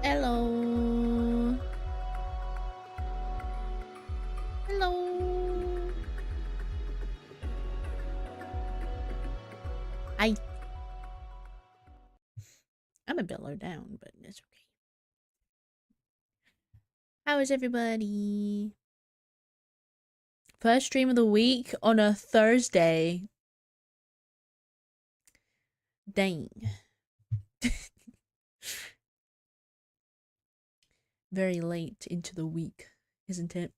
Hello. Hello. Hi. I'm a bit low down, but it's okay. How is everybody? First stream of the week on a Thursday. Dang. Very late into the week, isn't it?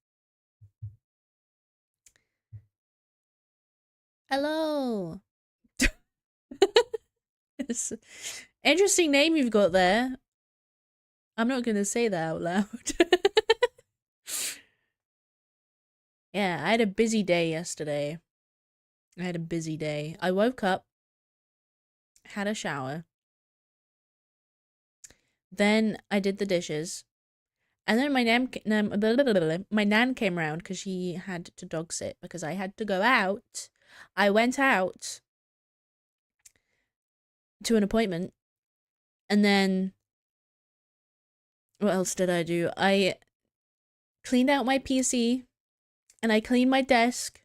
Hello. It's interesting name you've got there. I'm not gonna say that out loud. Yeah, I had a busy day yesterday. I woke up, had a shower, then I did the dishes, and then my nan came around because she had to dog sit because I had to go out. I went out to an appointment, and then what else did I do? I cleaned out my PC, and I cleaned my desk,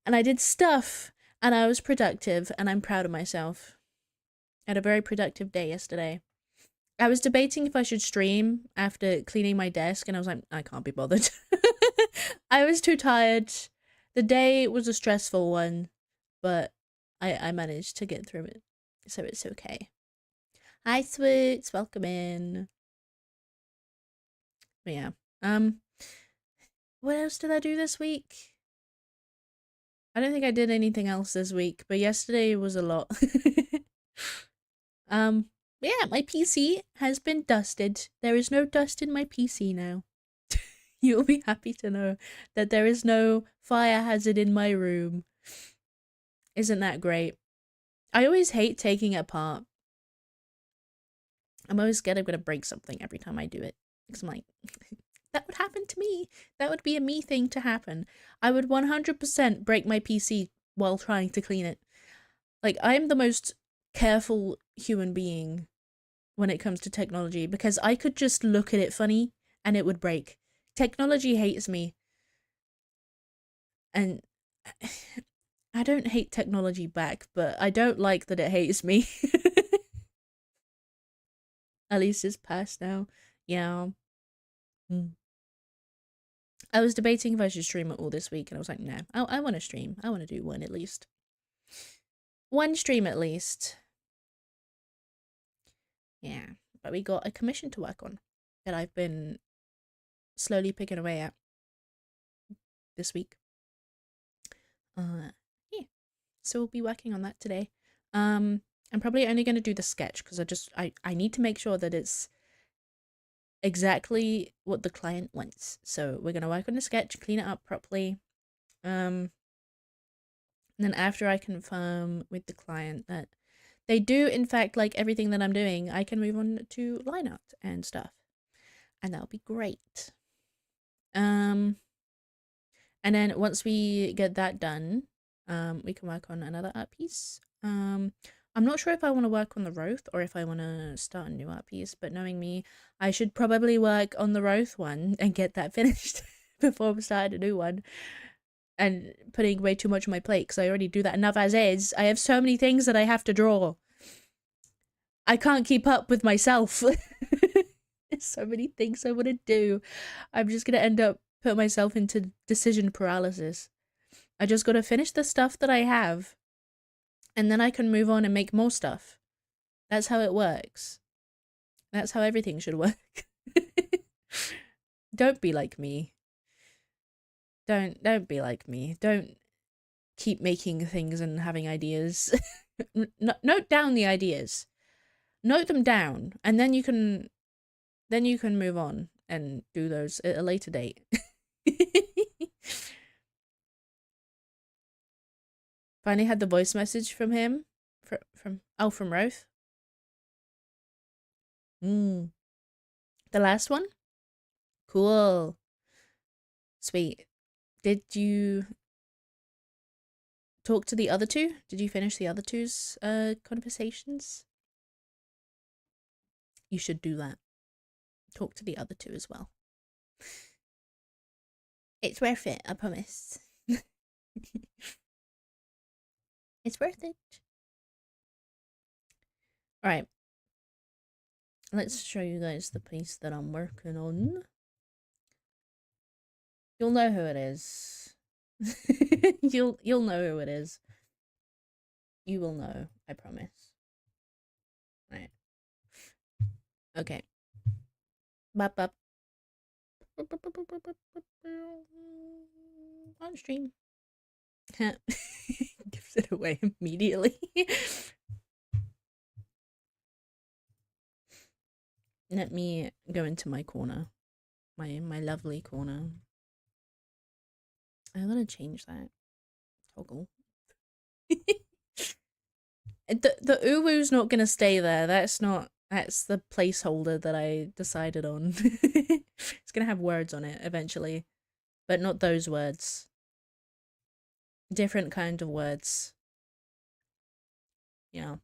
and I did stuff, and I was productive, and I'm proud of myself. I had a very productive day yesterday. I was debating if I should stream after cleaning my desk, and I was like, I can't be bothered. I was too tired. The day was a stressful one, but I managed to get through it, so it's okay. Hi, Swoots, welcome in. But yeah, what else did I do this week? I don't think I did anything else this week, but yesterday was a lot. Yeah, my PC has been dusted. There is no dust in my PC now. You'll be happy to know that there is no fire hazard in my room. Isn't that great? I always hate taking it apart. I'm always scared I'm gonna break something every time I do it. Because I'm like, that would happen to me. That would be a me thing to happen. I would 100% break my PC while trying to clean it. Like, I'm the most careful human being when it comes to technology because I could just look at it funny and it would break. Technology hates me. And I don't hate technology back, but I don't like that it hates me. At least it's past now. Yeah. I was debating if I should stream it all this week, and I was like, no, I want to stream. I want to do one at least. One stream at least. Yeah, but we got a commission to work on that I've been slowly picking away at this week. Yeah, so we'll be working on that today. I'm probably only going to do the sketch because I need to make sure that it's exactly what the client wants. So we're going to work on the sketch, clean it up properly. And then after I confirm with the client that they do in fact like everything that I'm doing, I can move on to line art and stuff. And that'll be great. And then once we get that done, we can work on another art piece. I'm not sure if I want to work on the Roth or if I want to start a new art piece, but knowing me, I should probably work on the Roth one and get that finished before we start a new one. And putting way too much on my plate because I already do that enough as is. I have so many things that I have to draw. I can't keep up with myself. There's so many things I want to do. I'm just going to end up putting myself into decision paralysis. I just got to finish the stuff that I have. And then I can move on and make more stuff. That's how it works. That's how everything should work. Don't be like me. Don't be like me. Don't keep making things and having ideas. Note down the ideas. Note them down, and then you can move on and do those at a later date. Finally had the voice message from him. From Roth. The last one? Cool. Sweet. Did you talk to the other two? Did you finish the other two's conversations? You should do that. talk to the other two as well. It's worth it, I promise. It's worth it. Alright. Let's show you guys the piece that I'm working on. You'll know who it is. You'll know who it is. You will know, I promise. Right. Okay. Bop bop. On stream. Gives it away immediately. Let me go into my corner. My lovely corner. I'm gonna change that toggle. The uwu's not gonna stay there. That's the placeholder that I decided on. It's gonna have words on it eventually, but not those words. Different kind of words. You know.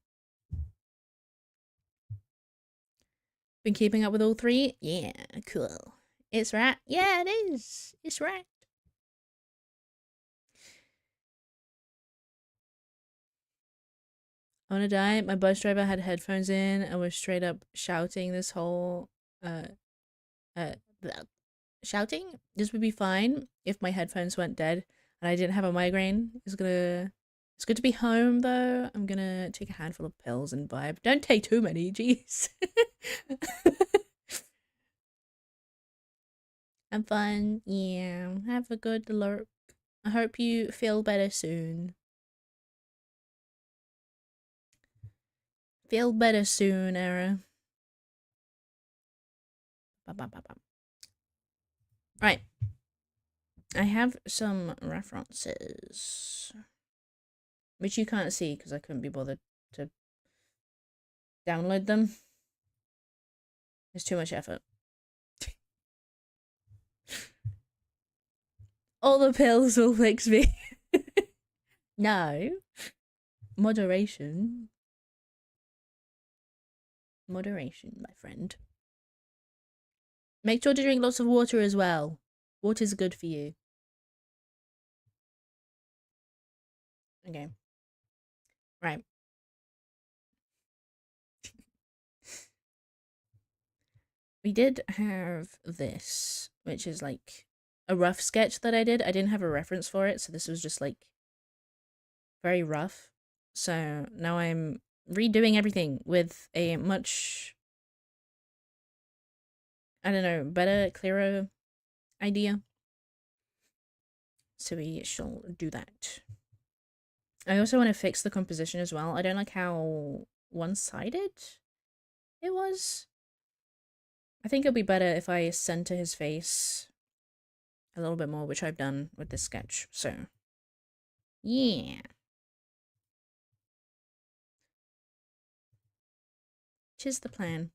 Been keeping up with all three? Yeah, cool. It's right. Yeah, it is. It's right. I wanna die. My bus driver had headphones in and was straight up shouting this whole uh shouting. This would be fine if my headphones weren't dead and I didn't have a migraine. It's good to be home though. I'm gonna take a handful of pills and vibe. Don't take too many, jeez. I'm fine. Yeah. Have a good lurk. I hope you feel better soon. Feel better soon, Era. Right. I have some references, which you can't see because I couldn't be bothered to download them. It's too much effort. All the pills will fix me. No. Moderation. Moderation, my friend. Make sure to drink lots of water as well. Water's good for you. Okay. Right. We did have this, which is like a rough sketch that I did. I didn't have a reference for it, so this was just like very rough. So now I'm redoing everything with a much, I don't know, better, clearer idea. So we shall do that. I also want to fix the composition as well. I don't like how one-sided it was. I think it'll be better if I center his face a little bit more, which I've done with this sketch. So, yeah. Which is the plan.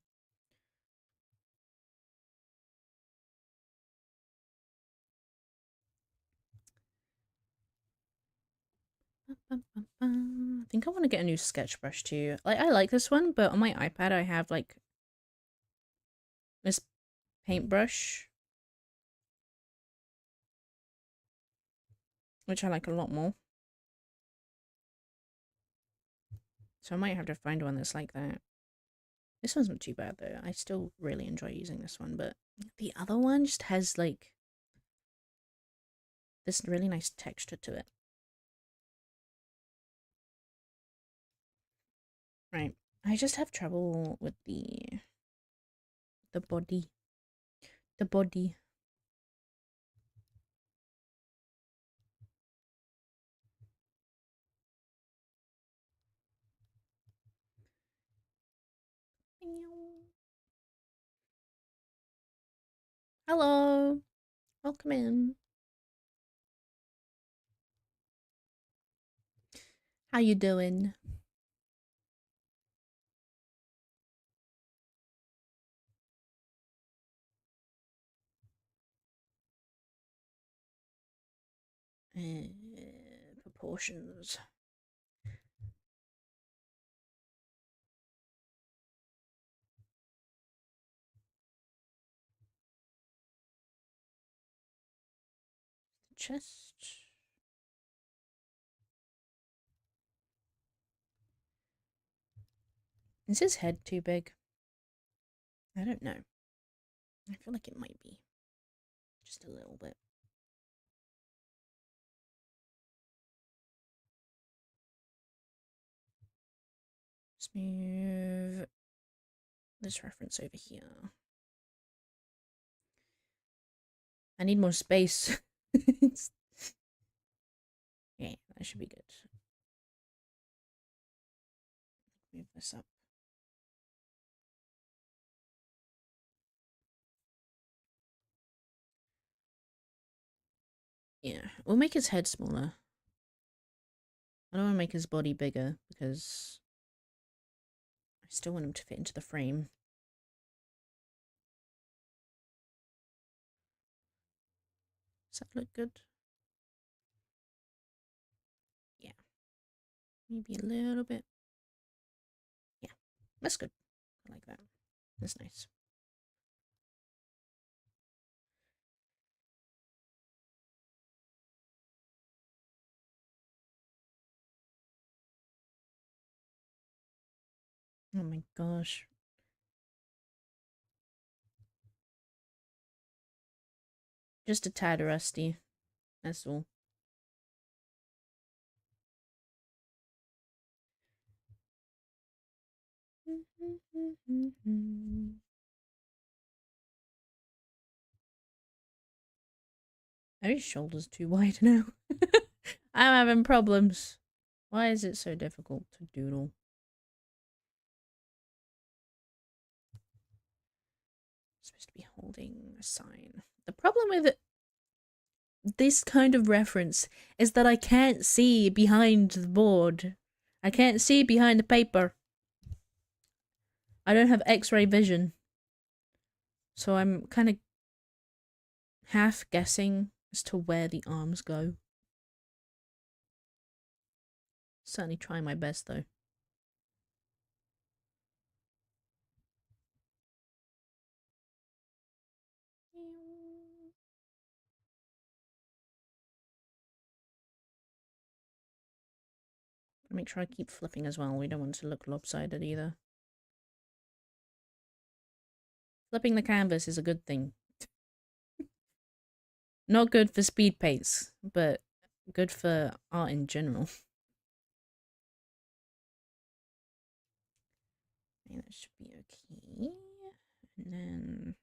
I think I want to get a new sketch brush too. Like, I like this one, but on my iPad I have like this paintbrush, which I like a lot more. So I might have to find one that's like that. This one's not too bad though. I still really enjoy using this one, but the other one just has like this really nice texture to it. Right. I just have trouble with the body. The body. Hello. Welcome in. How you doing? Proportions. chest. Is his head too big? I don't know. I feel like it might be. Just a little bit. Let's move this reference over here. I need more space. Yeah, that should be good. Move this up. Yeah, we'll make his head smaller. I don't want to make his body bigger because I still want him to fit into the frame. Does that look good? Yeah. Maybe a little bit. Yeah, that's good. I like that. That's nice. Oh my gosh. Just a tad rusty. That's all. Are his shoulders too wide now? I'm having problems. Why is it so difficult to doodle? I'm supposed to be holding a sign. The problem with this kind of reference is that I can't see behind the board. I can't see behind the paper. I don't have x-ray vision. So I'm kind of half guessing as to where the arms go. Certainly try my best though. Make sure I keep flipping as well. We don't want it to look lopsided either. Flipping the canvas is a good thing. Not good for speed paints, but good for art in general. Okay, that should be okay. And then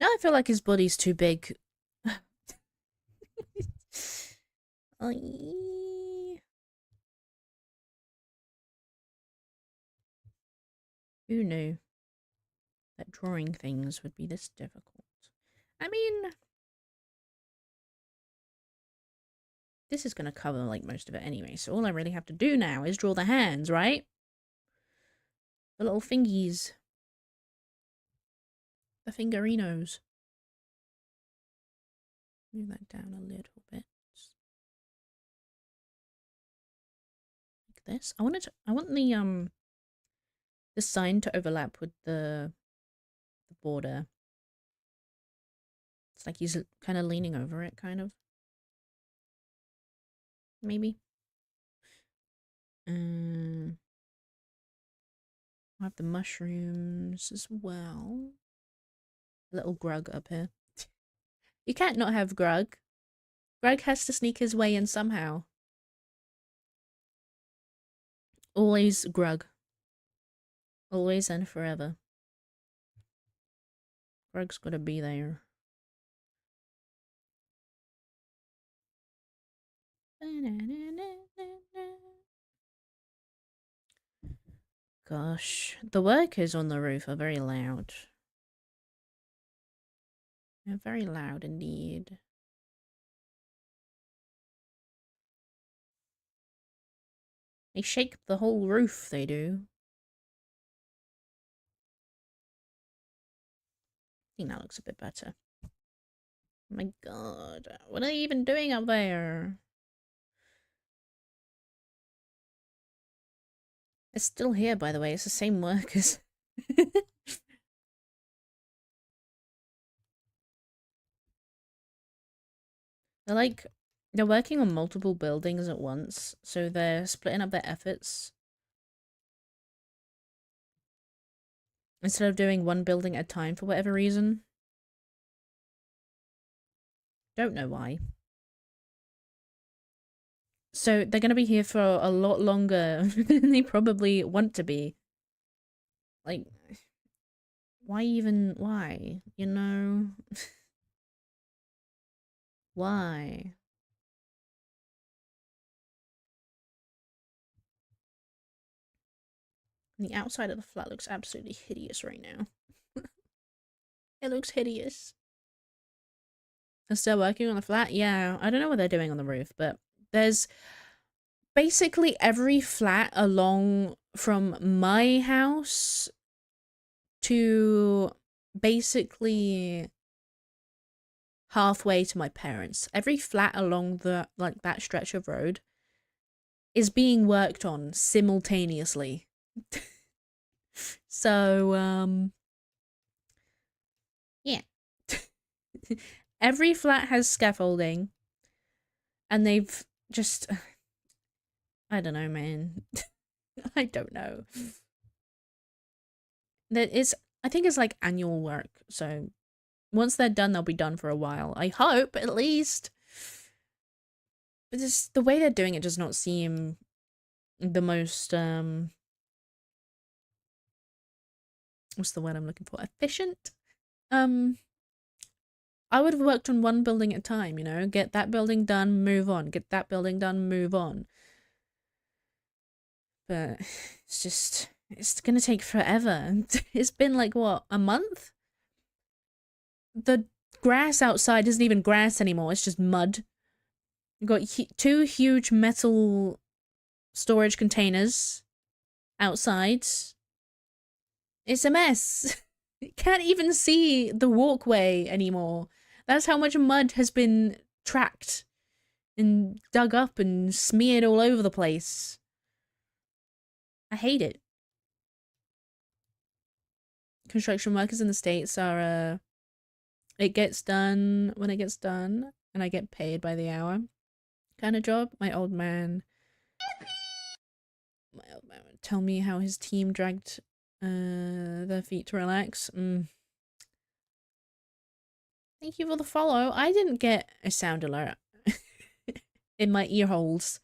now I feel like his body's too big. Who knew that drawing things would be this difficult? I mean, this is going to cover like most of it anyway, so all I really have to do now is draw the hands, right? The little fingies. The fingerinos. Move that down a little bit. Like this. I want the sign to overlap with the border. It's like he's kind of leaning over it, kind of. Maybe. I have the mushrooms as well. A little Grug up here. You can't not have Grug. Grug has to sneak his way in somehow. Always Grug. Always and forever. Grug's gotta be there. Gosh, the workers on the roof are very loud. They're very loud indeed. They shake the whole roof, they do. I think that looks a bit better. Oh my god. What are they even doing up there? It's still here, by the way. It's the same workers. They're like, they're working on multiple buildings at once, so they're splitting up their efforts. Instead of doing one building at a time for whatever reason. Don't know why. So they're gonna be here for a lot longer than they probably want to be. Like, why even, why? You know? Why? The outside of the flat looks absolutely hideous right now. It looks hideous. They're still working on the flat? Yeah, I don't know what they're doing on the roof, but there's basically every flat along from my house to basically halfway to my parents. Every flat along the like that stretch of road is being worked on simultaneously. So yeah. Every flat has scaffolding and they've just I don't know, man. I don't know. That is I think it's like annual work. So once they're done, they'll be done for a while. I hope, at least. But just the way they're doing it does not seem the most what's the word I'm looking for? Efficient? Um I would have worked on one building at a time, you know? Get that building done, move on. Get that building done, move on. But it's just it's gonna take forever. It's been like what, a month? The grass outside isn't even grass anymore, it's just mud. You've got two huge metal storage containers outside. It's a mess. You can't even see the walkway anymore. That's how much mud has been tracked and dug up and smeared all over the place. I hate it. Construction workers in the States are, it gets done when it gets done, and I get paid by the hour kind of job. My old man would tell me how his team dragged their feet to relax. Thank you for the follow. I didn't get a sound alert in my ear holes,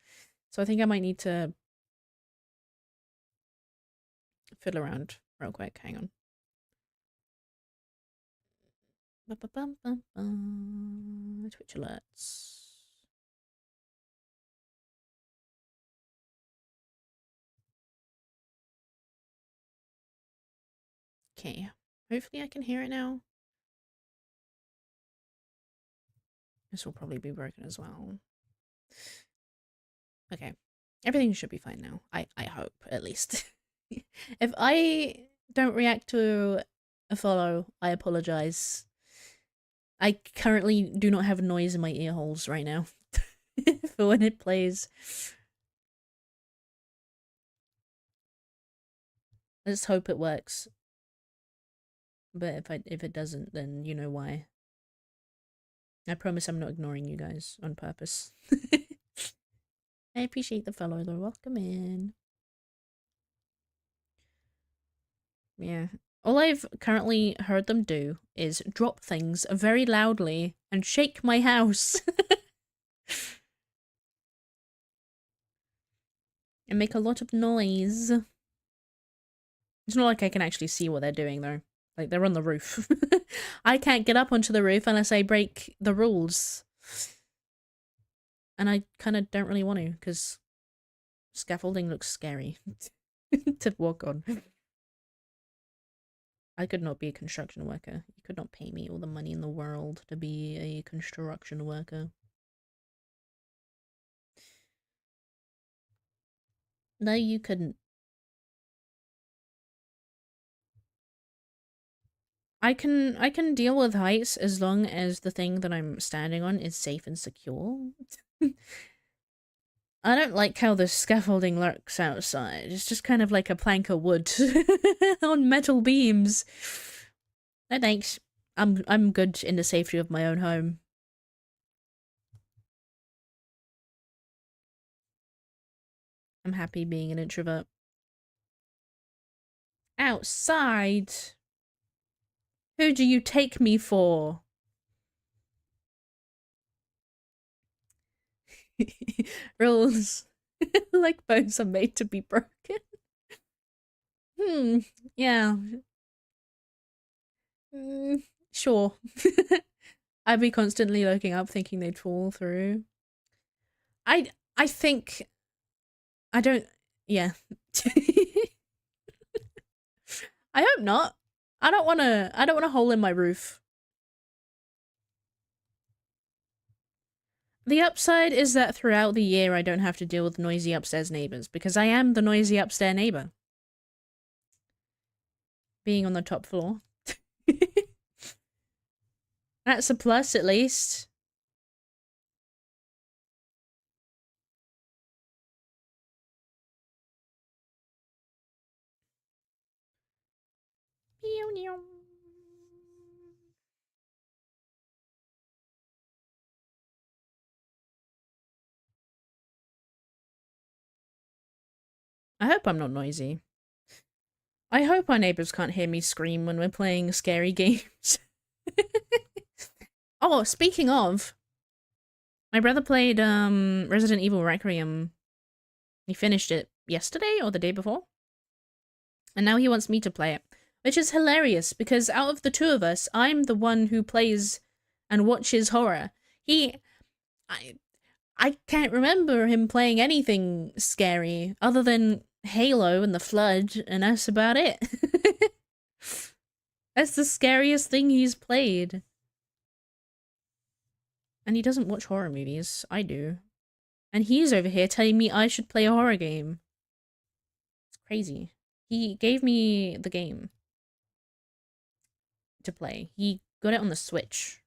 so I think I might need to fiddle around real quick. Hang on. Twitch alerts. Okay. Hopefully I can hear it now. This will probably be broken as well. Okay. Everything should be fine now. I hope, at least. If I don't react to a follow, I apologize. I currently do not have noise in my ear holes right now for when it plays. Let's hope it works. But if it doesn't, then you know why. I promise I'm not ignoring you guys on purpose. I appreciate the follow though. Welcome in. Yeah. All I've currently heard them do is drop things very loudly and shake my house. And make a lot of noise. It's not like I can actually see what they're doing though. Like, they're on the roof. I can't get up onto the roof unless I break the rules. And I kind of don't really want to, because scaffolding looks scary to walk on. I could not be a construction worker. You could not pay me all the money in the world to be a construction worker. No, you couldn't. I can deal with heights as long as the thing that I'm standing on is safe and secure. I don't like how the scaffolding lurks outside. It's just kind of like a plank of wood on metal beams. No thanks. I'm good in the safety of my own home. I'm happy being an introvert. Outside? Who do you take me for? Rules. Like bones are made to be broken. Yeah. Sure. I'd be constantly looking up thinking they'd fall through. I think I don't yeah. I hope not. I don't want a hole in my roof. The upside is that throughout the year I don't have to deal with noisy upstairs neighbors because I am the noisy upstairs neighbor. Being on the top floor. That's a plus at least. I hope I'm not noisy. I hope our neighbors can't hear me scream when we're playing scary games. Oh, speaking of, my brother played Resident Evil Requiem. He finished it yesterday or the day before. And now he wants me to play it, which is hilarious because out of the two of us, I'm the one who plays and watches horror. I I can't remember him playing anything scary other than Halo and the Flood, and that's about it. That's the scariest thing he's played. And he doesn't watch horror movies. I do. And he's over here telling me I should play a horror game. It's crazy. He gave me the game to play. He got it on the Switch.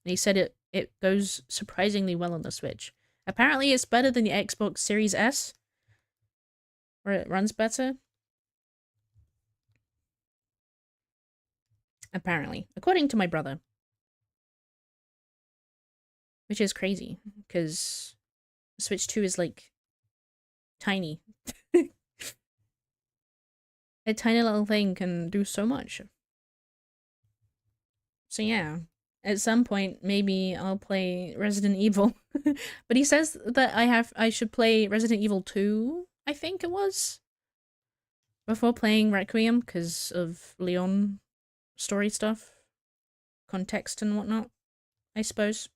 And he said it goes surprisingly well on the Switch. Apparently it's better than the Xbox Series S, where it runs better. Apparently, according to my brother. Which is crazy, because Switch 2 is like tiny. A tiny little thing can do so much. So yeah, at some point maybe I'll play Resident Evil. But he says that I should play Resident Evil 2, I think it was, before playing Requiem because of Leon story stuff, context and whatnot, I suppose.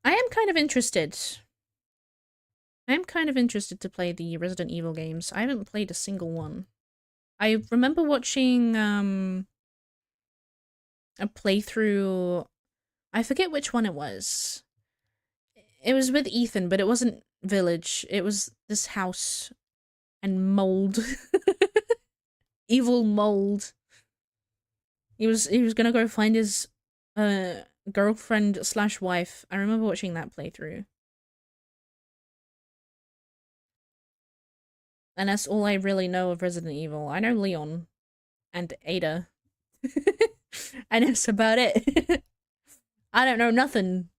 I am kind of interested. I'm kind of interested to play the Resident Evil games. I haven't played a single one. I remember watching a playthrough. I forget which one it was. It was with Ethan, but it wasn't Village. It was this house and mold. Evil mold. He was gonna go find his girlfriend slash wife. I remember watching that playthrough. And that's all I really know of Resident Evil. I know Leon and Ada. And that's about it. I don't know nothing.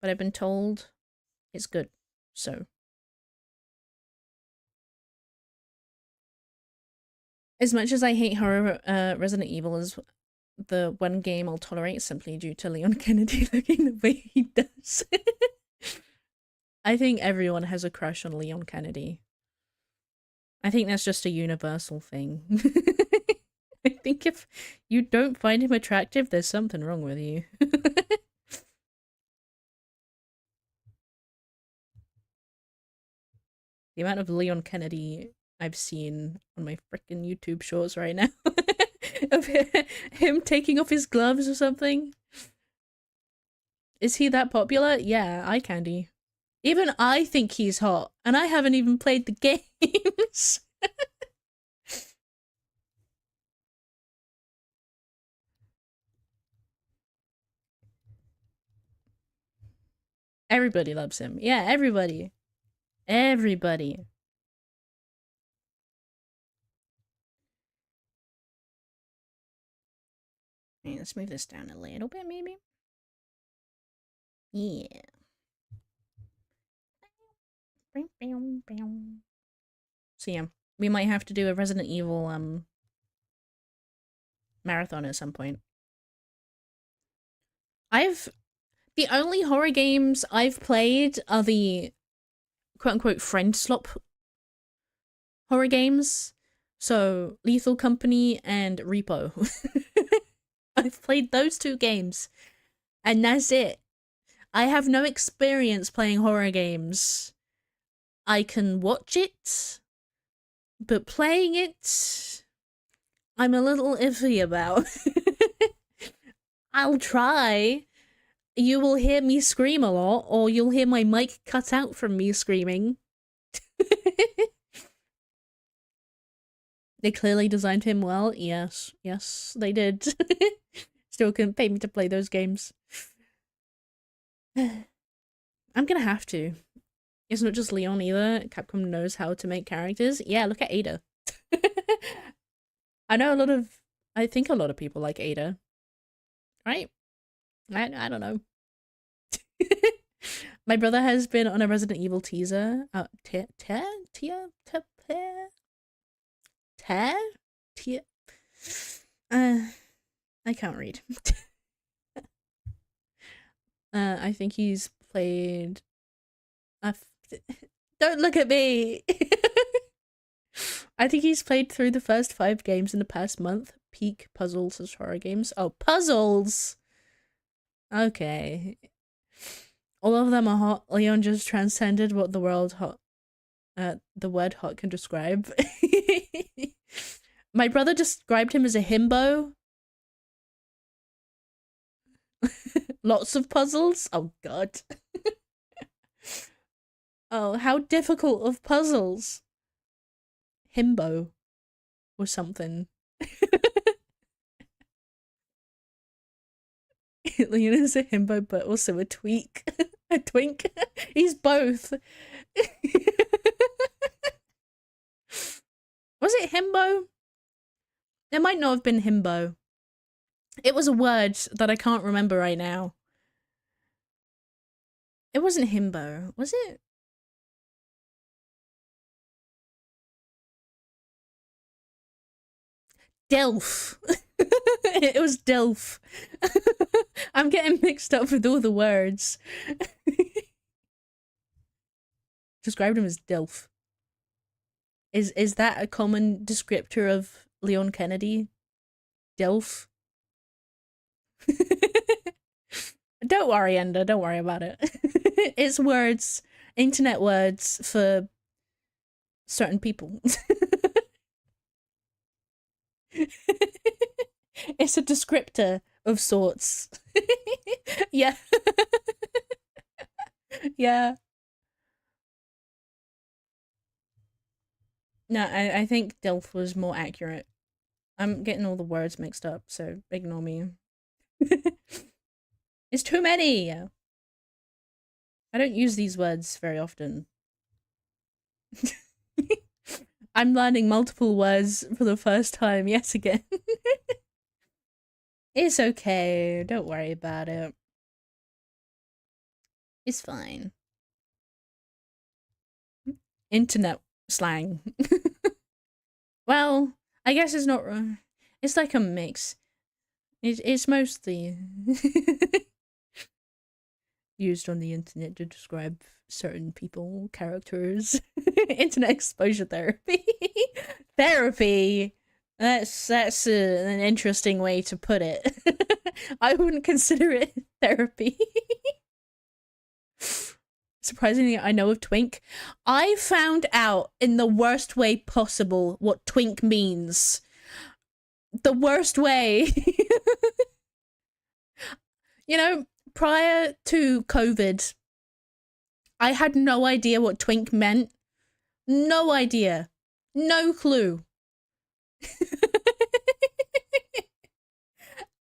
But I've been told it's good. So. As much as I hate horror, Resident Evil is the one game I'll tolerate simply due to Leon Kennedy looking the way he does. I think everyone has a crush on Leon Kennedy. I think that's just a universal thing. I think if you don't find him attractive, there's something wrong with you. The amount of Leon Kennedy I've seen on my freaking YouTube shorts right now of him taking off his gloves or something. Is he that popular? Yeah, eye candy. Even I think he's hot, and I haven't even played the games. Everybody loves him. Yeah, everybody. Everybody. Okay, let's move this down a little bit, maybe. Yeah. So yeah, we might have to do a Resident Evil marathon at some point. The only horror games I've played are the quote unquote friend slop horror games. So Lethal Company and Repo. I've played those two games. And that's it. I have no experience playing horror games. I can watch it, but playing it, I'm a little iffy about. I'll try. You will hear me scream a lot, or you'll hear my mic cut out from me screaming. They clearly designed him well. Yes, yes, they did. Still couldn't pay me to play those games. I'm gonna have to. It's not just Leon either. Capcom knows how to make characters. Yeah, look at Ada. I think a lot of people like Ada. Right? I don't know. My brother has been on a Resident Evil teaser. I can't read. I think he's played. Don't look at me. I think he's played through the first 5 games in the past month. Peak puzzles as horror games. Oh, puzzles. Okay. All of them are hot. Leon just transcended what the word hot can describe. My brother described him as a himbo. Lots of puzzles. Oh god. Oh, how difficult of puzzles. Himbo or something. Leon is a himbo, but also a tweak. A twink. He's both. Was it himbo? It might not have been himbo. It was a word that I can't remember right now. It wasn't himbo, was it? Delph. It was Delph. I'm getting mixed up with all the words. Described him as Delph. Is that a common descriptor of Leon Kennedy? Delph? Don't worry, Ender. Don't worry about it. It's words, internet words for certain people. It's a descriptor of sorts. Yeah. Yeah. No, I think Delph was more accurate. I'm getting all the words mixed up, so ignore me. It's too many! I don't use these words very often. I'm learning multiple words for the first time yet again. It's okay, don't worry about it. It's fine. Internet slang. Well, I guess it's not. It's like a mix. It's mostly used on the internet to describe certain people, characters. Internet exposure therapy. Therapy. That's an interesting way to put it. I wouldn't consider it therapy. Surprisingly, I know of twink. I found out in the worst way possible what twink means. the worst way. You know, prior to COVID, I had no idea what twink meant. No idea. No clue.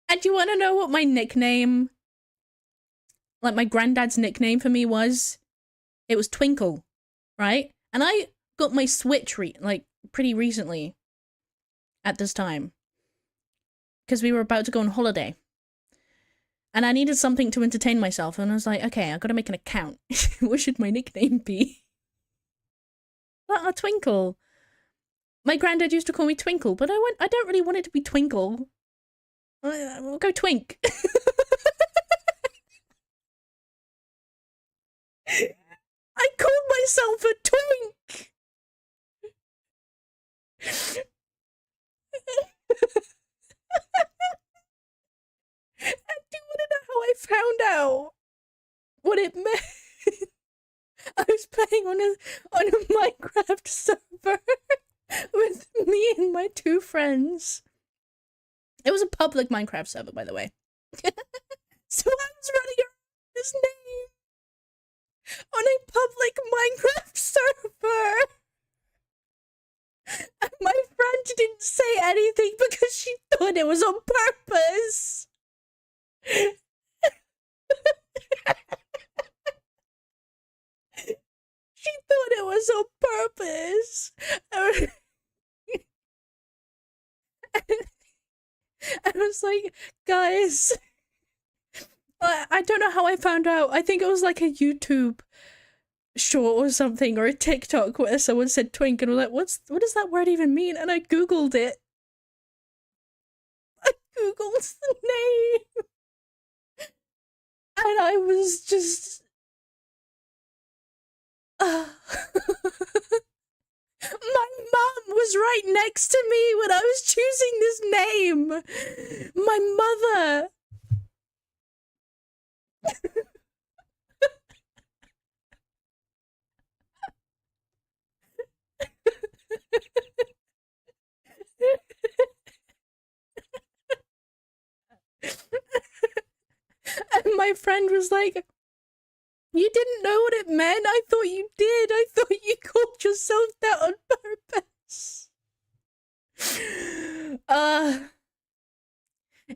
And do you want to know what my nickname, like my granddad's nickname for me was? It was Twinkle, right? And I got my Switch pretty recently at this time because we were about to go on holiday. And I needed something to entertain myself, and I was like, okay, I've got to make an account. What should my nickname be? Twinkle. My granddad used to call me Twinkle, but I don't really want it to be Twinkle. We'll go Twink. I called myself a twink. And do you want to know how I found out what it meant? I was playing on a Minecraft server with me and my two friends. It was a public Minecraft server, by the way. So I was running around this name on a public Minecraft server. And my friend didn't say anything because she thought it was on purpose. She thought it was on purpose. I was like, guys, I don't know how I found out. I think it was like a YouTube short or something, or a TikTok where someone said twink, and I was like, what does that word even mean? And I googled it. I googled the name. And I was just... My mum was right next to me when I was choosing this name. My mother. And my friend was like, you didn't know what it meant? I thought you did. I thought you called yourself that on purpose.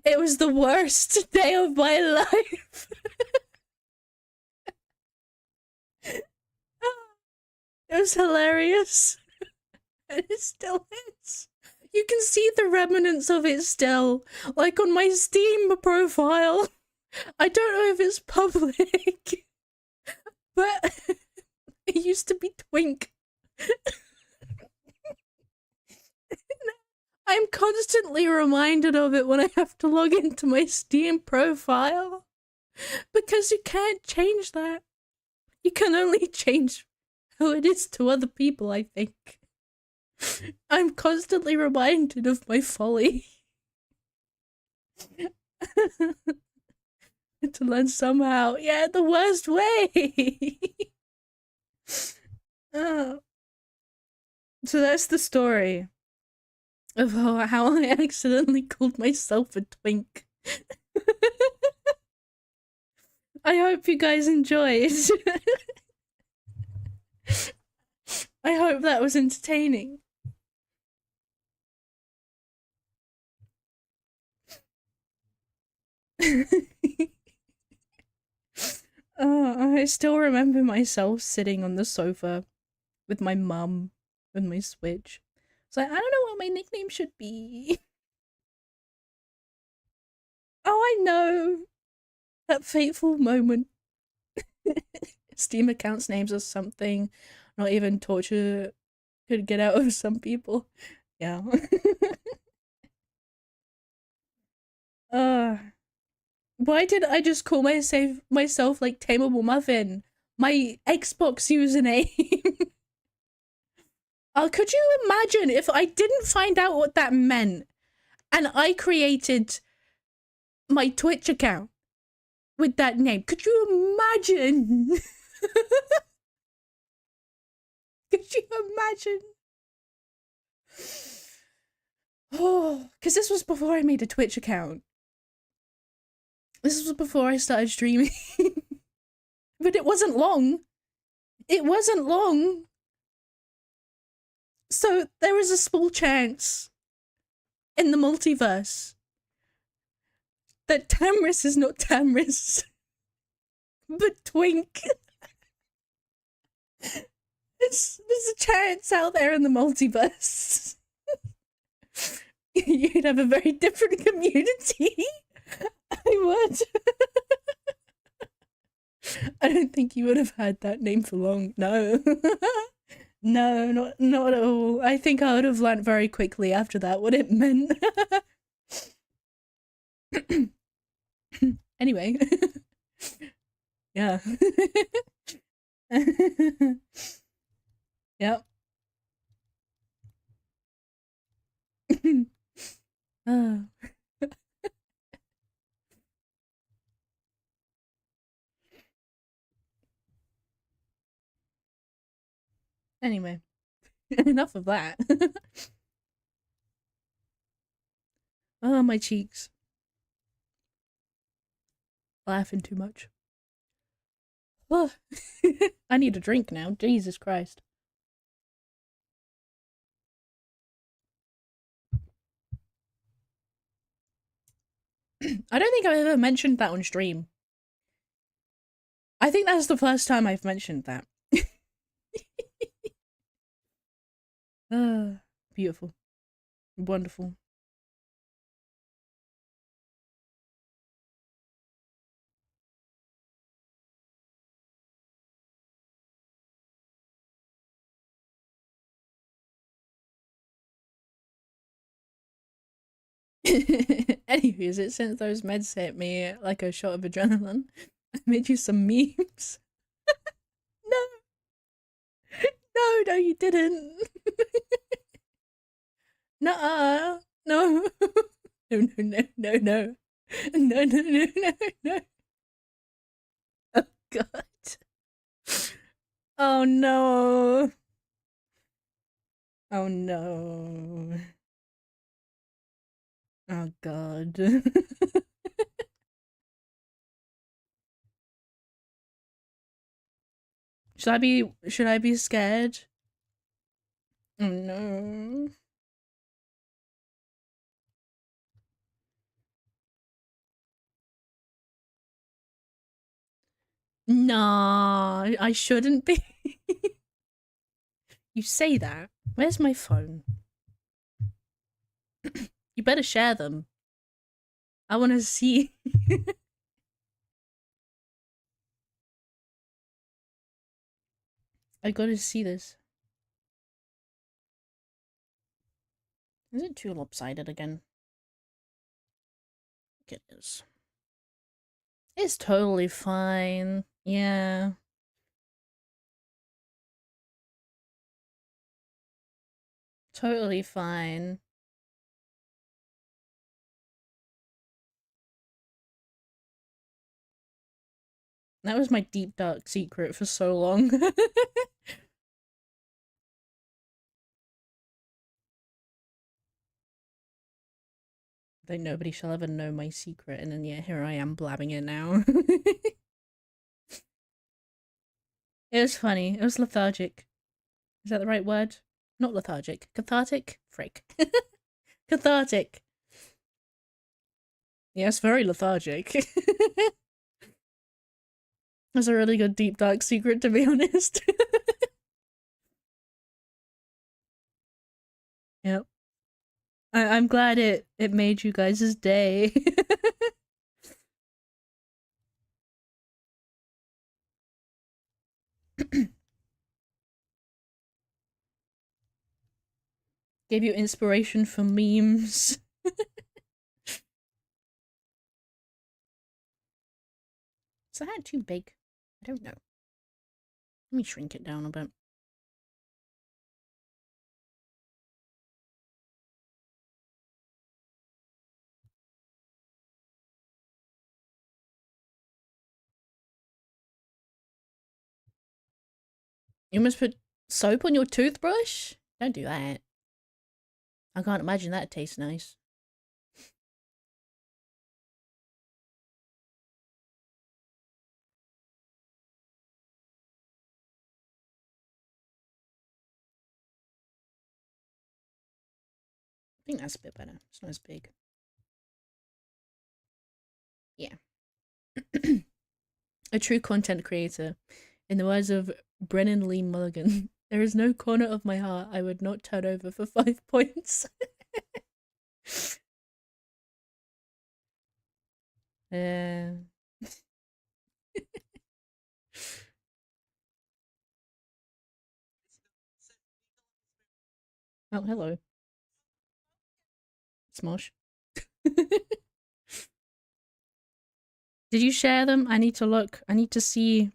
It was the worst day of my life. It was hilarious. And it still is. You can see the remnants of it still, like on my Steam profile. I don't know if it's public, but it used to be Twink. I'm constantly reminded of it when I have to log into my Steam profile, because you can't change that. You can only change how it is to other people, I think. I'm constantly reminded of my folly. To learn somehow. Yeah, the worst way. Oh. So that's the story of how I accidentally called myself a twink. I hope you guys enjoyed. I hope that was entertaining. I still remember myself sitting on the sofa with my mum with my Switch. So I don't know what my nickname should be. Oh, I know. That fateful moment. Steam accounts names or something. Not even torture could get out of some people. Yeah. Why did I just call myself like Tameable Muffin? My Xbox username. Could you imagine if I didn't find out what that meant and I created my Twitch account with that name? Could you imagine? Could you imagine? Oh, because this was before I made a Twitch account. This was before I started streaming. But it wasn't long. It wasn't long. So there is a small chance in the multiverse that Tamris is not Tamris, but Twink. There's a chance out there in the multiverse. You'd have a very different community. I would. I don't think you would have had that name for long. No. No, not at all. I think I would have learnt very quickly after that what it meant. Anyway. Yeah. Yep. Oh. Anyway, enough of that. Oh, my cheeks. Laughing too much. Oh. I need a drink now. Jesus Christ. I don't think I've ever mentioned that on stream. I think that's the first time I've mentioned that. Beautiful. Wonderful. Anyways, it since those meds hit me like a shot of adrenaline, I made you some memes. No. No, you didn't. Nuh-uh. No. No, no, no, no, no. No, no, no, no, no. Oh, God. Oh, no. Oh, no. Oh, God. Should I be scared? Oh, no. Nah, I shouldn't be. You say that. Where's my phone? You better share them. I want to see. I gotta see this. Is it too lopsided again? It is. It's totally fine. Yeah. Totally fine. That was my deep dark secret for so long. That nobody shall ever know my secret, and then yeah, here I am blabbing it now. It was funny. It was lethargic. Is that the right word? Not lethargic. Cathartic? Frick. Cathartic. Yes, very lethargic. That's a really good deep dark secret, to be honest. Yep. I'm glad it made you guys' day. Gave you inspiration for memes. Is that too big? I don't know. Let me shrink it down a bit. You must put soap on your toothbrush? Don't do that. I can't imagine that tastes nice. I think that's a bit better. It's not as big. Yeah. A true content creator. In the words of Brennan Lee Mulligan, there is no corner of my heart I would not turn over for 5 points. Yeah. Oh, hello. Smosh. Did you share them? I need to look. I need to see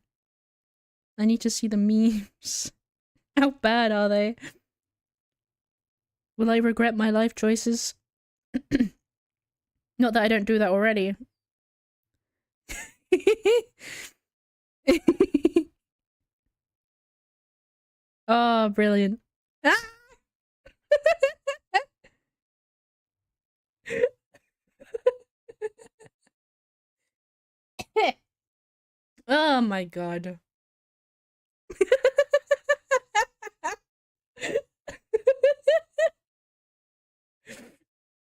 the memes. How bad are they? Will I regret my life choices? Not that I don't do that already. Oh, brilliant. Oh my god.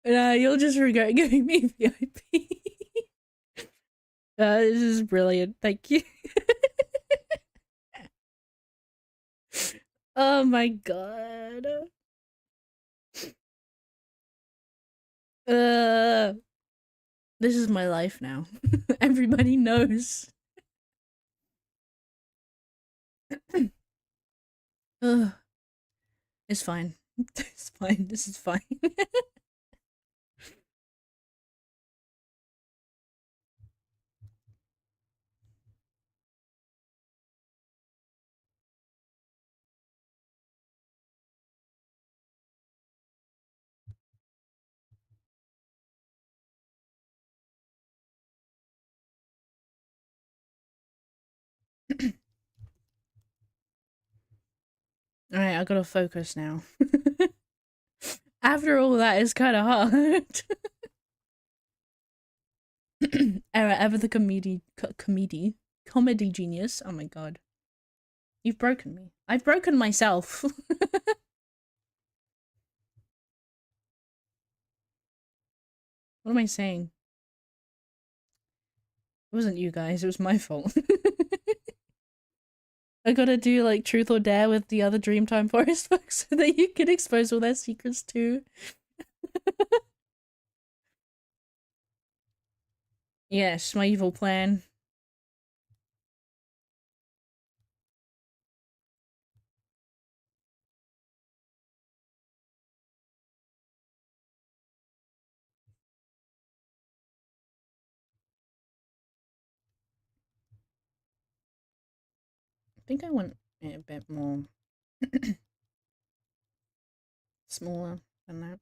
You'll just regret giving me VIP. This is brilliant. Thank you. Oh my god. Uh, this is my life now. Everybody knows. Ugh. It's fine. It's fine. This is fine. Alright, I gotta focus now. After all that, it's kind of hard. Ever the comedy genius. Oh my god. You've broken me. I've broken myself. What am I saying? It wasn't you guys, it was my fault. I gotta do like truth or dare with the other Dreamtime Forest folks so that you can expose all their secrets too. Yes, my evil plan. I think I want it a bit more smaller than that.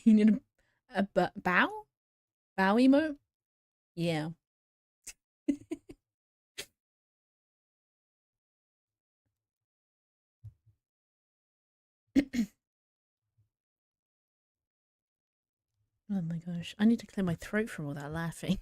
You need a bow? Bow emote? Yeah. Oh my gosh. I need to clear my throat from all that laughing.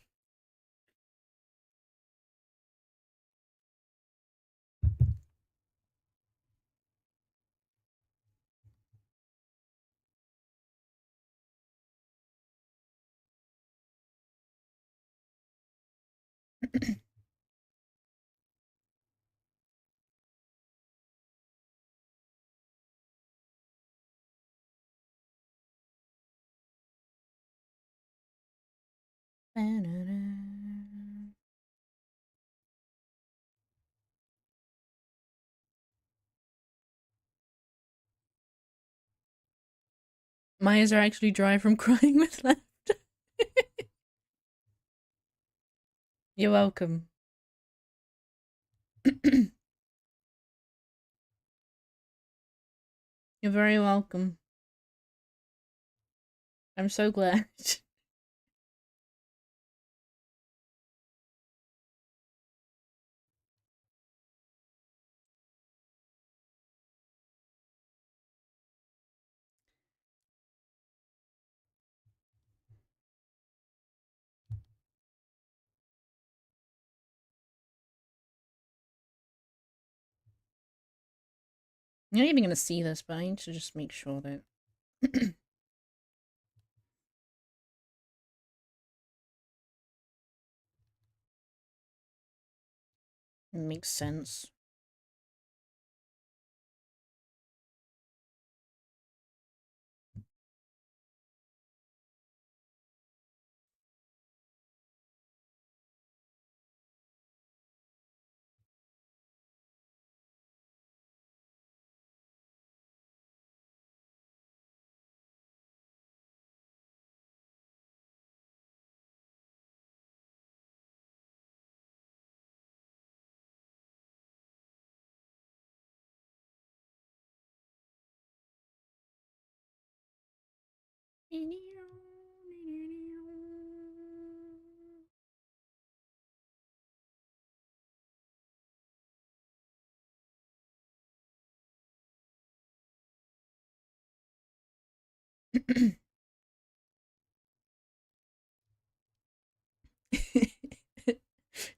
My eyes are actually dry from crying with laughter. You're welcome. You're very welcome. I'm so glad. You're not even gonna see this, but I need to just make sure that it makes sense.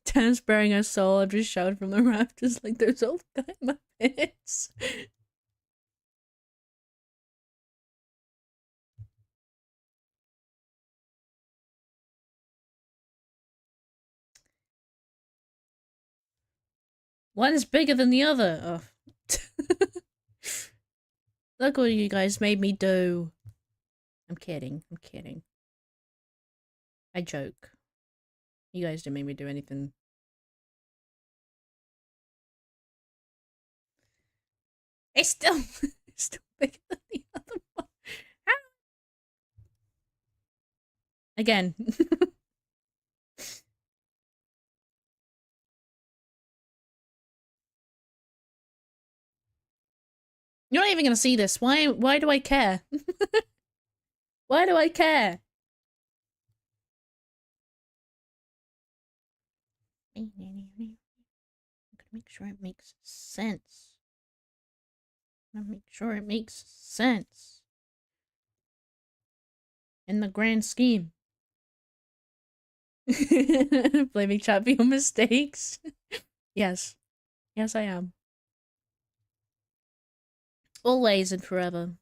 Tan's bearing a soul. I've just shouted from the rafters like those old guy Muppets. One's bigger than the other. Oh. Look what you guys made me do. I'm kidding. I'm kidding. I joke. You guys didn't make me do anything. It's still, it's still bigger than the other one. Again. You're not even gonna see this. Why do I care? Why do I care? I'm gonna make sure it makes sense. I'm gonna make sure it makes sense. In the grand scheme. Blaming chat for your mistakes. Yes. Yes, I am. Always and forever.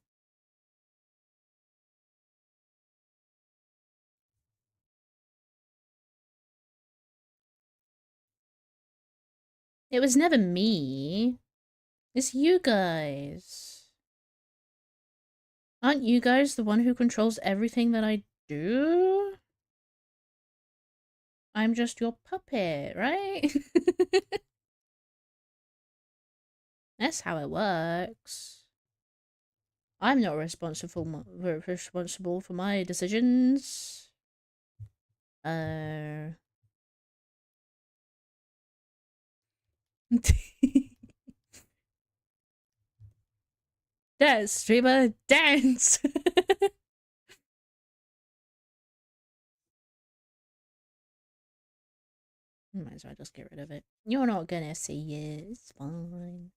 It was never me. It's you guys. Aren't you guys the one who controls everything that I do? I'm just your puppet, right? That's how it works. I'm not responsible for my decisions. Dance, streamer, dance! Might as well just get rid of it. You're not gonna see it. It's fine.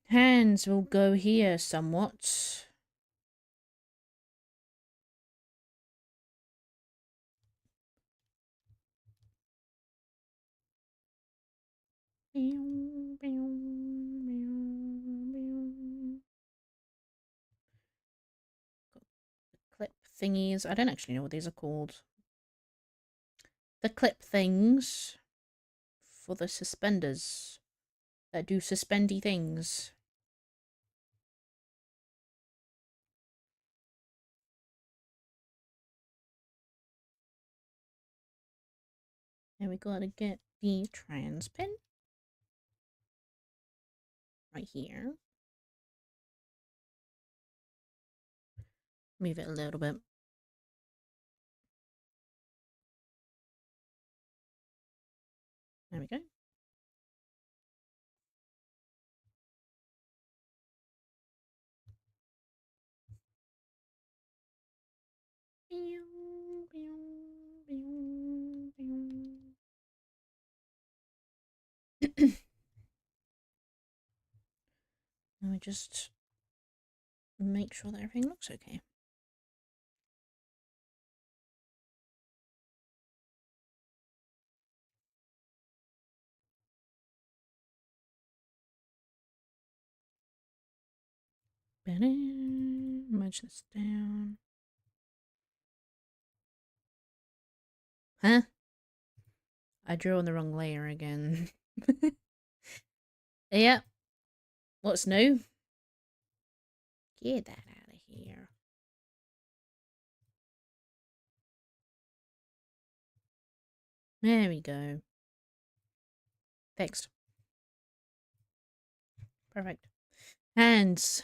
Hands will go here somewhat. Clip thingies. I don't actually know what these are called. The clip things for the suspenders that do suspendy things. And we gotta get the trans pin right here. Move it a little bit. There we go. Let me just make sure that everything looks okay. Merge this down. Huh? I drew on the wrong layer again. Yeah. What's new? Get that out of here. There we go. Fixed. Perfect. Hands.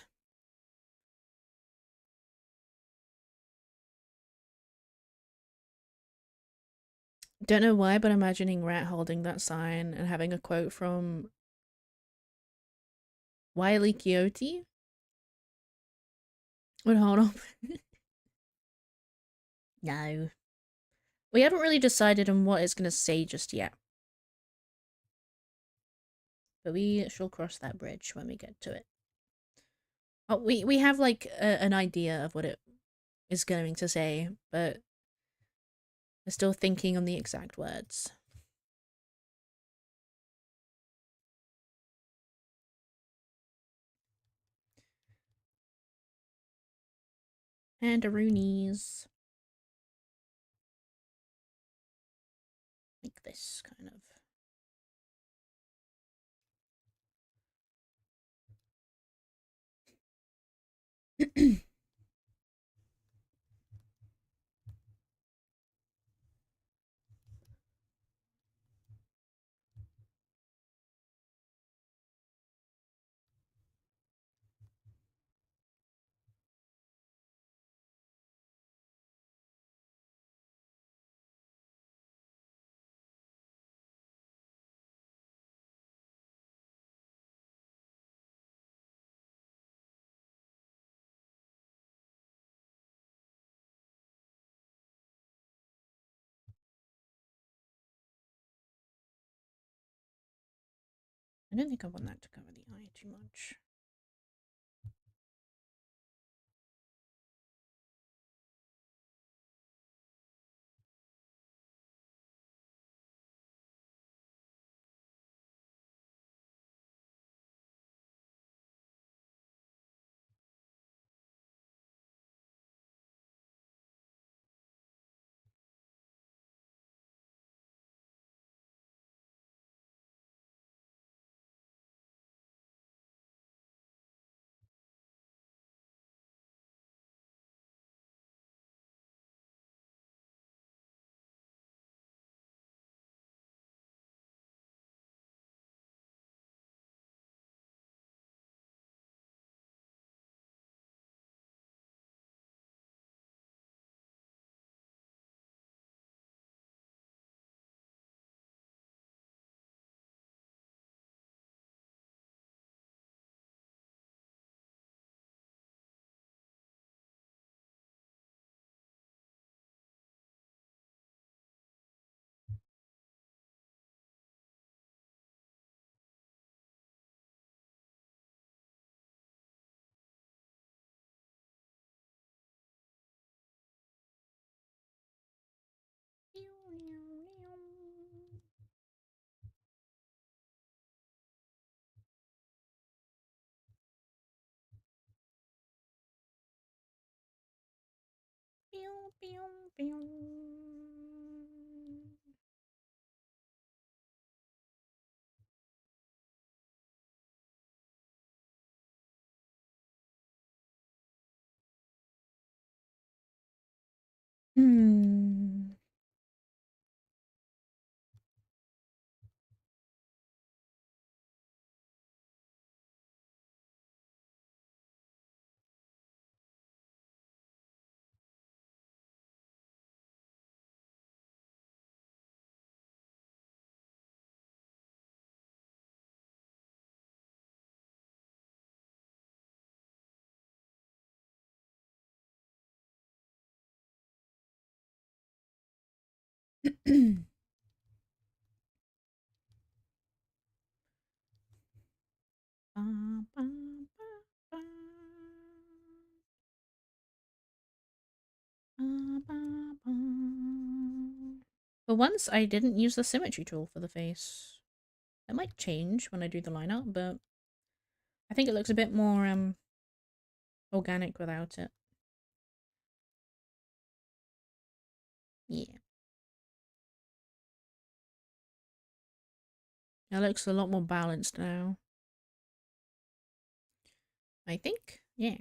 Don't know why, but imagining Rat holding that sign and having a quote from Wile E. Coyote. Wait, hold on. No. We haven't really decided on what it's going to say just yet. But we shall cross that bridge when we get to it. Oh, we have like an idea of what it is going to say, but we're still thinking on the exact words. Pandaroonies. Like this, kind of. I don't think I want that to cover the eye too much. Hmm. For once, I didn't use the symmetry tool for the face. That might change when I do the lineup, but I think it looks a bit more organic without it. Yeah. It looks a lot more balanced now. I think. Yeah.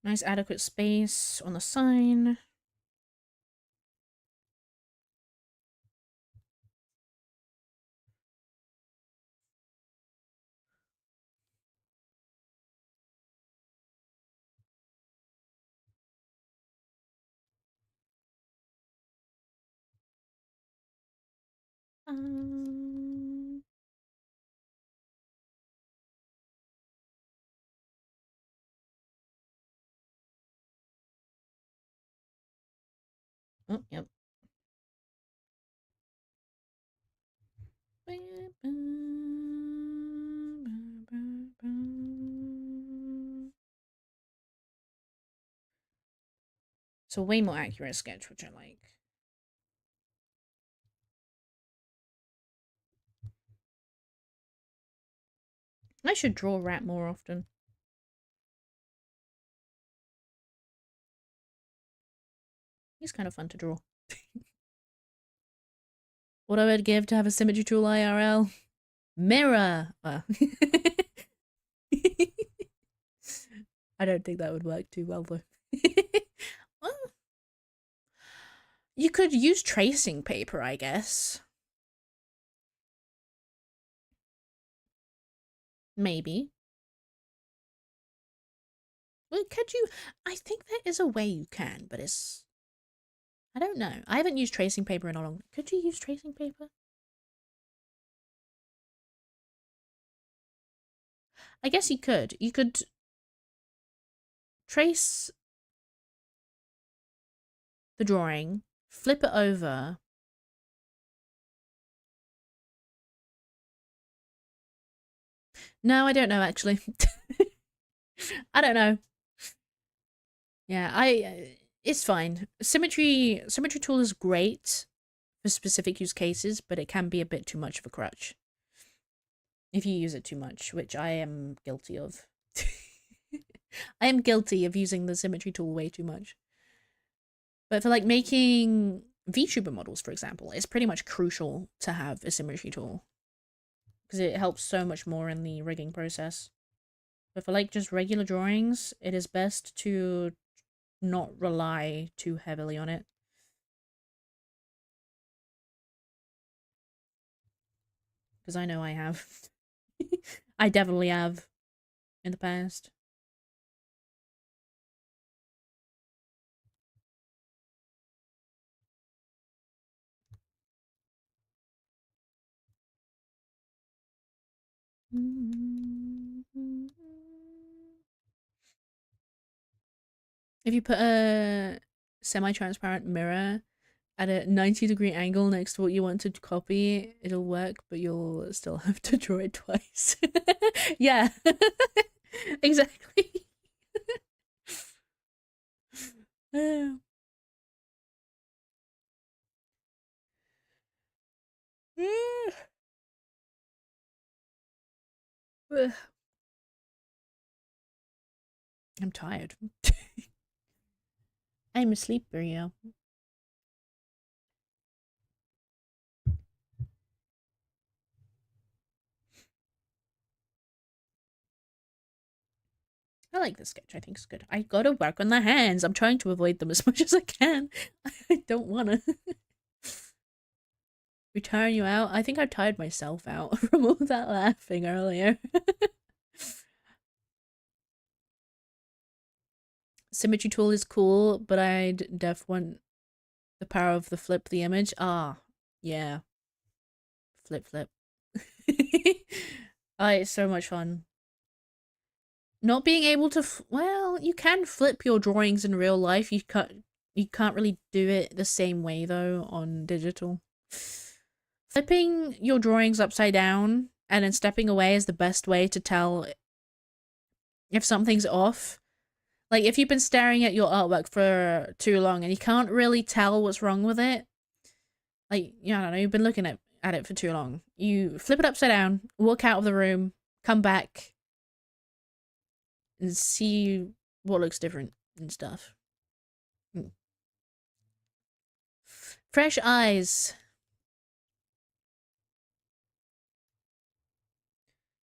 Nice adequate space on the sign. Oh, yep. It's a way more accurate sketch, which I like. I should draw Rat more often. He's kind of fun to draw. What I would give to have a symmetry tool IRL? Mirror! I don't think that would work too well, though. Well, you could use tracing paper, I guess. Maybe. Well, could you? I think there is a way you can, but it's... I don't know. I haven't used tracing paper in a long... Could you use tracing paper? I guess you could. You could trace the drawing, flip it over. No, I don't know, actually. I don't know. Yeah, it's fine. Symmetry tool is great for specific use cases, but it can be a bit too much of a crutch if you use it too much, which I am guilty of. I am guilty of using the symmetry tool way too much. But for like making VTuber models, for example, it's pretty much crucial to have a symmetry tool because it helps so much more in the rigging process. But for like just regular drawings, it is best to not rely too heavily on it. Because I know I have. I definitely have in the past. If you put a semi-transparent mirror at a 90-degree angle next to what you want to copy, it'll work, but you'll still have to draw it twice. Yeah. Exactly. I'm tired. I'm a sleeper, yeah. I like this sketch. I think it's good. I gotta work on the hands. I'm trying to avoid them as much as I can. I don't wanna. We tire you out? I think I tired myself out from all that laughing earlier. Symmetry tool is cool, but I'd def want the power of the flip the image. Ah, yeah. Flip. Oh, it's so much fun. not being able to well, you can flip your drawings in real life. You can't really do it the same way though on digital. Flipping your drawings upside down and then stepping away is the best way to tell if something's off. Like if you've been staring at your artwork for too long and you can't really tell what's wrong with it, like, I don't know, you've been looking at it for too long. You flip it upside down, walk out of the room, come back, and see what looks different and stuff. Fresh eyes.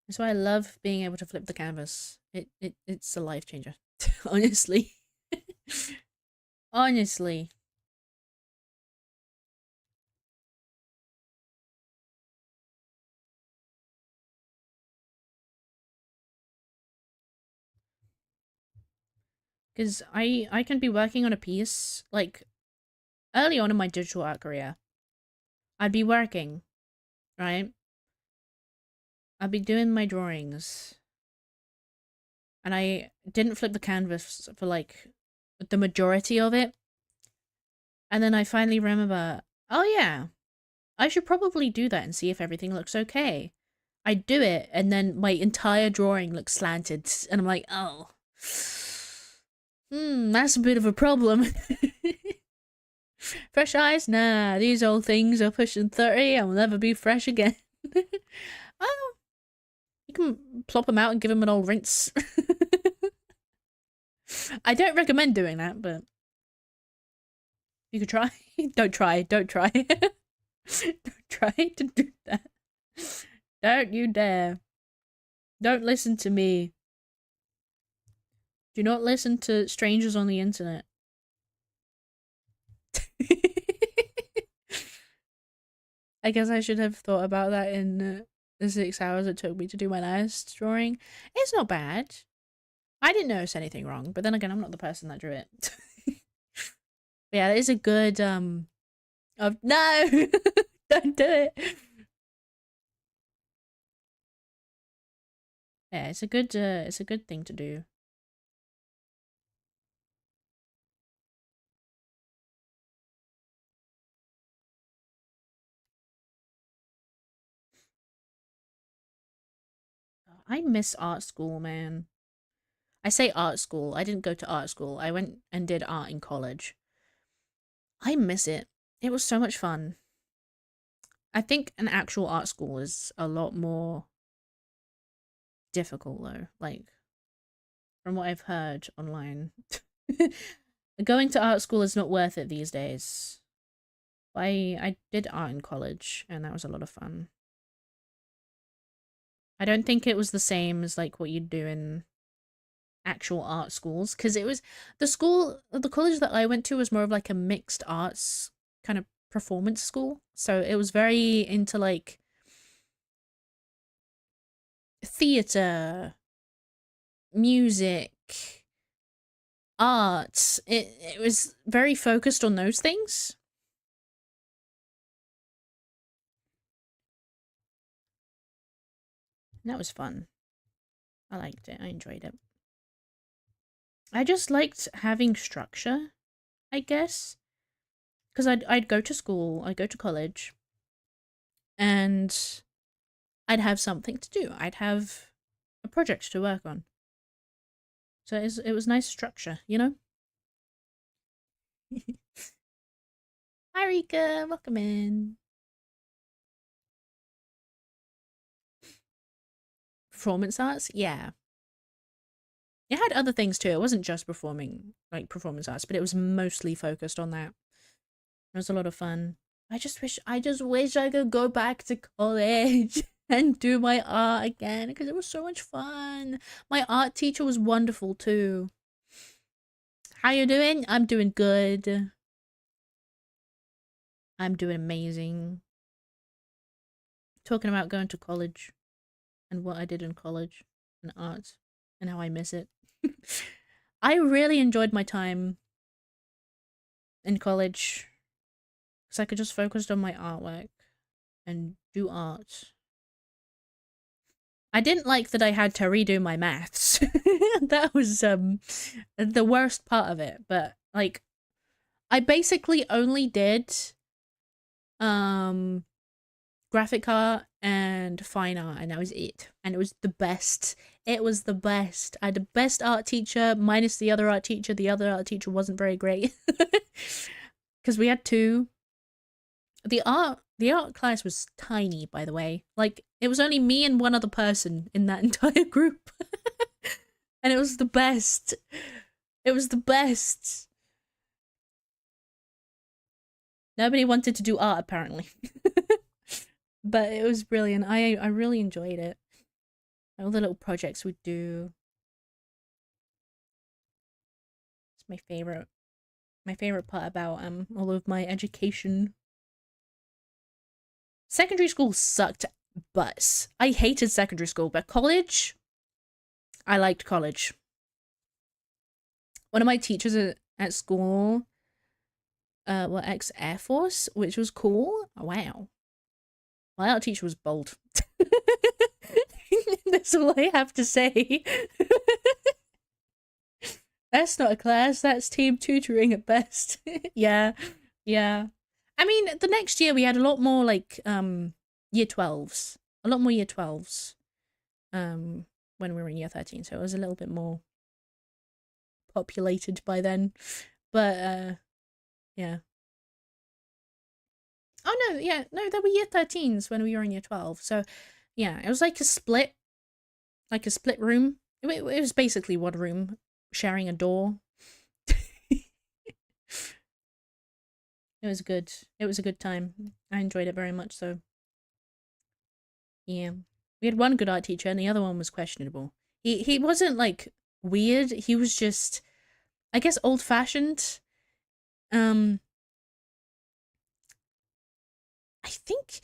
That's why I love being able to flip the canvas. It's a life changer. Honestly. Honestly. Because I can be working on a piece, like, early on in my digital art career. I'd be working, right? I'd be doing my drawings. And I didn't flip the canvas for, like, the majority of it. And then I finally remember, oh yeah, I should probably do that and see if everything looks okay. I do it, and then my entire drawing looks slanted, and I'm like, oh. That's a bit of a problem. Fresh eyes? Nah, these old things are pushing 30 and will never be fresh again. Oh, you can plop them out and give them an old rinse. I don't recommend doing that, but you could try. Don't try. Don't try. Don't try to do that. Don't you dare. Don't listen to me. Do not listen to strangers on the internet. I guess I should have thought about that in the 6 hours it took me to do my last drawing. It's not bad. I didn't notice anything wrong, but then again, I'm not the person that drew it. Yeah, it is a good, of no! Don't do it! Yeah, it's a good thing to do. I miss art school, man. I say art school. I didn't go to art school. I went and did art in college. I miss it. It was so much fun. I think an actual art school is a lot more difficult though. Like, from what I've heard online. Going to art school is not worth it these days. I did art in college and that was a lot of fun. I don't think it was the same as like what you'd do in actual art schools, because it was the college that I went to was more of like a mixed arts kind of performance school. So it was very into like theater, music, art. It was very focused on those things. And that was fun. I liked it. I enjoyed it. I just liked having structure, I guess. Because I'd go to school, I'd go to college, and I'd have something to do. I'd have a project to work on. So it was nice structure, you know? Hi, Rika. Welcome in. Performance arts? Yeah. It had other things too. It wasn't just performing, like performance arts, but it was mostly focused on that. It was a lot of fun. I just wish I could go back to college and do my art again because it was so much fun. My art teacher was wonderful too. How you doing? I'm doing good. I'm doing amazing. Talking about going to college and what I did in college and art and how I miss it. I really enjoyed my time in college because I could just focus on my artwork and do art. I didn't like that I had to redo my maths. That was the worst part of it. But like, I basically only did um graphic art and fine art, and that was it. And it was the best. It was the best. I had the best art teacher, minus the other art teacher. The other art teacher wasn't very great. Because we had two. The art class was tiny, by the way. Like, it was only me and one other person in that entire group. And it was the best. It was the best. Nobody wanted to do art, apparently. But it was brilliant. I really enjoyed it. All the little projects we'd do. It's my favorite. My favorite part about all of my education. Secondary school sucked butts. I hated secondary school, but college, I liked college. One of my teachers at school were ex-Air Force, which was cool. Oh, wow. My art teacher was bold. That's all I have to say. That's not a class, that's team tutoring at best. Yeah, yeah. I mean, the next year we had a lot more, like, year 12s. A lot more year 12s. When we were in year 13, so it was a little bit more populated by then. But, yeah. Oh, no, yeah, no, there were year 13s when we were in year 12, so, yeah, it was like a split room. It was basically one room, sharing a door. It was good. It was a good time. I enjoyed it very much so. Yeah. We had one good art teacher and the other one was questionable. He wasn't like weird, he was just, I guess, old-fashioned. I think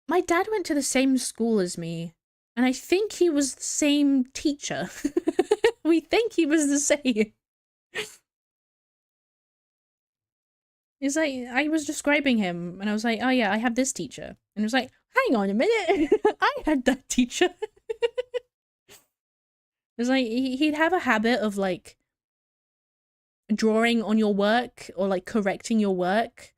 my dad went to the same school as me, and I think he was the same teacher. We think he was the same. It's like, I was describing him, and I was like, oh yeah, I have this teacher. And it was like, hang on a minute, I had that teacher. It's like, he'd have a habit of, like, drawing on your work, or, like, correcting your work.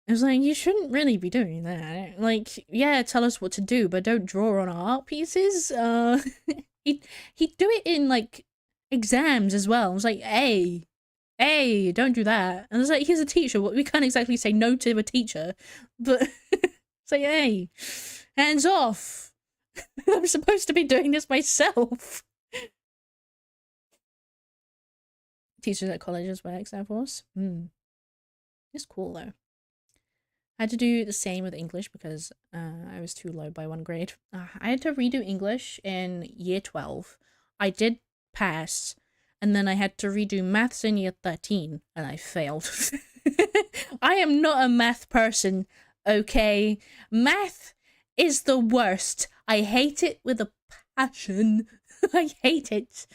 It was like, you shouldn't really be doing that. Like, yeah, tell us what to do, but don't draw on our art pieces. He'd do it in, like, exams as well. I was like, hey, don't do that. And I was like, he's a teacher. We can't exactly say no to a teacher, but it's like, hey, hands off. I'm supposed to be doing this myself. Teachers at colleges were ex-Air Force. It's cool though. I had to do the same with English because I was too low by one grade. I had to redo English in year 12. I did pass, and then I had to redo maths in year 13, and I failed. I am not a math person, okay? Math is the worst. I hate it with a passion. I hate it.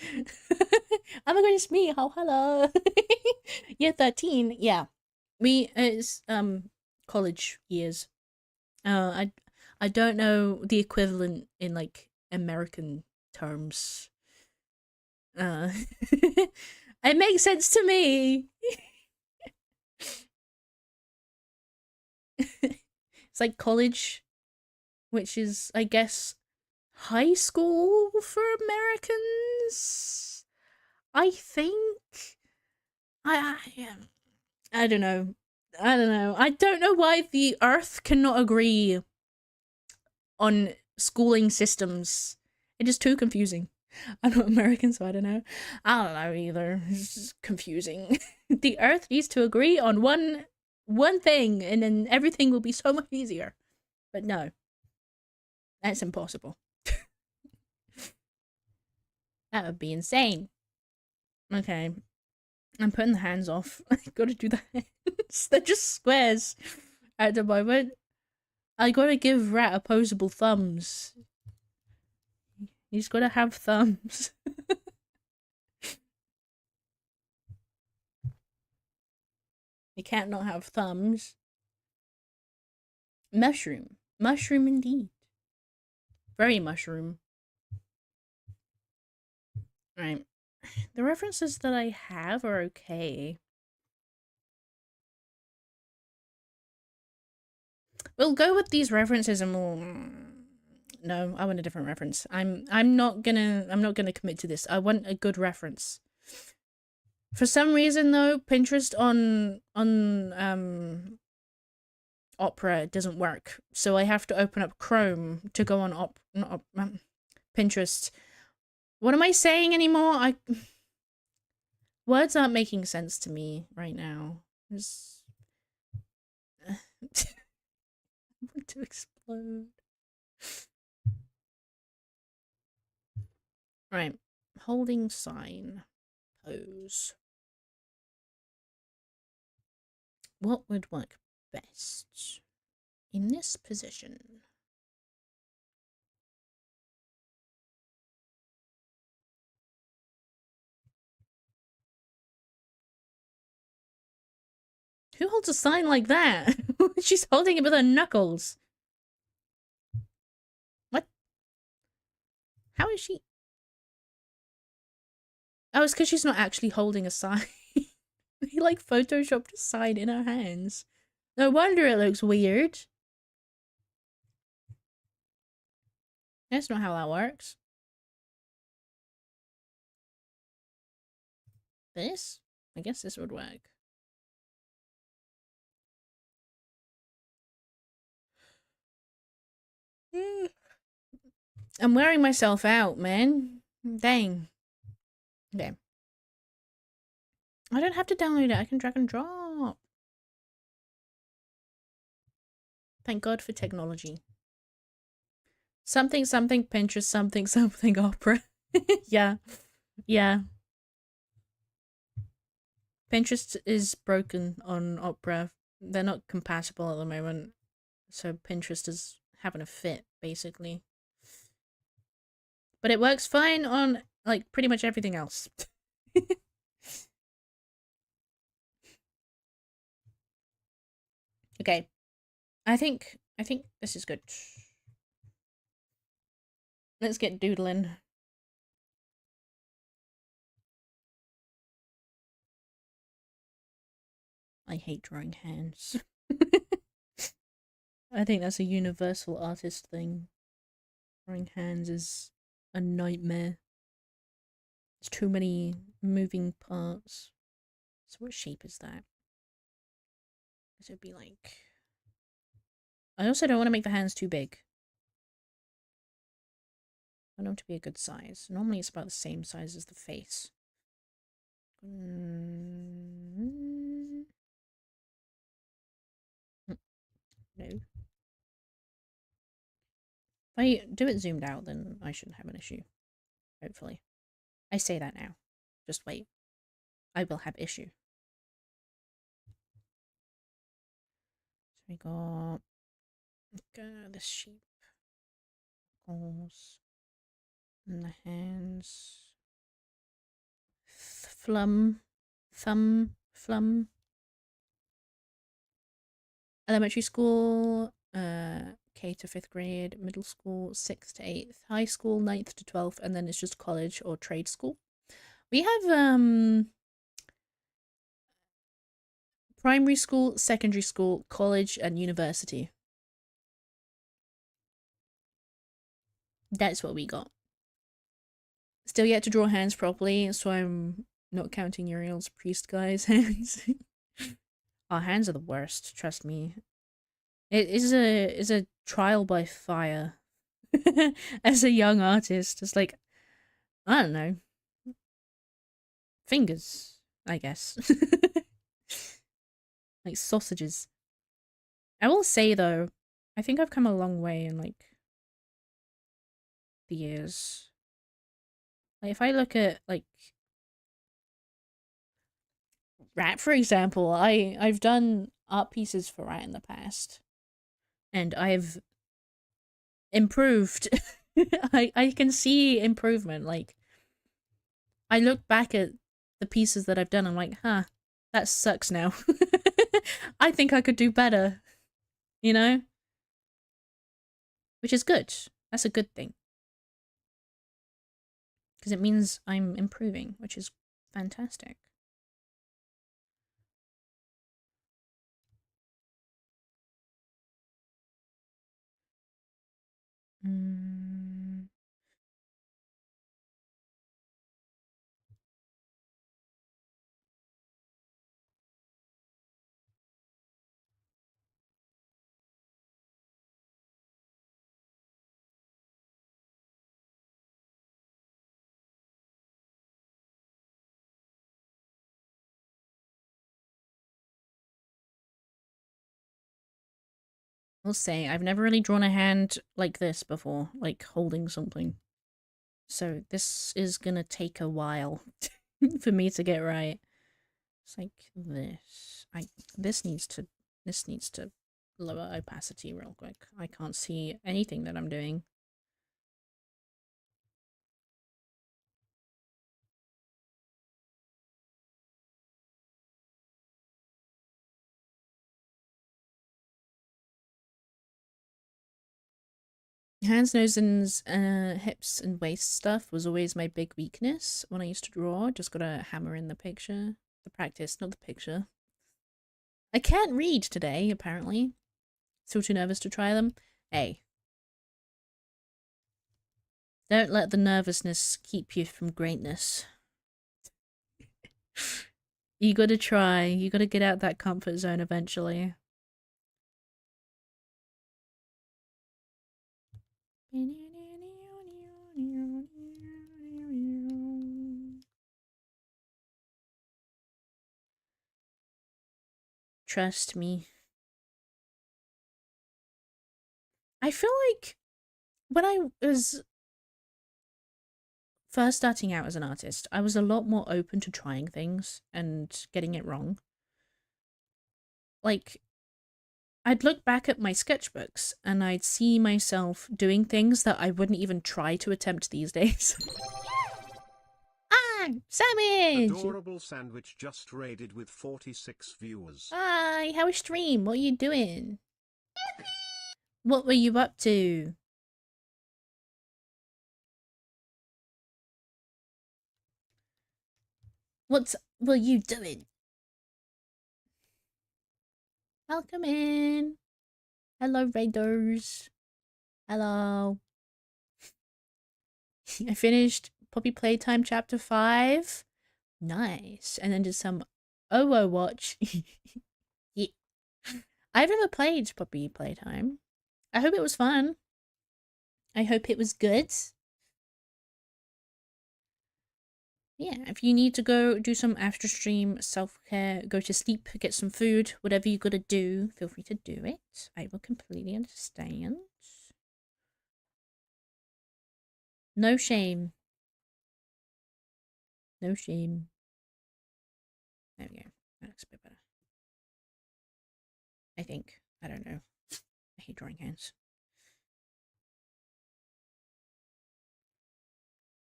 Oh my goodness me, oh hello. Year 13, yeah. It's college years. I don't know the equivalent in, like, American terms. It makes sense to me. It's like college, which is, I guess, high school for Americans. I think. I I don't know. I don't know. I don't know why the Earth cannot agree on schooling systems. It is too confusing. I'm not American, so I don't know. I don't know either. It's just confusing. The Earth needs to agree on one thing, and then everything will be so much easier. But no, that's impossible. That would be insane. Okay, I'm putting the hands off. I gotta do the hands. They're just squares at the moment. I gotta give Rat opposable thumbs. He's gotta have thumbs. He can't not have thumbs. Mushroom. Mushroom indeed. Very mushroom. Right. The references that I have are okay. We'll go with these references and we'll... No, I want a different reference. I'm not gonna commit to this. I want a good reference. For some reason though, Pinterest on Opera doesn't work. So I have to open up Chrome to go on Pinterest. What am I saying anymore? Words aren't making sense to me right now. I want to explode. Right. Holding sign. Pose. What would work best in this position? Who holds a sign like that? She's holding it with her knuckles. What? How is she? Oh, it's because she's not actually holding a sign. He like photoshopped a sign in her hands. No wonder it looks weird. That's not how that works. This? I guess this would work. I'm wearing myself out, man. Dang. Okay. I don't have to download it. I can drag and drop. Thank God for technology. Something, something, Pinterest, something, something, Opera. Yeah. Yeah. Pinterest is broken on Opera. They're not compatible at the moment. So Pinterest is having a fit, basically. But it works fine on, like, pretty much everything else. Okay. I think this is good. Let's get doodling. I hate drawing hands. I think that's a universal artist thing. Drawing hands is a nightmare. There's too many moving parts. So what shape is that? This would be like... I also don't want to make the hands too big. I want them to be a good size. Normally it's about the same size as the face. No. If I do it zoomed out, then I shouldn't have an issue. Hopefully. I say that now. Just wait. I will have issue. So we got this sheep. Claws. And the hands. Flum. Thumb. Flum. Elementary school, K to 5th grade, middle school, 6th to 8th, high school, 9th to 12th, and then it's just college or trade school. We have, primary school, secondary school, college, and university. That's what we got. Still yet to draw hands properly, so I'm not counting Uriel's priest guy's hands. Our hands are the worst, trust me. It is a trial by fire. As a young artist, it's like, I don't know. Fingers, I guess. Like sausages. I will say though, I think I've come a long way in like the years. Like if I look at like Rat, for example, I've done art pieces for Rat in the past. And I've improved. I can see improvement. Like I look back at the pieces that I've done, I'm like, huh, that sucks now. I think I could do better. You know? Which is good. That's a good thing. Because it means I'm improving, which is fantastic. Mm. I'll say, I've never really drawn a hand like this before, like holding something. So this is gonna take a while for me to get right. It's like this. This needs to lower opacity real quick. I can't see anything that I'm doing. Hands, nose, and hips and waist stuff was always my big weakness when I used to draw. Just gotta hammer in the picture. The practice, not the picture. I can't read today, apparently. Still too nervous to try them. Hey. Don't let the nervousness keep you from greatness. You gotta try. You gotta get out that comfort zone eventually. Trust me. I feel like when I was first starting out as an artist, I was a lot more open to trying things and getting it wrong. Like, I'd look back at my sketchbooks and I'd see myself doing things that I wouldn't even try to attempt these days. Ah, Sandwich! Adorable Sandwich just raided with 46 viewers. Hi, how was stream? What are you doing? What were you up to? What were you doing? Welcome in. Hello, Raiders. Hello. I finished Poppy Playtime Chapter 5. Nice. And then did some OO Watch. Yeah. I've never played Poppy Playtime. I hope it was fun. I hope it was good. Yeah, if you need to go do some after stream self-care, go to sleep, get some food, whatever you gotta do, feel free to do it. I will completely understand. No shame. No shame. There we go. That looks a bit better. I think. I don't know. I hate drawing hands.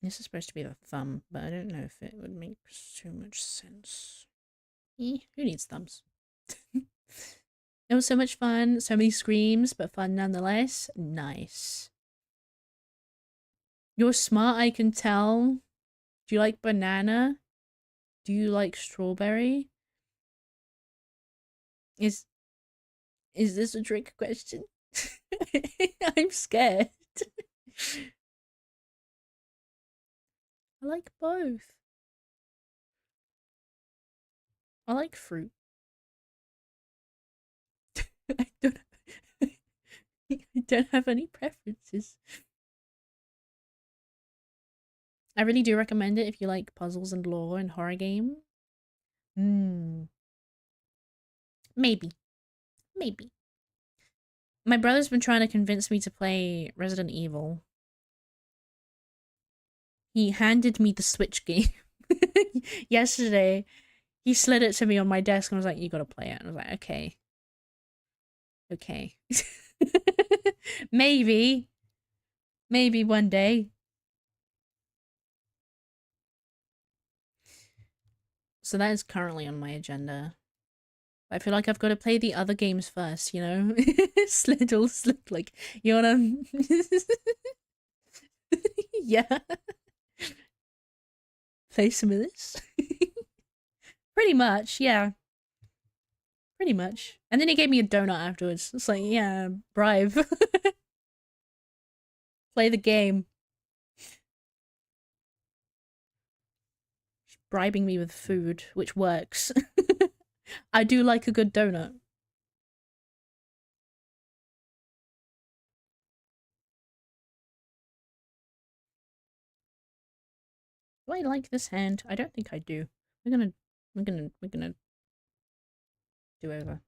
This is supposed to be the thumb, but I don't know if it would make so much sense. Who needs thumbs? It was so much fun. So many screams, but fun nonetheless. Nice. You're smart, I can tell. Do you like banana? Do you like strawberry? Is this a trick question? I'm scared. I like both. I like fruit. I don't I don't have any preferences. I really do recommend it if you like puzzles and lore and horror game. Maybe. Maybe. My brother's been trying to convince me to play Resident Evil. He handed me the Switch game yesterday. He slid it to me on my desk and was like, you gotta play it. And I was like, okay. Okay. Maybe. Maybe one day. So that is currently on my agenda. I feel like I've got to play the other games first, you know? Slittle, like, you wanna. Yeah. Play some of this? Pretty much, yeah. Pretty much. And then he gave me a donut afterwards. It's like, yeah, bribe. Play the game. Bribing me with food, which works. I do like a good donut. Do I like this hand? I don't think I do. We're gonna do over.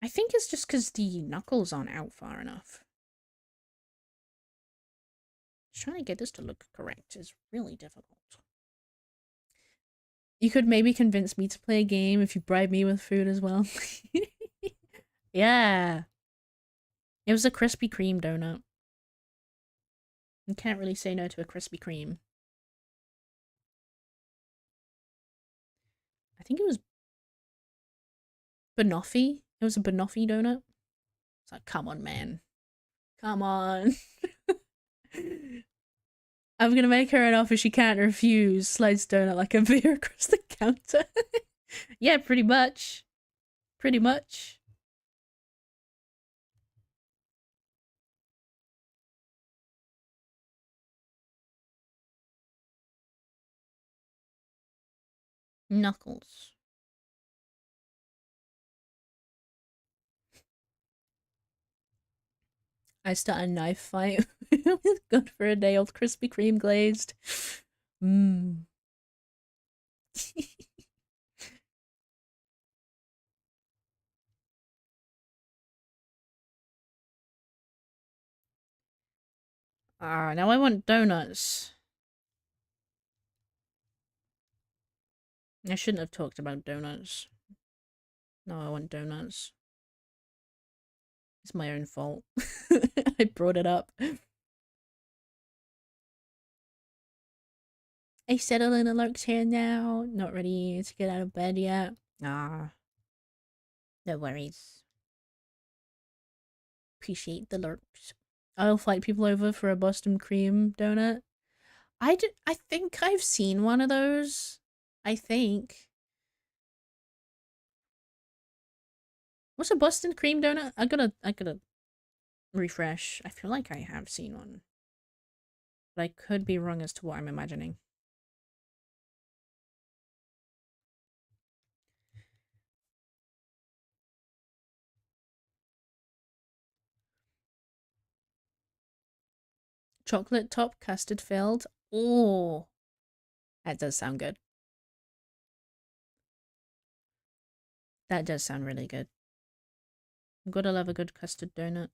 I think it's just because the knuckles aren't out far enough. Trying to get this to look correct is really difficult. You could maybe convince me to play a game if you bribe me with food as well. Yeah. It was a Krispy Kreme donut. You can't really say no to a Krispy Kreme. I think it was banoffee. It was a banoffee donut. It's like, come on, man. Come on. I'm gonna make her an offer she can't refuse. Slides donut like a beer across the counter. Yeah, pretty much. Pretty much. Knuckles. I start a knife fight with good for a day old Krispy Kreme glazed. Mmm. Ah, now I want donuts. I shouldn't have talked about donuts. No, I want donuts. It's my own fault. I brought it up. I settle in a lurk's here now. Not ready to get out of bed yet. Ah, no worries. Appreciate the lurks. I'll fight people over for a Boston cream donut. I think I've seen one of those. I think. What's a Boston cream donut? I gotta refresh. I feel like I have seen one. But I could be wrong as to what I'm imagining. Chocolate top, custard filled. Oh, that does sound good. That does sound really good. Gotta love a good custard donut.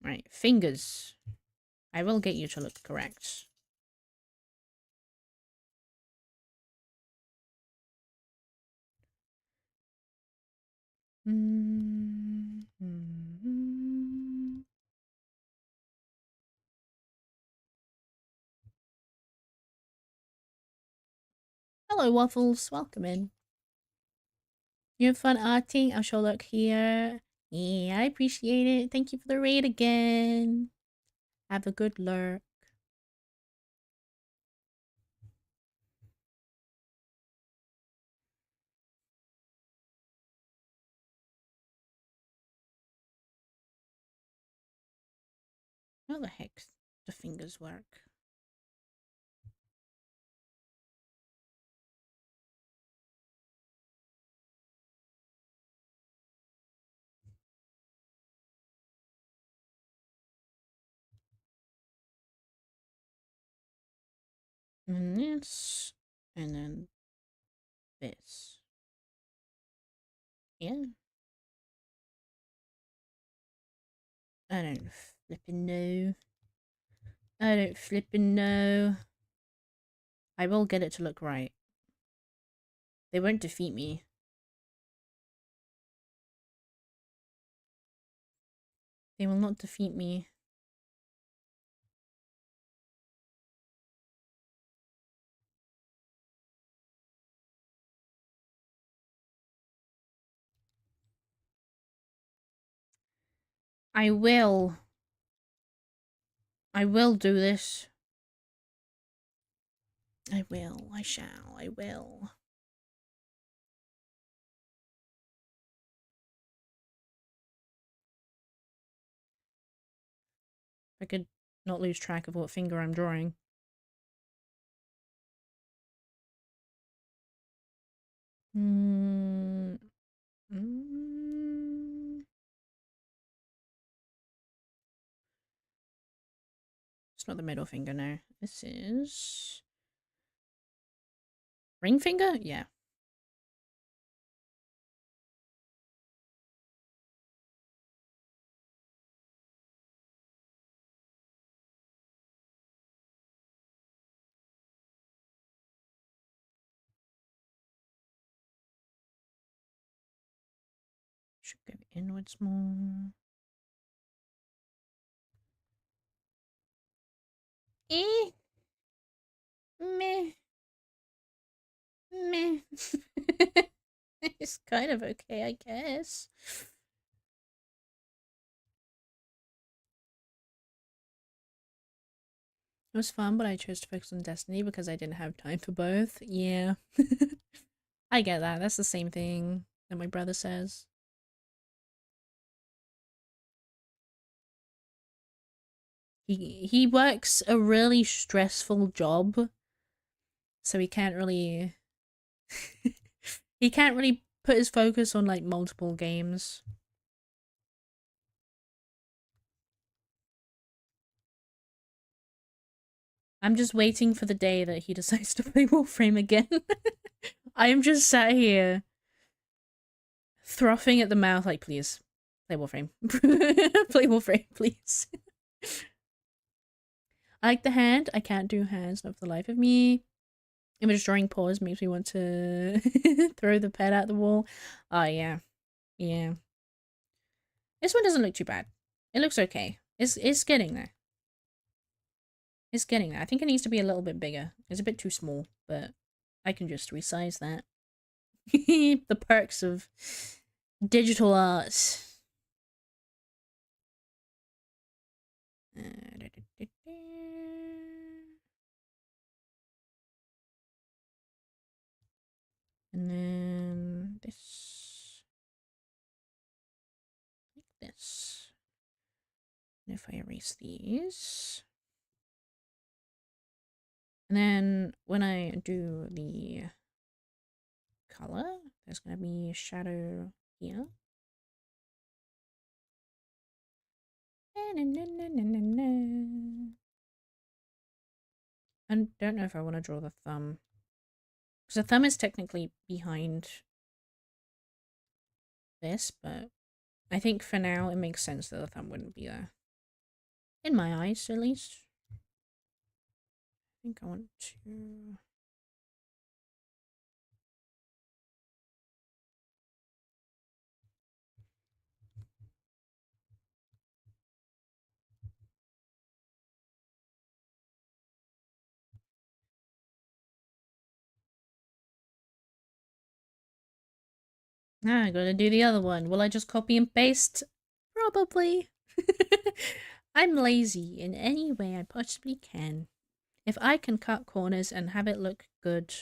Right, fingers. I will get you to look correct. Hello, Waffles. Welcome in. You have fun arting? I'll show look here. Yeah, I appreciate it. Thank you for the raid again. Have a good lurk. How the heck the fingers work? And this, and then this. Yeah. I don't flippin' know. I don't flippin' know. I will get it to look right. They won't defeat me. They will not defeat me. I will. I will do this. I will. I shall. I will. I could not lose track of what finger I'm drawing. Mm. Mm. It's not the middle finger, no. This is... ring finger? Yeah. Should go inwards more. Eh. Meh. Meh. It's kind of okay, I guess. It was fun, but I chose to focus on Destiny because I didn't have time for both. Yeah. I get that. That's the same thing that my brother says. He works a really stressful job, so he can't really he can't really put his focus on like multiple games. I'm just waiting for the day that he decides to play Warframe again. I am just sat here frothing at the mouth like, please, play Warframe. Play Warframe, please. I like the hand. I can't do hands, not for the life of me. Image drawing pause makes me want to throw the pad out the wall. Oh, yeah. Yeah. This one doesn't look too bad. It looks okay. It's getting there. It's getting there. I think it needs to be a little bit bigger. It's a bit too small, but I can just resize that. The perks of digital art. And then this. Like this. And if I erase these. And then when I do the color, there's going to be a shadow here. I don't know if I want to draw the thumb. Because the thumb is technically behind this, but I think for now it makes sense that the thumb wouldn't be there. In my eyes, at least. I think I want to... Now I gotta do the other one. Will I just copy and paste? Probably. I'm lazy in any way I possibly can. If I can cut corners and have it look good,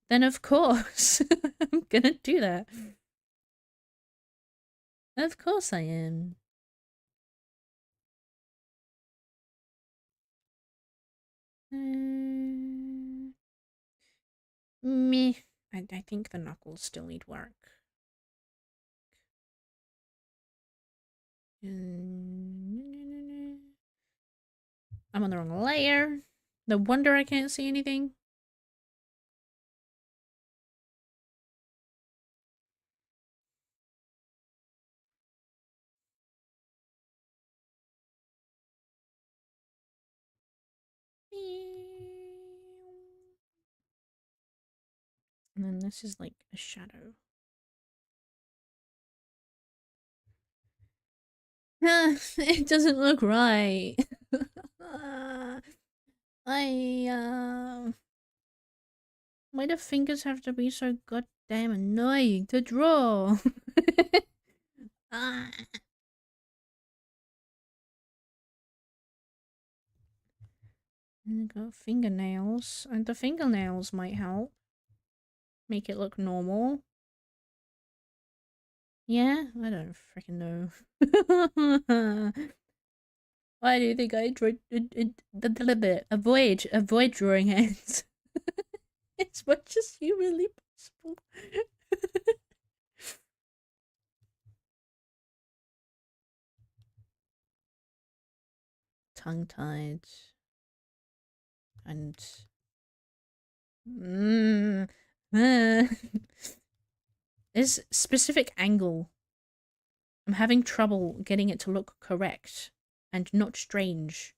then of course I'm gonna do that. Of course I am. Meh. I think the knuckles still need work. I'm on the wrong layer. No wonder I can't see anything. And then this is like a shadow. It doesn't look right. Why do fingers have to be so goddamn annoying to draw? And I got fingernails, and the fingernails might help make it look normal. Yeah, I don't freaking know. Why do you think I avoid drawing hands as much as humanly possible? Tongue tied and mm, this specific angle. I'm having trouble getting it to look correct and not strange.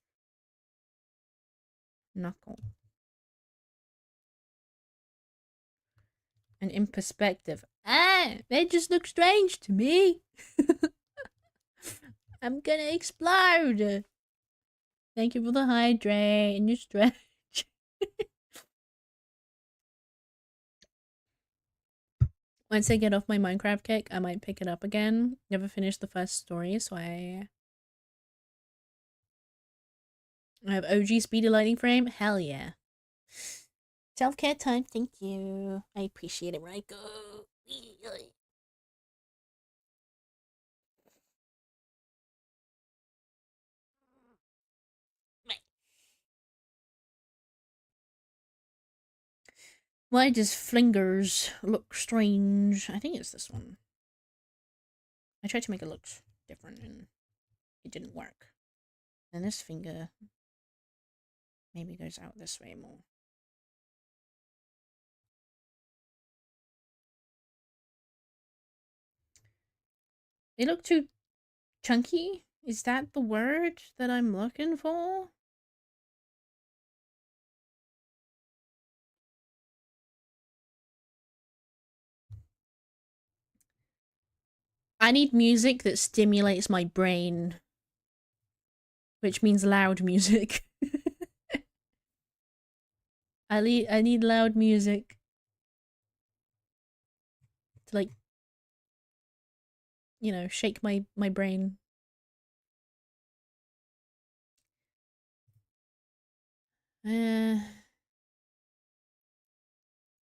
Knuckle. And in perspective. They just look strange to me. I'm gonna explode. Thank you for the hydrate and your stretch. Once I get off my Minecraft kick, I might pick it up again. Never finished the first story, so I have OG speedy lighting frame. Hell yeah. Self-care time, thank you. I appreciate it when I go. Why does Flingers look strange? I think it's this one. I tried to make it look different and it didn't work. And this finger maybe goes out this way more. They look too chunky? Is that the word that I'm looking for? I need music that stimulates my brain, which means loud music. I need loud music to, like, you know, shake my brain. Uh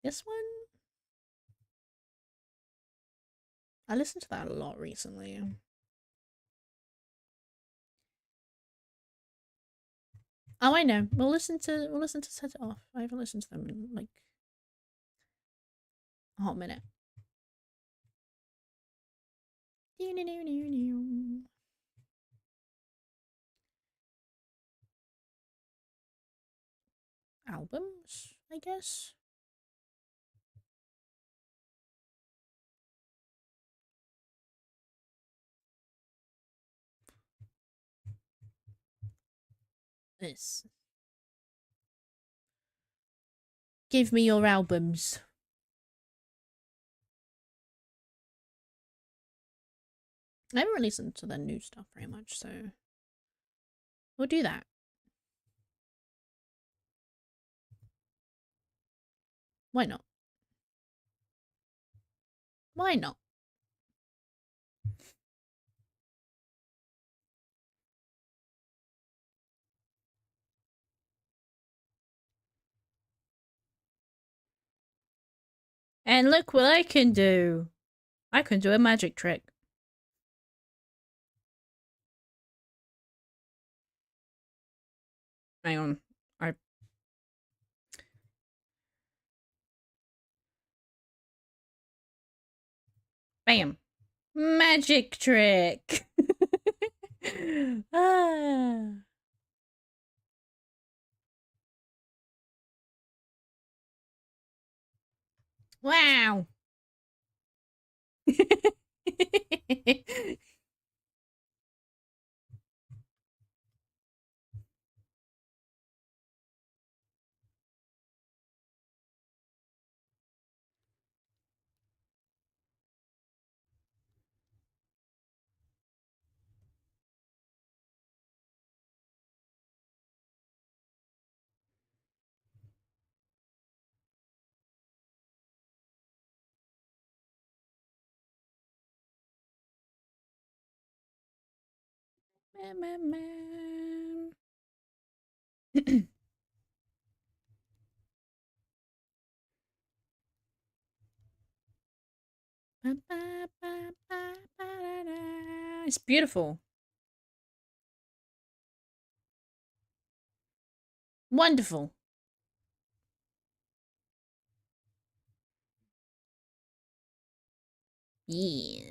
this one? I listened to that a lot recently. Oh, I know. We'll listen to Set It Off. I haven't listened to them in like a hot minute. Albums, I guess. This. Give me your albums. I haven't really listened to their new stuff very much, so we'll do that. Why not? Why not? And look what I can do. I can do a magic trick. Hang on. I Bam. Magic trick. Ah. Wow. Man. It's beautiful. Wonderful. Yeah.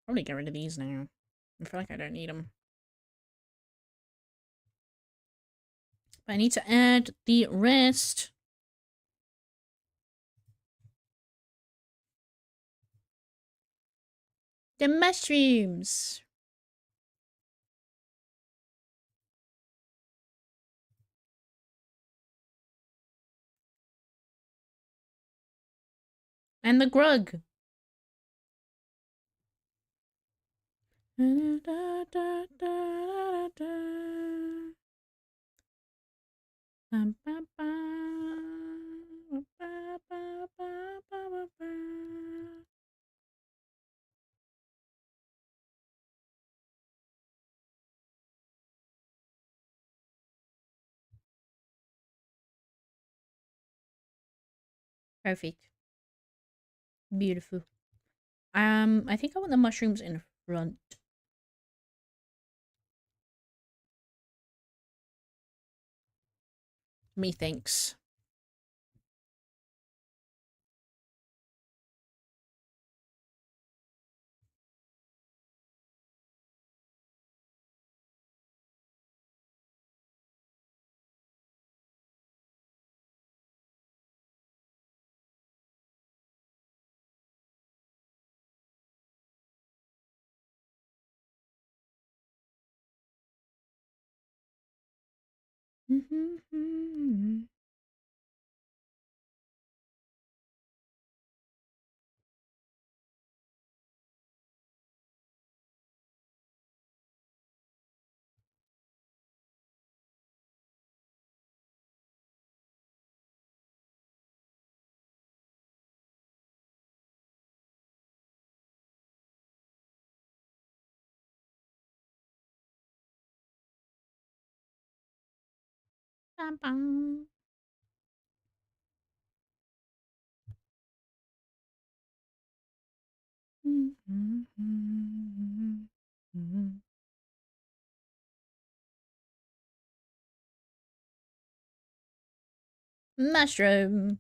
Probably get rid of these now. I feel like I don't need them. But I need to add the rest. The mushrooms. And the grug. Perfect. Beautiful. I think I want the mushrooms in front. Methinks. Bam, bam. Mushroom.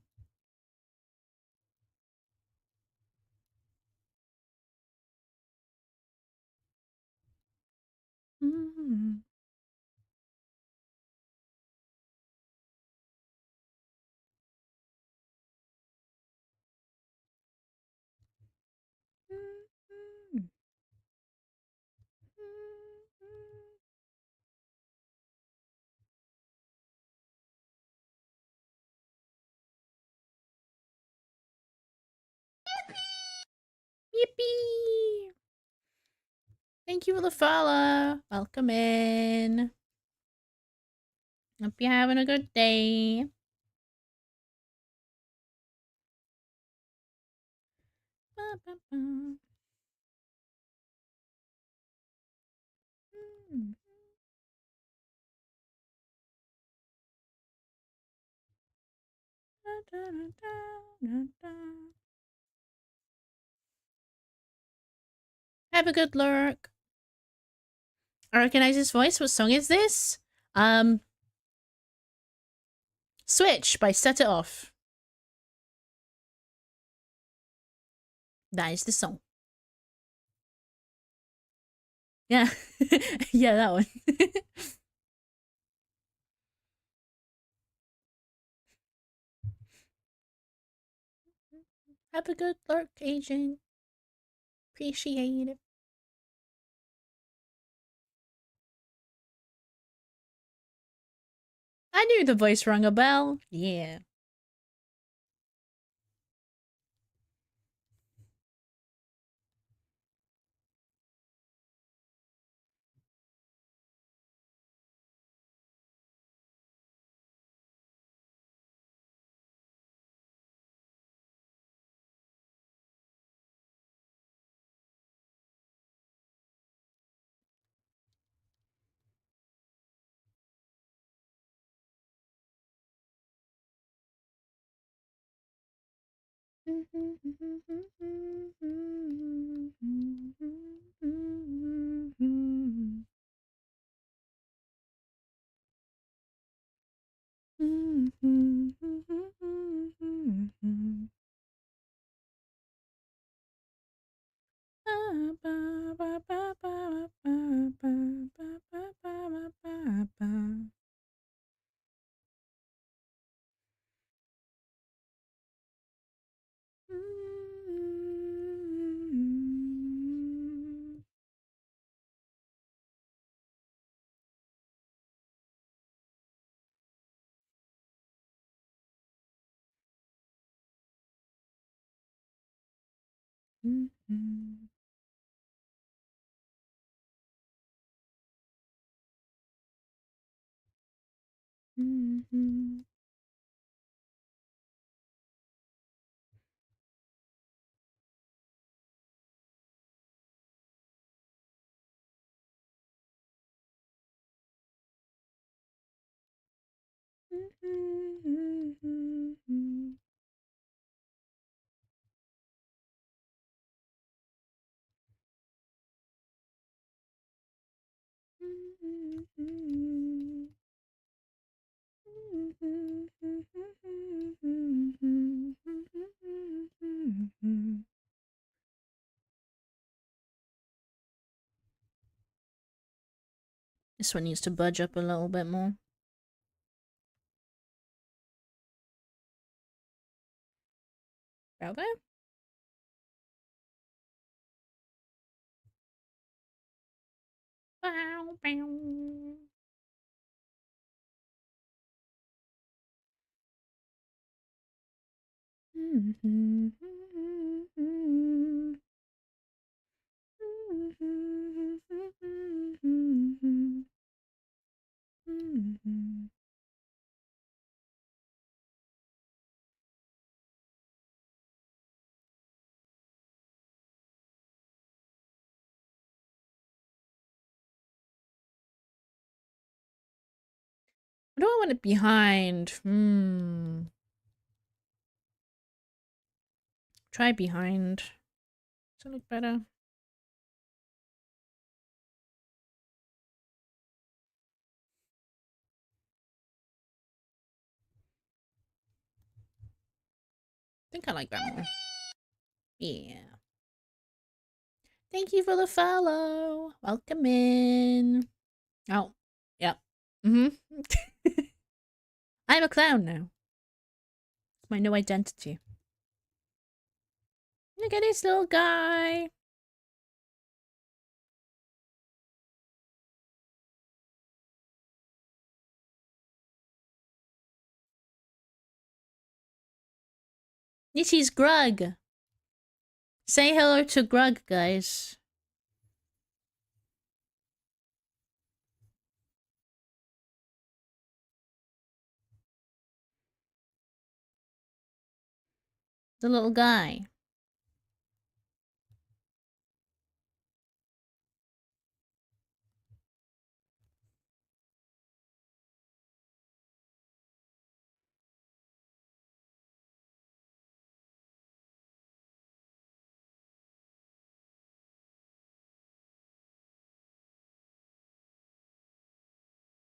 Yippee! Thank you for the follow. Welcome in. Hope you're having a good day. Have a good lurk. I recognize his voice. What song is this? Switch by Set It Off. That is the song. Yeah. Yeah, that one. Have a good lurk, Agent. Appreciate it. I knew the voice rang a bell. Yeah. This one needs to budge up a little bit more. About there? Bow, bow. What do I want it behind? Try behind. Does it look better? I think I like that more. Yeah. Thank you for the follow. Welcome in. Oh, yeah. I'm a clown now. It's my new identity. Look at this little guy. This is Grug. Say hello to Grug, guys. The little guy.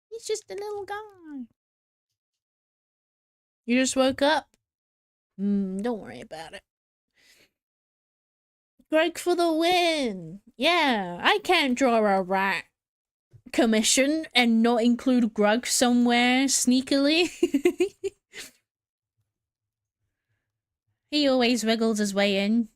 He's just a little guy. You just woke up? Don't worry about it. Greg for the win! Yeah, I can't draw a rat commission and not include Grug somewhere sneakily. He always wriggles his way in.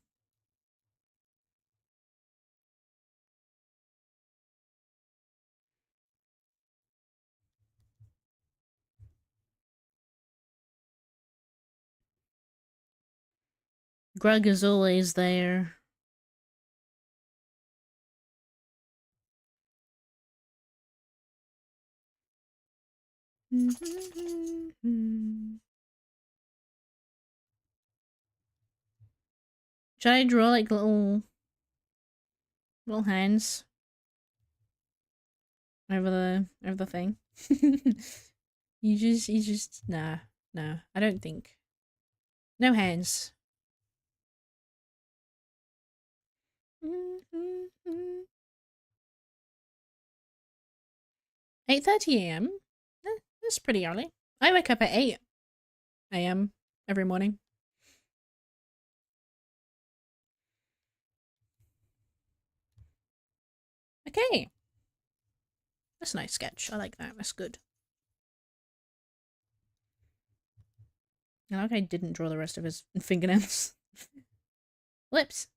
Grug is always there. Should I draw like little hands over the thing? you just nah. I don't think. No hands. 8:30 a.m. That's pretty early. I wake up at 8 a.m. every morning. Okay. That's a nice sketch. I like that. That's good. I like I didn't draw the rest of his fingernails. Lips.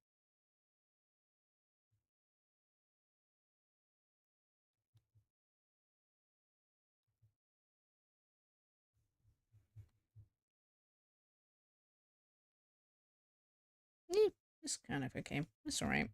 Yeah, it's kind of okay. It's alright.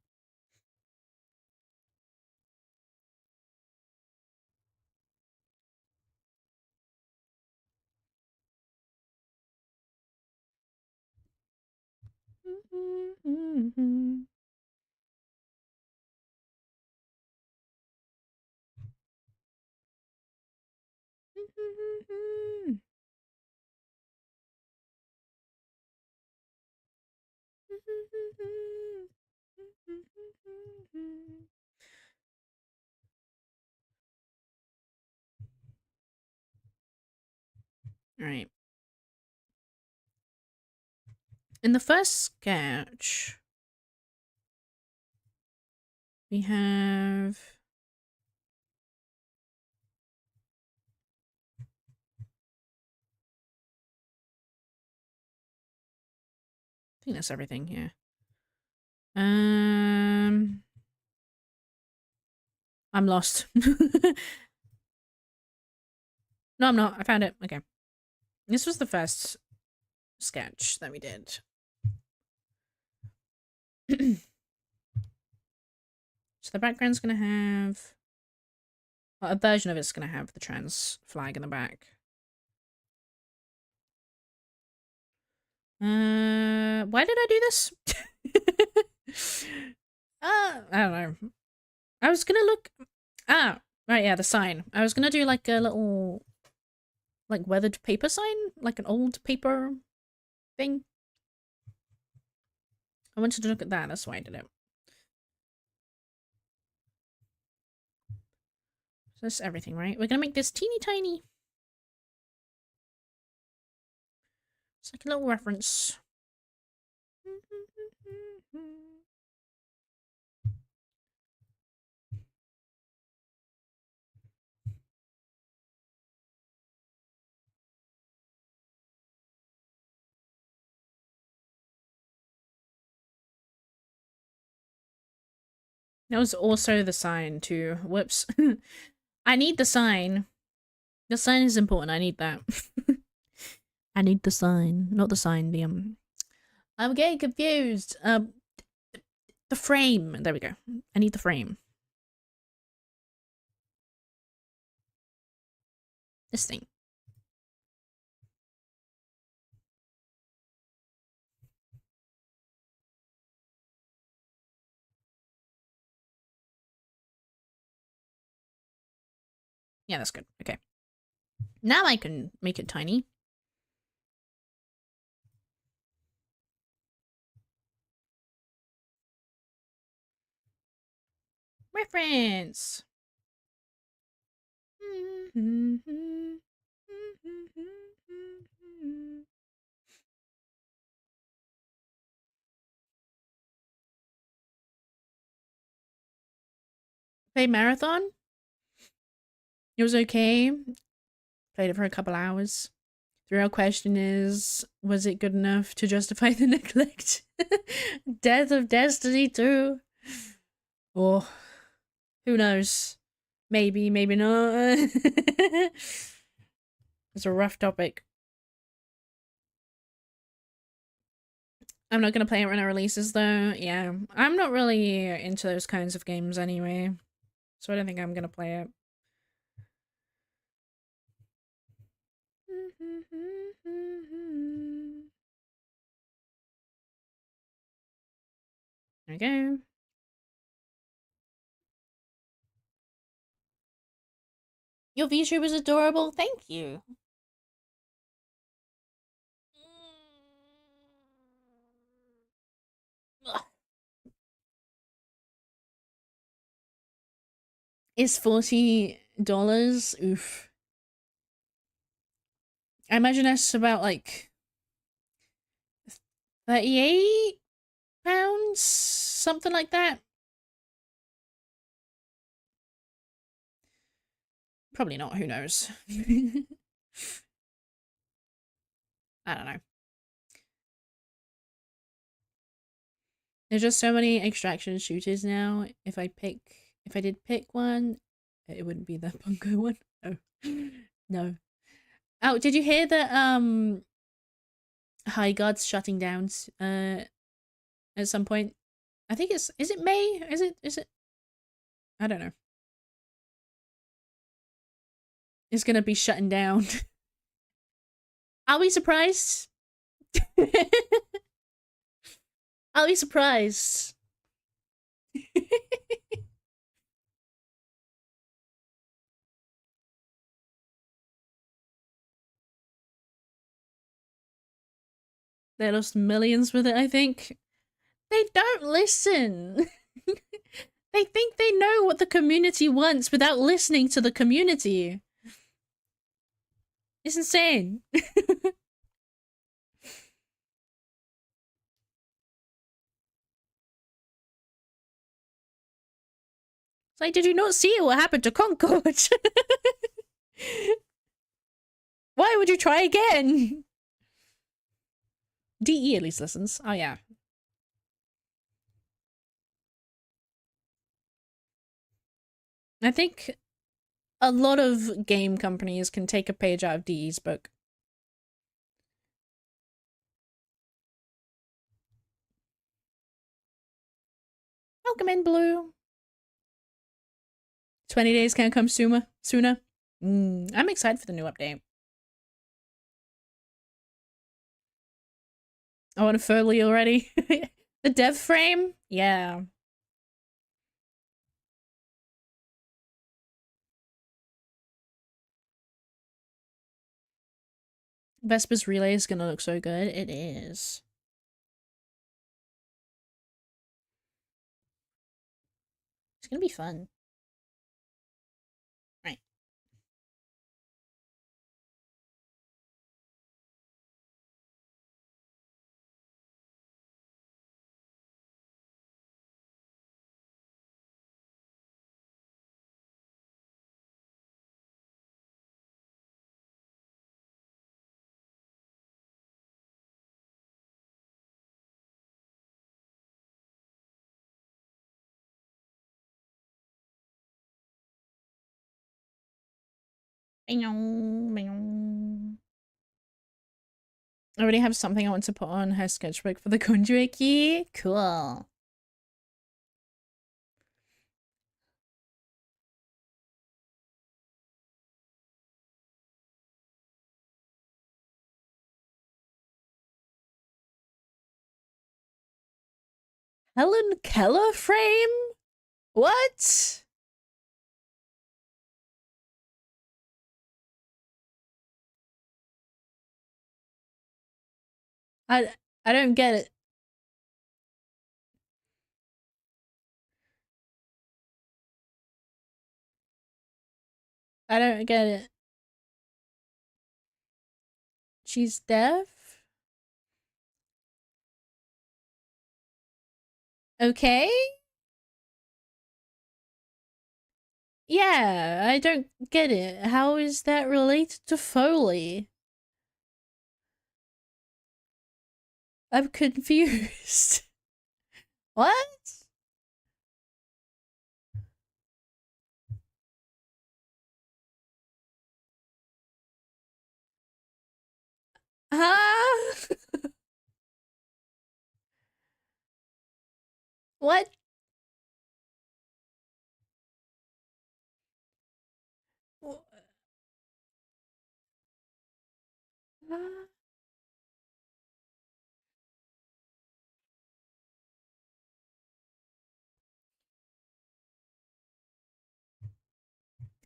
Alright. In the first sketch, we have... I think that's everything here. I'm lost. No, I'm not. I found it. Okay. This was the first sketch that we did. So the background's gonna have... Well, a version of it's gonna have the trans flag in the back. Why did I do this? I don't know. I was gonna look... Ah, right, yeah, the sign. I was gonna do like a little... like weathered paper sign? Like an old paper thing? I wanted to look at that, that's why I did it. So that's everything, right? We're gonna make this teeny tiny. It's like a little reference. That was also the sign too. Whoops. I need the sign. The sign is important. I need that. I need the sign. Not the sign, the I'm getting confused. The frame. There we go. I need the frame. This thing. Yeah, that's good. Okay. Now I can make it tiny. Reference. Played marathon. It was okay. Played it for a couple hours. The real question is, was it good enough to justify the neglect? Death of Destiny 2? Or who knows? Maybe, maybe not. It's a rough topic. I'm not gonna play it when it releases though. Yeah, I'm not really into those kinds of games anyway. So I don't think I'm gonna play it. There we go. Your VTuber was adorable. Thank you. Is $40? Oof. I imagine that's about like 38 pounds, something like that. Probably not. Who knows? I don't know. There's just so many extraction shooters now. If I did pick one, it wouldn't be the Bungo one. No, no. Oh, did you hear that? High God's shutting down. At some point. I think it's. Is it May? Is it? Is it? I don't know. It's gonna be shutting down. Are we surprised? Are we surprised? They lost millions with it, I think. They don't listen. They think they know what the community wants without listening to the community. It's insane. It's like, did you not see what happened to Concord? Why would you try again? DE at least listens. Oh, yeah. I think a lot of game companies can take a page out of DE's book. Welcome in, Blue. 20 days can't come sooner. I'm excited for the new update. I want a Furley already. The dev frame? Yeah. Vesper's relay is gonna look so good. It is. It's gonna be fun. Right. I already have something I want to put on her sketchbook for the conduit key. Cool. Helen Keller frame? What? I I don't get it. I don't get it. She's deaf? Okay? Yeah, I don't get it. How is that related to Foley? I'm confused. What? Huh? What?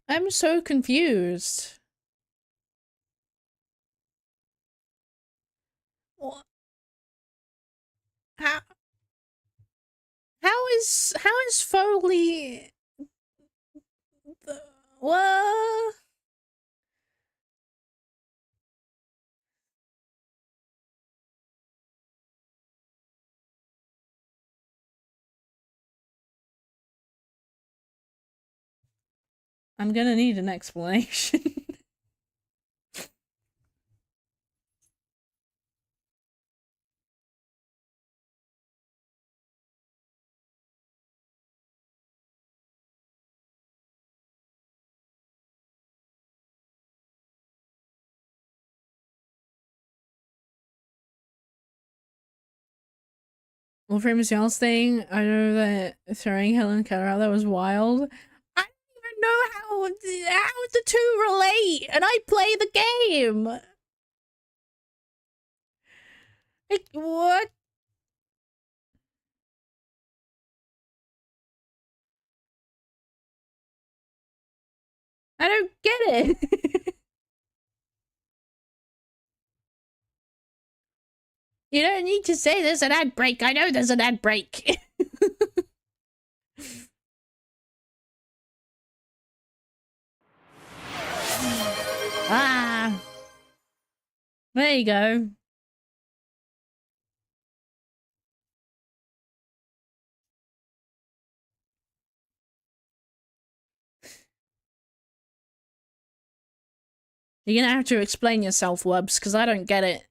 I'm so confused. Wha- How how is Foley What? I'm gonna need an explanation. Well, famous y'all's thing, I know that throwing Helen Keller out, that was wild. I don't even know how the two relate, and I play the game. Like, what? I don't get it. You don't need to say there's an ad break. I know there's an ad break. Ah. There you go. You're gonna have to explain yourself, Wubs, because I don't get it.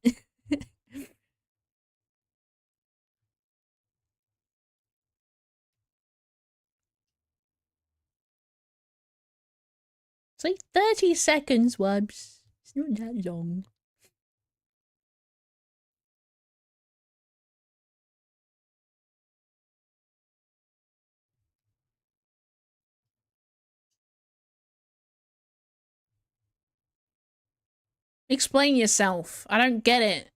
It's like 30 seconds, Wubs. It's not that long. Explain yourself. I don't get it.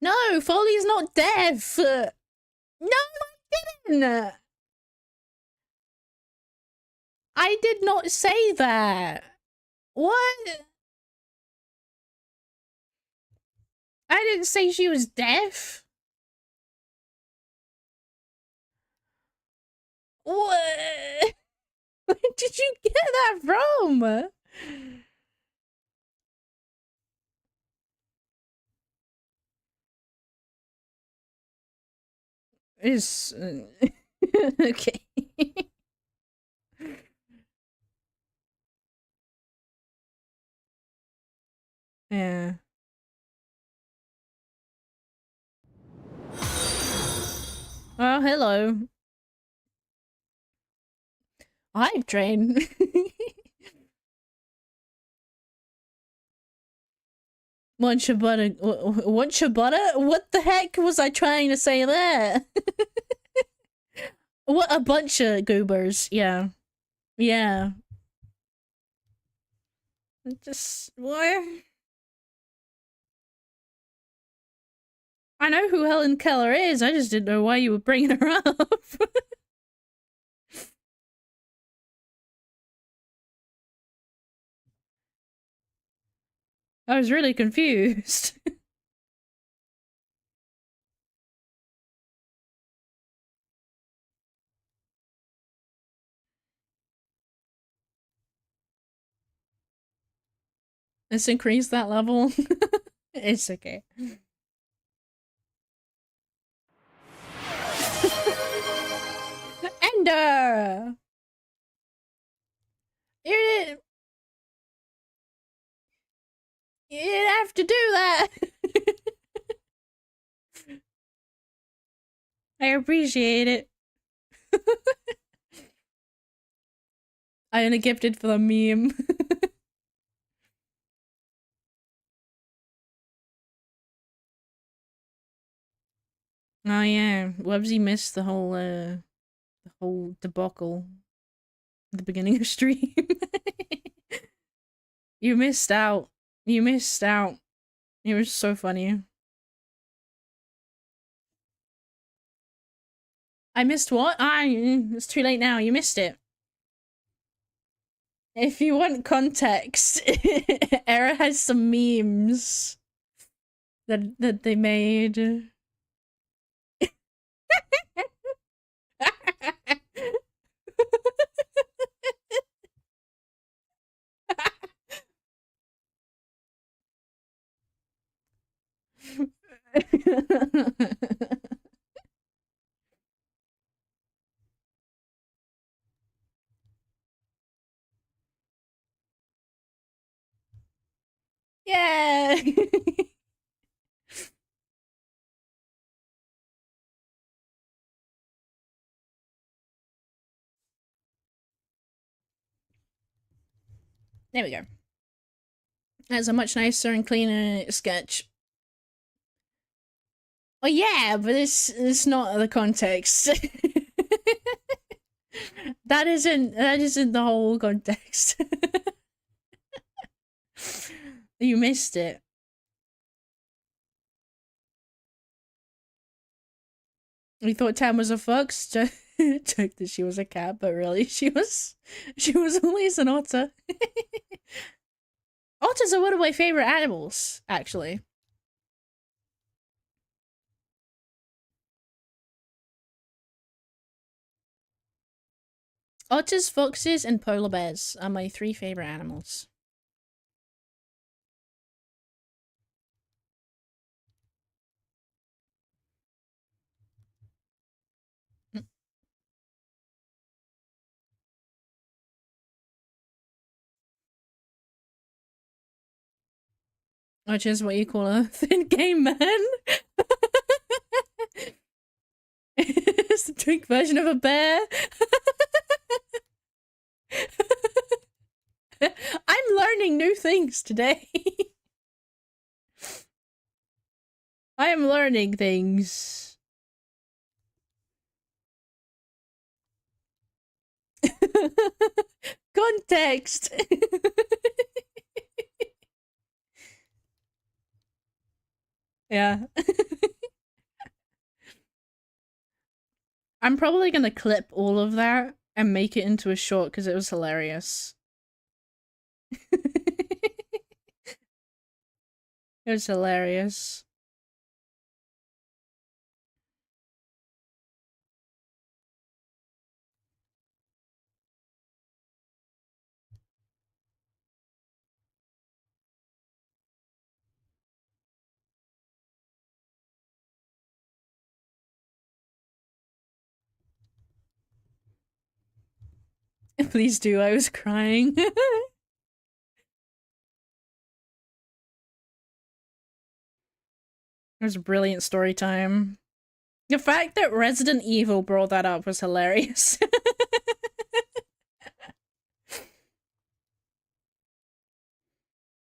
No, Foley's not deaf. No, I didn't. I did not say that. What? I didn't say she was deaf. What? Where did you get that from? It's okay. Yeah. Oh, hello. Hype train. Want your butter? Want your butter? What the heck was I trying to say there? What a bunch of goobers. Yeah. Yeah. Just what? I know who Helen Keller is. I just didn't know why you were bringing her up. I was really confused. Let's increase that level. It's okay. Ender! You didn't, you didn't have to do that. I appreciate it. I only gifted for the meme. Oh yeah, Websy missed the whole debacle at the beginning of stream. You missed out. You missed out. It was so funny. I missed what? It's too late now. You missed it. If you want context, Era has some memes that they made. Yeah. There we go. That's a much nicer and cleaner sketch. Oh yeah, but it's not the context. that isn't the whole context. You missed it. We thought Tam was a fox. Joked that she was a cat, but really she was always an otter. Otters are one of my favorite animals, actually. Otters, foxes, and polar bears are my 3 favorite animals. Which is what you call a thin game man. It's the drink version of a bear. I'm learning new things today. I am learning things. Context. Yeah. I'm probably gonna clip all of that and make it into a short because it was hilarious. It was hilarious. Please do, I was crying. It was a brilliant story time. The fact that Resident Evil brought that up was hilarious.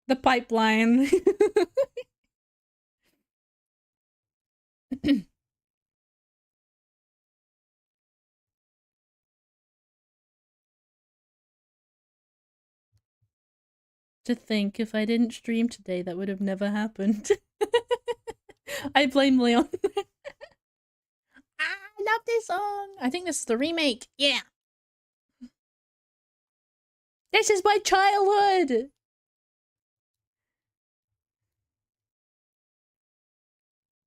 The pipeline. To think if I didn't stream today, that would have never happened. I blame Leon. I love this song. I think this is the remake. Yeah. This is my childhood.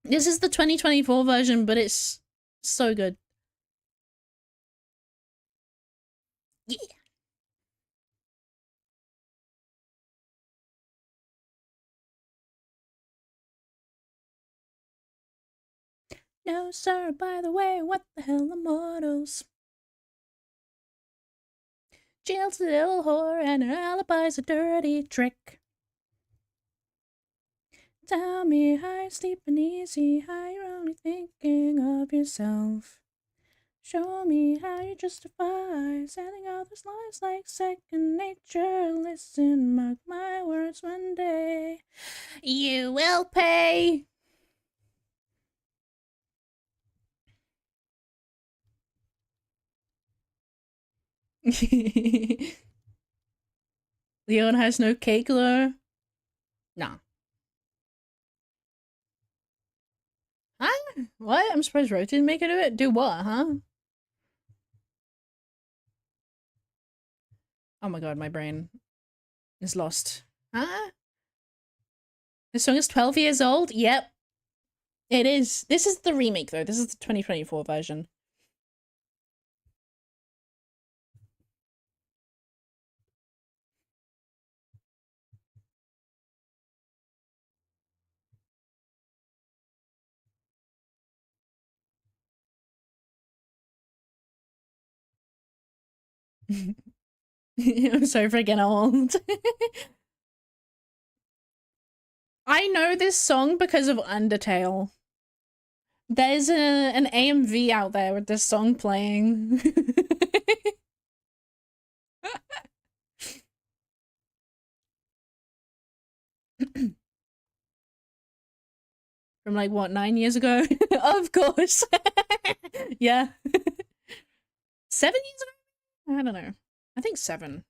This is the 2024 version, but it's so good. Yeah. No, sir, by the way, what the hell are mortals? Jail's a little whore and her alibi's a dirty trick. Tell me how you're sleeping easy, how you're only thinking of yourself. Show me how you justify selling all those lies like second nature. Listen, mark my words, one day you will pay. Leon has no cake, though. Nah. Huh? What? I'm surprised Roach didn't make it do it. Do what, huh? Oh my god, my brain is lost. Huh? This song is 12 years old? Yep, it is. This is the remake, though. This is the 2024 version. I'm so freaking old. I know this song because of Undertale. There's an AMV out there with this song playing. From like, what, 9 years ago? Of course. Yeah. 7 years ago? I don't know. I think 7.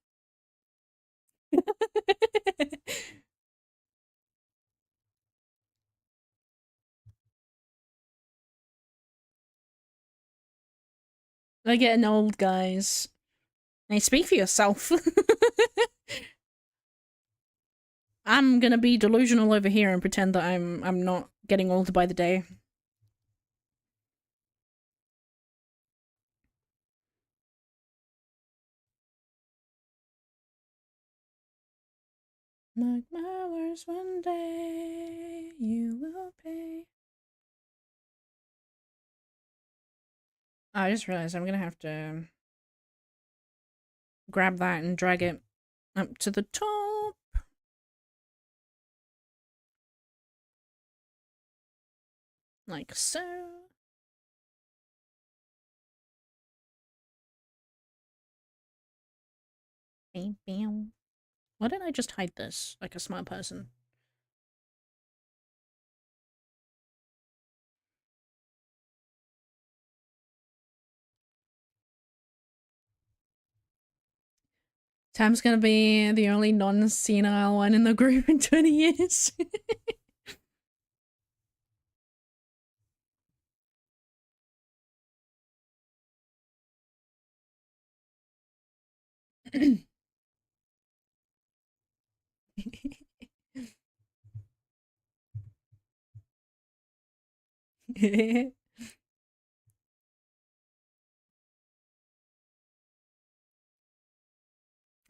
They're getting old, guys. Hey, speak for yourself. I'm gonna be delusional over here and pretend that I'm not getting older by the day. Mark my words, one day you will pay. I just realized I'm gonna have to grab that and drag it up to the top. Like so. Bam. Why didn't I just hide this like a smart person? Tam's gonna be the only non-senile one in the group in 20 years.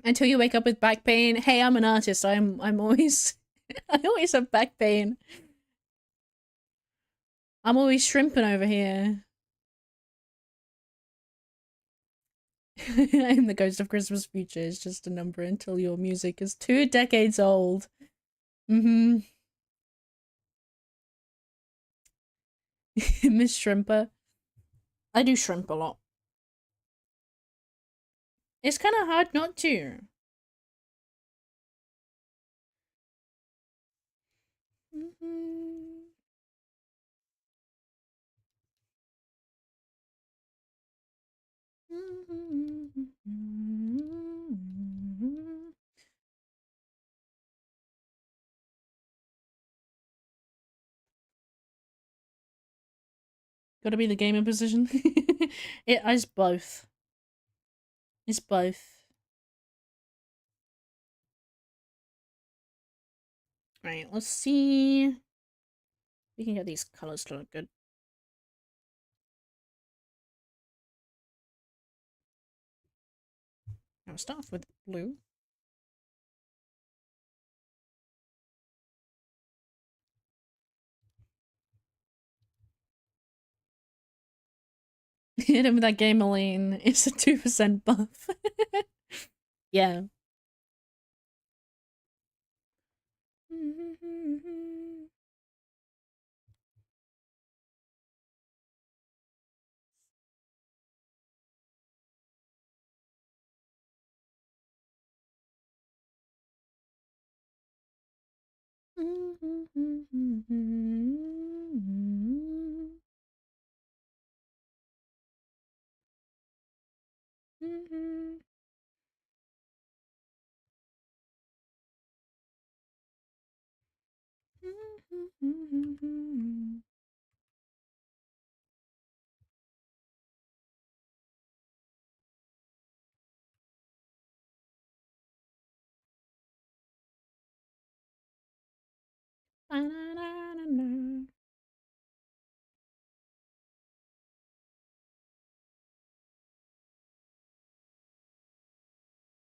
Until you wake up with back pain. Hey, I'm an artist. I'm always I always have back pain. I'm always shrimping over here. I'm the ghost of Christmas future. It's just a number until your music is 2 decades old. Mm-hmm. Miss Shrimper. I do shrimp a lot. It's kind of hard not to. Mm-hmm. Gotta be the gamer position. It is both. It's both. Right, let's see. We can get these colors to look good. I'll start off with blue. Hit him with that game Elaine. It's a 2% buff. Yeah.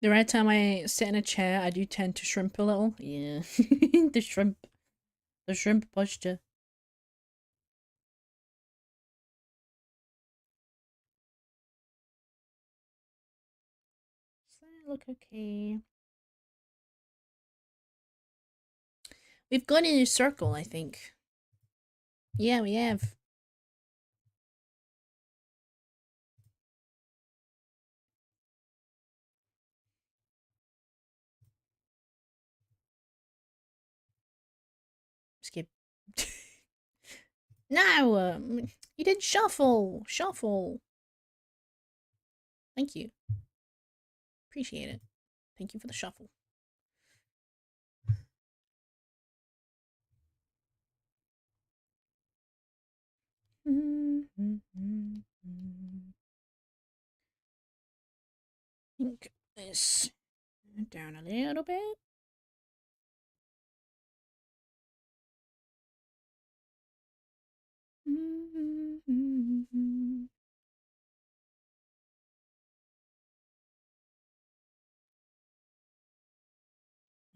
The right time I sit in a chair, I do tend to shrimp a little. Yeah. the shrimp. The shrimp posture. Does that look okay? We've gone in a circle, I think. Yeah, we have. Skip. No! You did shuffle! Shuffle! Thank you. Appreciate it. Thank you for the shuffle. Think this down a little bit.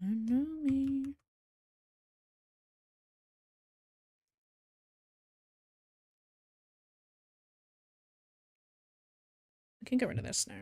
I know me. I can get rid of this now.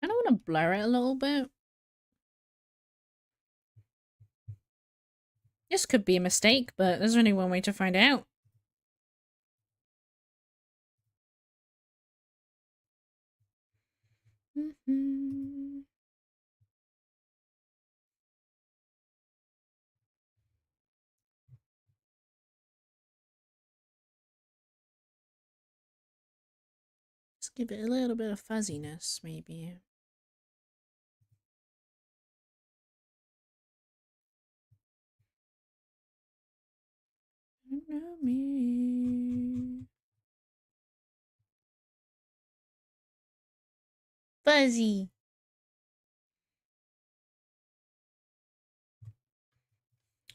I don't want to blur it a little bit. This could be a mistake, but there's only one way to find out. Let's give it a little bit of fuzziness, maybe. You know me. Fuzzy.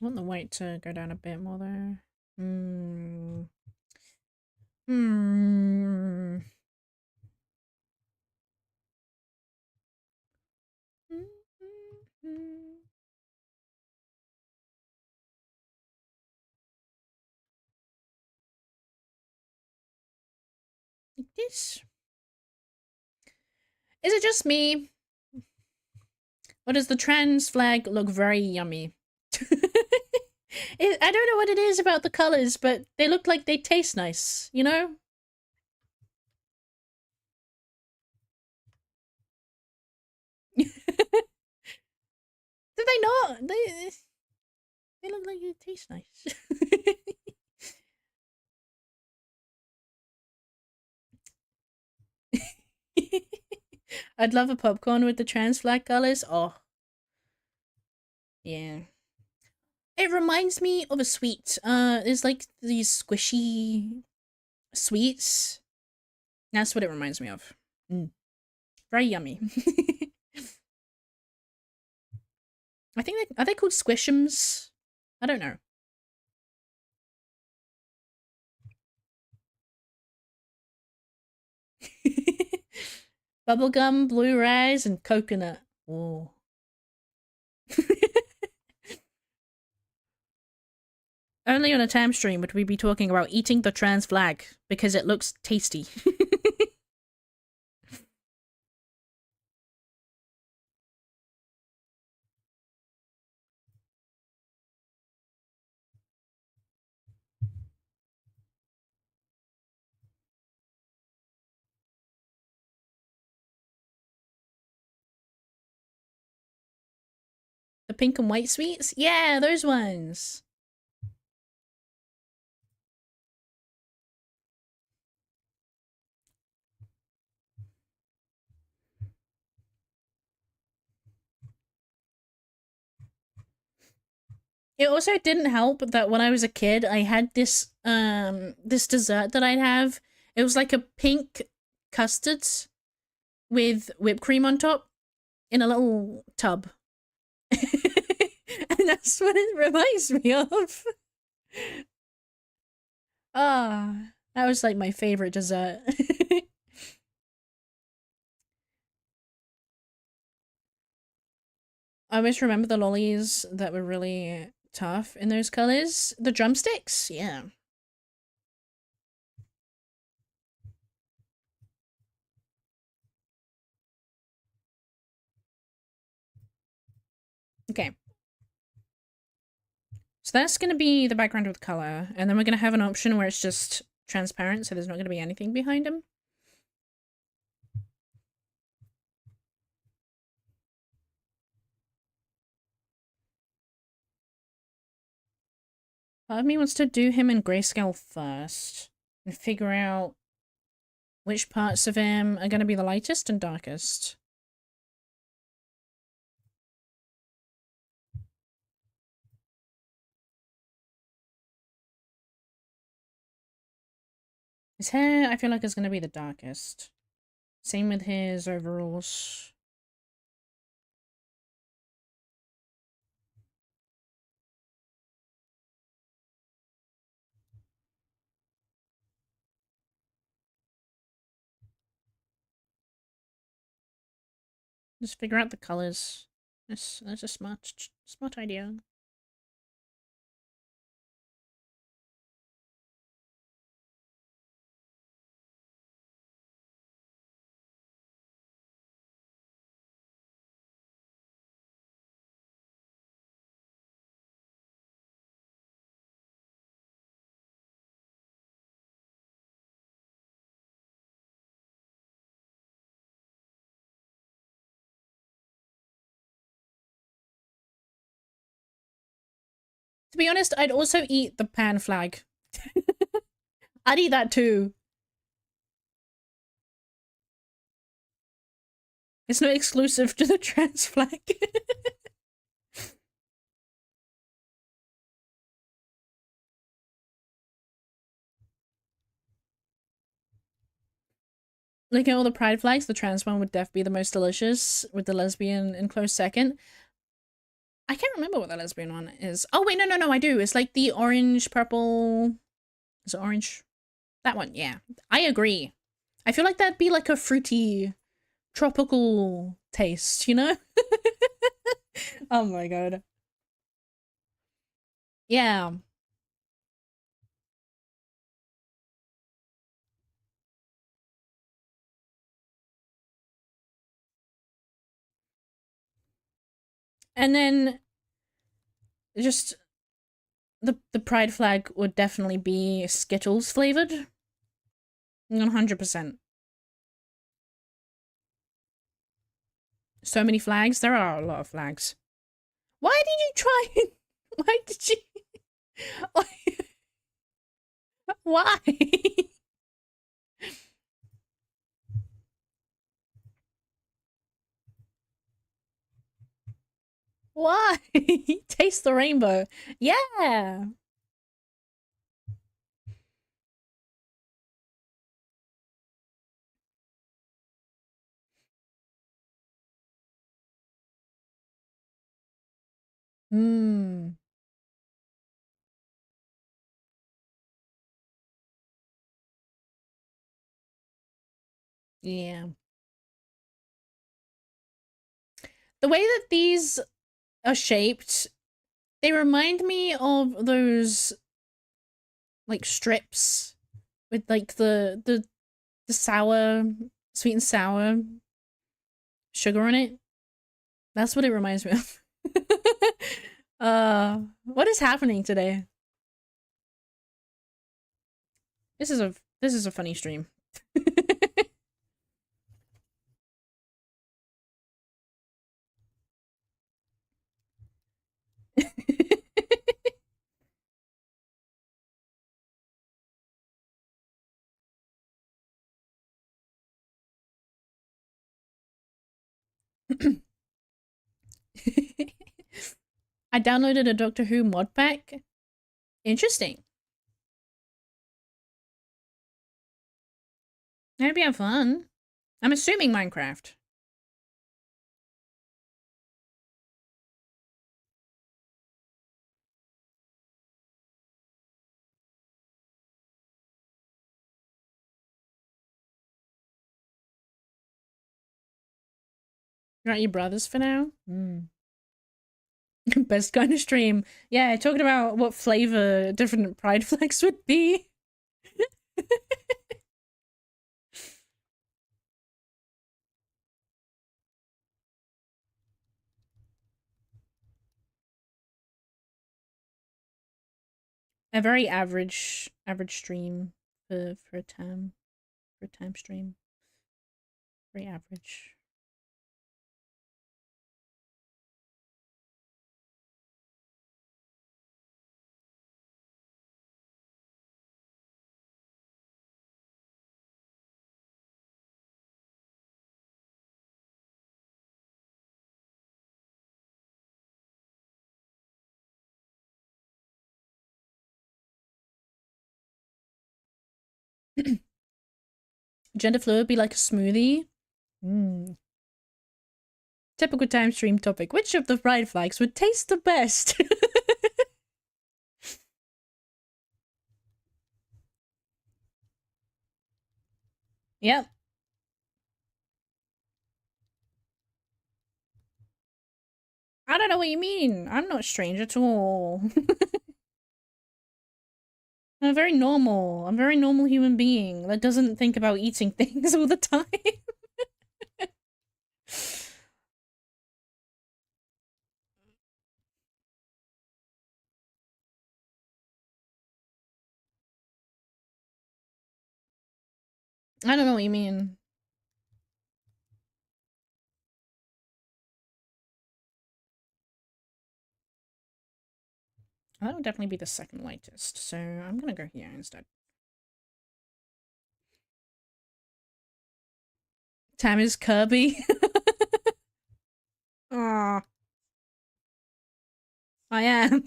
I want the white to go down a bit more there. Hmm. Hmm. Like this. Is it just me? Or does the trans flag look very yummy? I don't know what it is about the colors, but they look like they taste nice, you know? Do they not? They look like they taste nice. I'd love a popcorn with the trans flag colors. Oh, yeah. It reminds me of a sweet. It's like these squishy sweets. That's what it reminds me of. Mm. Very yummy. I think are they called squishums? I don't know. Bubblegum, blue rice, and coconut. Whoa. Only on a tam stream would we be talking about eating the trans flag because it looks tasty. The pink and white sweets? Yeah, those ones. It also didn't help that when I was a kid, I had this dessert that I'd have. It was like a pink custard with whipped cream on top in a little tub. And that's what it reminds me of. Ah, that was like my favorite dessert. I always remember the lollies that were really tough in those colors. The drumsticks, yeah. Okay, so that's going to be the background with color, and then we're going to have an option where it's just transparent, so there's not going to be anything behind him. Part of me wants to do him in grayscale first and figure out which parts of him are going to be the lightest and darkest. His hair, I feel like, is going to be the darkest. Same with his overalls. Just figure out the colors. That's a smart idea. To be honest, I'd also eat the pan flag. I'd eat that too. It's not exclusive to the trans flag. Looking at all the pride flags, the trans one would definitely be the most delicious, with the lesbian in close second. I can't remember what the lesbian one is. Oh wait, no, I do. It's like the orange, purple. Is it orange? That one, yeah. I agree. I feel like that'd be like a fruity, tropical taste, you know? Oh my god. Yeah. And then just the pride flag would definitely be Skittles flavored. 100%. So many flags. There are a lot of flags. Why did you try and why did you why? Why? Taste the rainbow. Yeah. Hmm. Yeah. The way that these are shaped, they remind me of those like strips with like the sour, sweet and sour sugar on it. That's what it reminds me of. What is happening today? This is a funny stream. I downloaded a Doctor Who mod pack. Interesting. That'd be fun. I'm assuming Minecraft. You're at your brother's for now? Mm. Best kind of stream. Yeah, talking about what flavor different pride flags would be. A very average stream for a time stream. Very average. Gender fluid be like a smoothie. Mm. Typical time stream topic. Which of the pride flags would taste the best? Yep. I don't know what you mean. I'm not strange at all. I'm I'm a very normal human being that doesn't think about eating things all the time. I don't know what you mean. That'll definitely be the second lightest, so I'm gonna go here instead. Tam is Kirby. Aw, I am.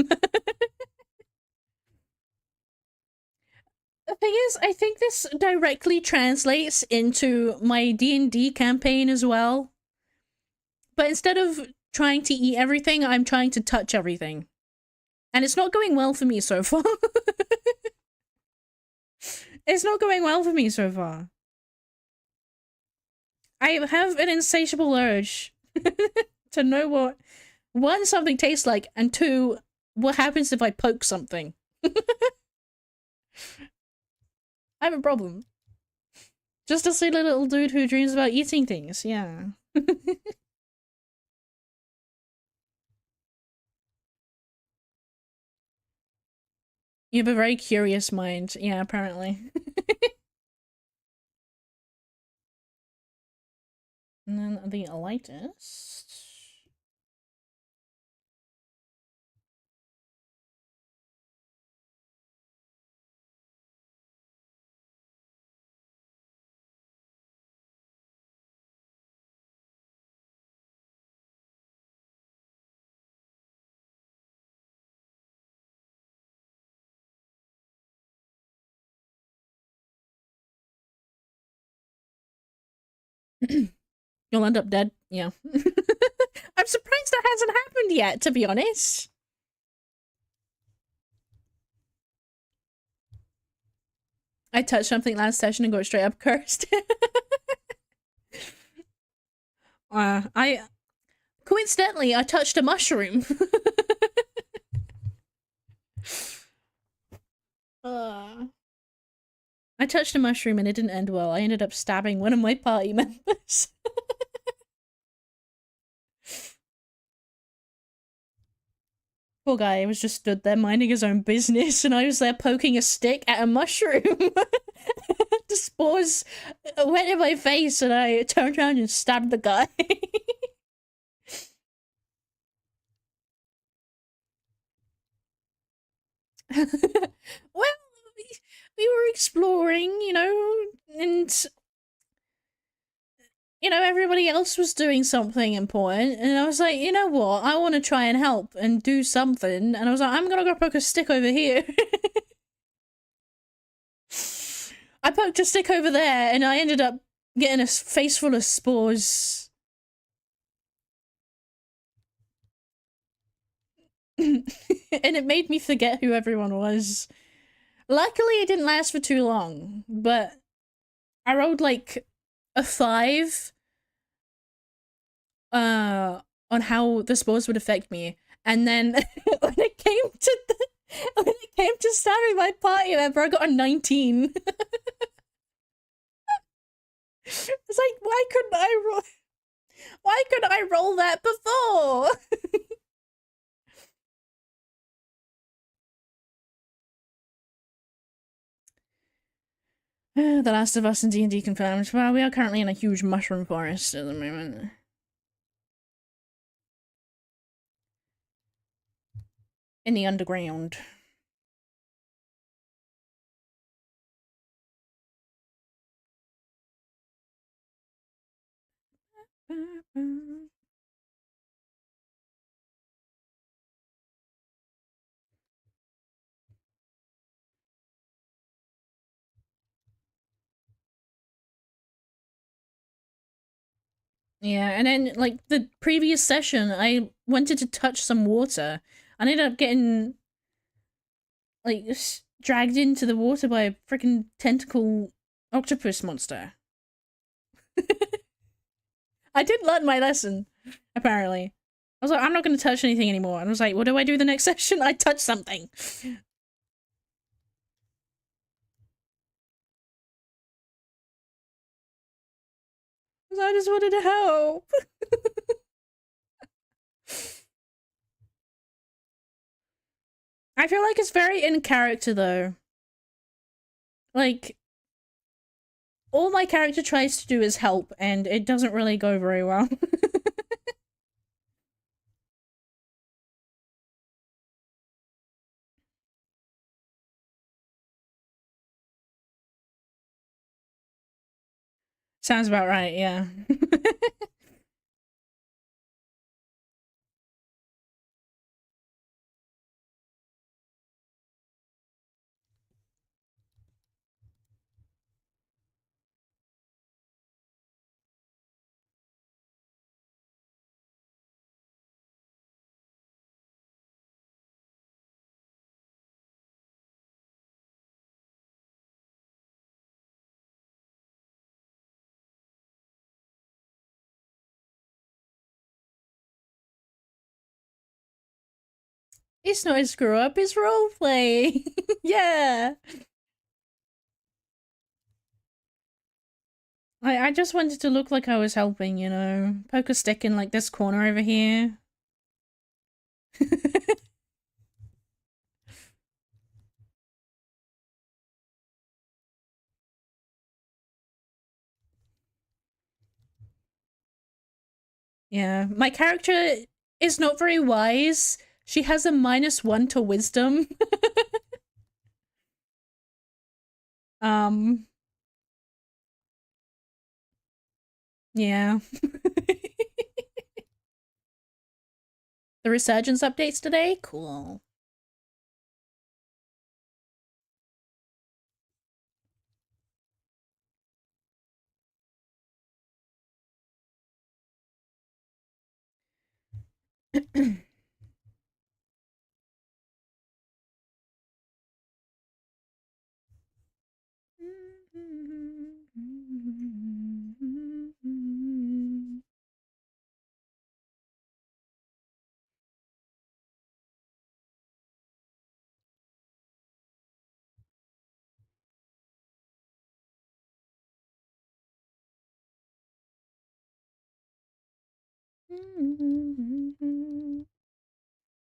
The thing is, I think this directly translates into my D&D campaign as well. But instead of trying to eat everything, I'm trying to touch everything. And it's not going well for me so far. It's not going well for me so far. I have an insatiable urge to know what, one, something tastes like, and two, what happens if I poke something. I have a problem. Just a silly little dude who dreams about eating things, yeah. You have a very curious mind, yeah, apparently. And then the lightest. You'll end up dead, yeah. I'm surprised that hasn't happened yet, to be honest. I touched something last session and got straight up cursed. I coincidentally I touched a mushroom. uh, I touched a mushroom and it didn't end well. I ended up stabbing one of my party members. Poor guy was just stood there minding his own business, and I was there poking a stick at a mushroom. The spores went in my face, and I turned around and stabbed the guy. Well, we were exploring, and everybody else was doing something important, and I was like, you know what, I want to try and help and do something, and I was like, I'm gonna go poke a stick over here. I poked a stick over there, and I ended up getting a face full of spores. And it made me forget who everyone was. Luckily, it didn't last for too long, but I rolled like a 5 on how the spores would affect me. And then when it came to stabbing my party member, I got a 19. It's like, why couldn't I roll that before? The Last of Us and D&D confirmed. Well, we are currently in a huge mushroom forest at the moment. In the underground. Yeah, and then, like, the previous session, I wanted to touch some water. I ended up getting, like, dragged into the water by a freaking tentacle octopus monster. I did learn my lesson, apparently. I was like, I'm not going to touch anything anymore. And I was like, what do I do the next session? I touch something. I just wanted to help. I feel like it's very in character, though. Like, all my character tries to do is help, and it doesn't really go very well. Sounds about right, yeah. It's not a screw up, it's roleplay. Yeah. I just wanted to look like I was helping, Poke a stick in like this corner over here. Yeah. My character is not very wise. She has a -1 to wisdom. um yeah. The resurgence updates today? Cool.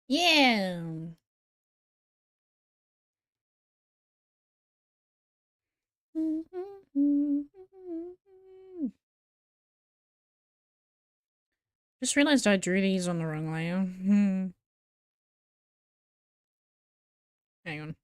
Yeah. Just realized I drew these on the wrong layer. Hang on.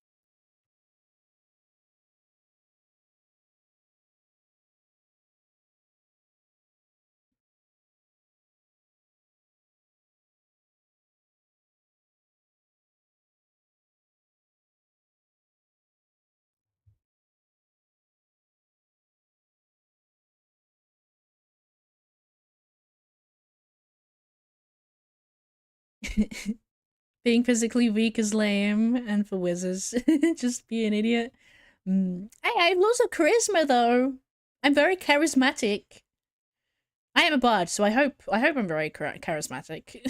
Being physically weak is lame, and for wizards, just be an idiot. Hey, I have lots of charisma though. I'm very charismatic. I am a bard, so I hope I'm very charismatic.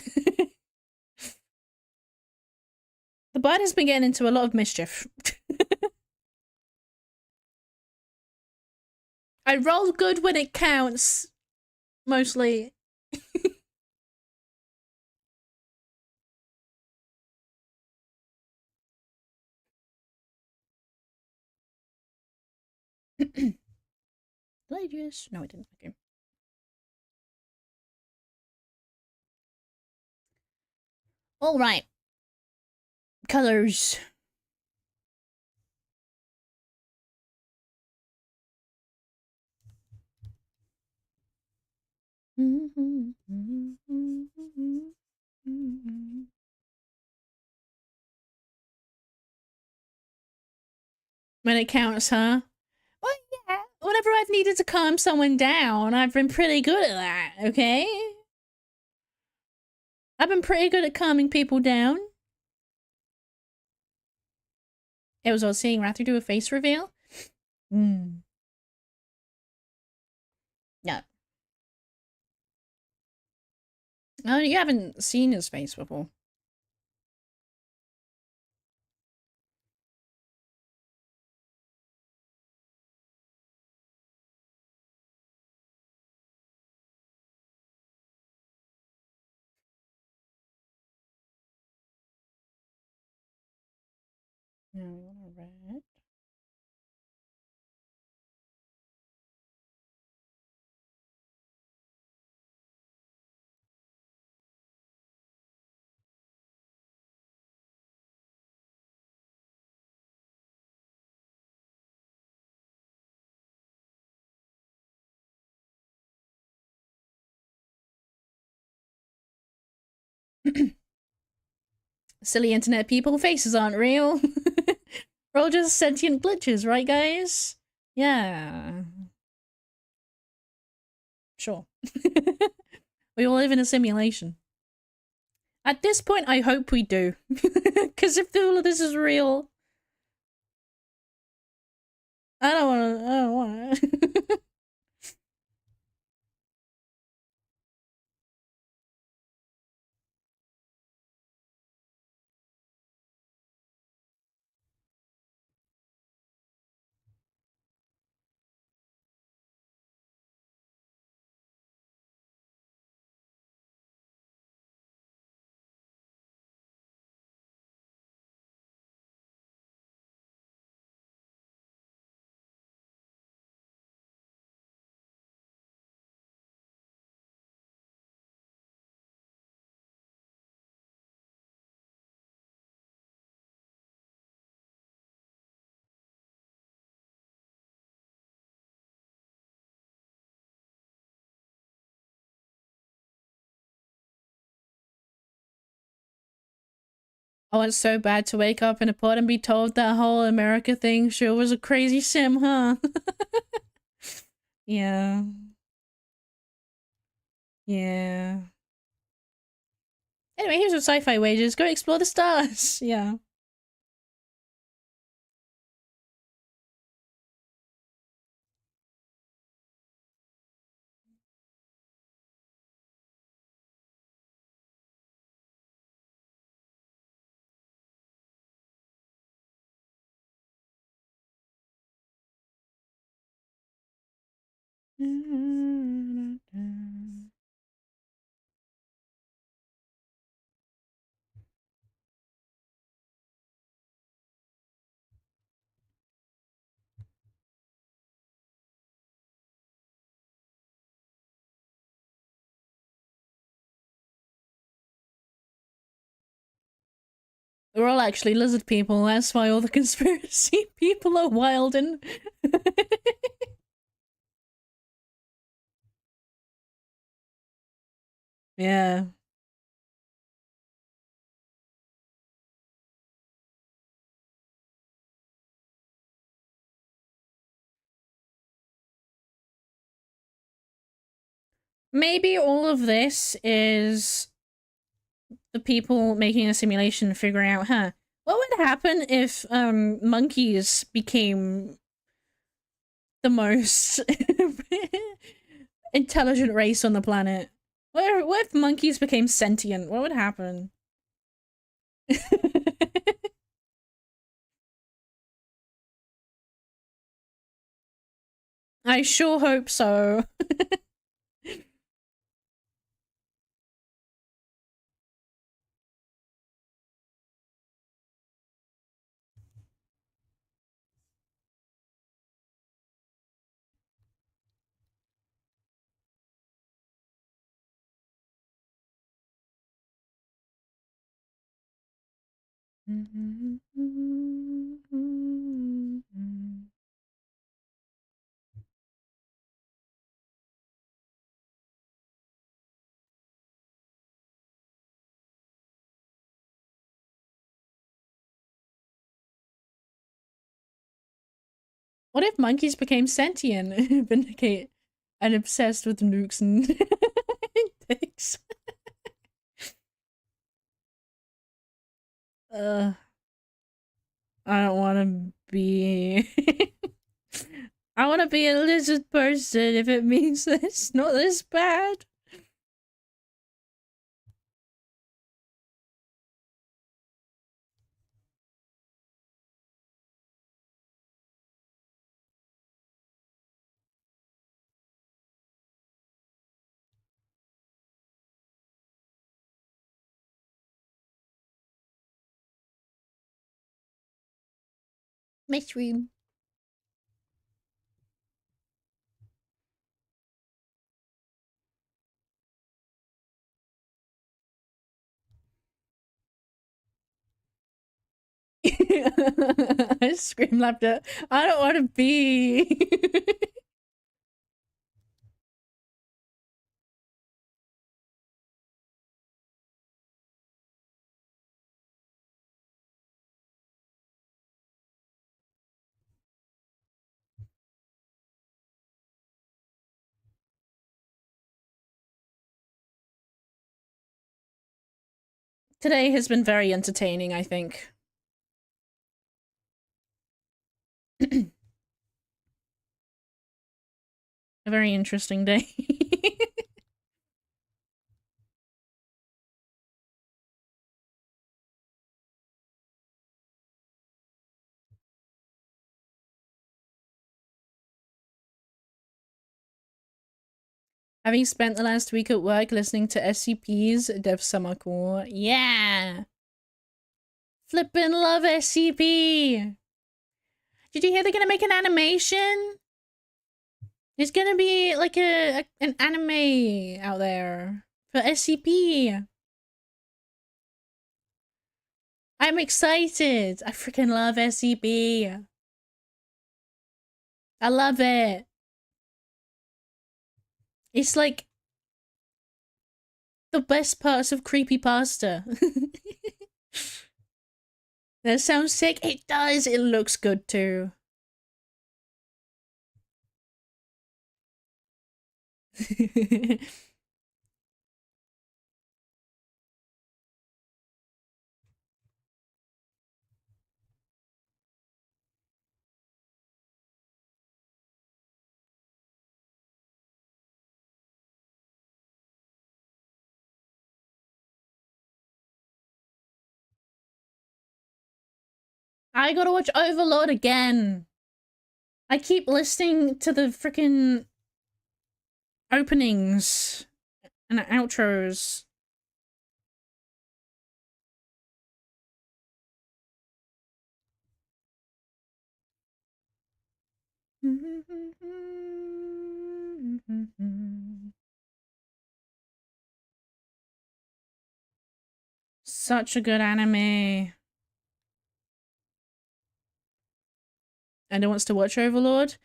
The bard has been getting into a lot of mischief. I roll good when it counts, mostly. Did I just? No, I didn't. Okay. All right. Colors. When it counts, huh? Well, yeah. Whenever I've needed to calm someone down, I've been pretty good at that, okay? I've been pretty good at calming people down. It was all seeing Rather do a face reveal. No. Oh, you haven't seen his face before. No, we want a red. Silly internet people, faces aren't real. We're all just sentient glitches, right, guys? Yeah. Sure. We all live in a simulation. At this point, I hope we do. Because if all of this is real, I don't want to. I don't want to. I want so bad to wake up in a pod and be told that whole America thing sure was a crazy sim, huh? Yeah. Yeah. Anyway, here's your sci-fi wages. Go explore the stars. Yeah. We're all actually lizard people. That's why all the conspiracy people are wild and. Yeah. Maybe all of this is the people making a simulation figuring out, huh, what would happen if monkeys became the most intelligent race on the planet? What if monkeys became sentient? What would happen? I sure hope so. What if monkeys became sentient, vindicate, and obsessed with nukes and dicks? Uh, I don't want to be. I want to be a lizard person if it means that it's not this bad. Mushroom. I scream laughter. I don't want to be. Today has been very entertaining, I think. A very interesting day. Having spent the last week at work listening to SCP's Dev Summer Core. Yeah! Flippin' love SCP! Did you hear they're gonna make an animation? There's gonna be like an anime out there for SCP. I'm excited. I freaking love SCP. I love it. It's like the best parts of creepypasta. That sounds sick. It does. It looks good too. I gotta watch Overlord again. I keep listening to the freaking openings and outros. Such a good anime. and wants to watch Overlord.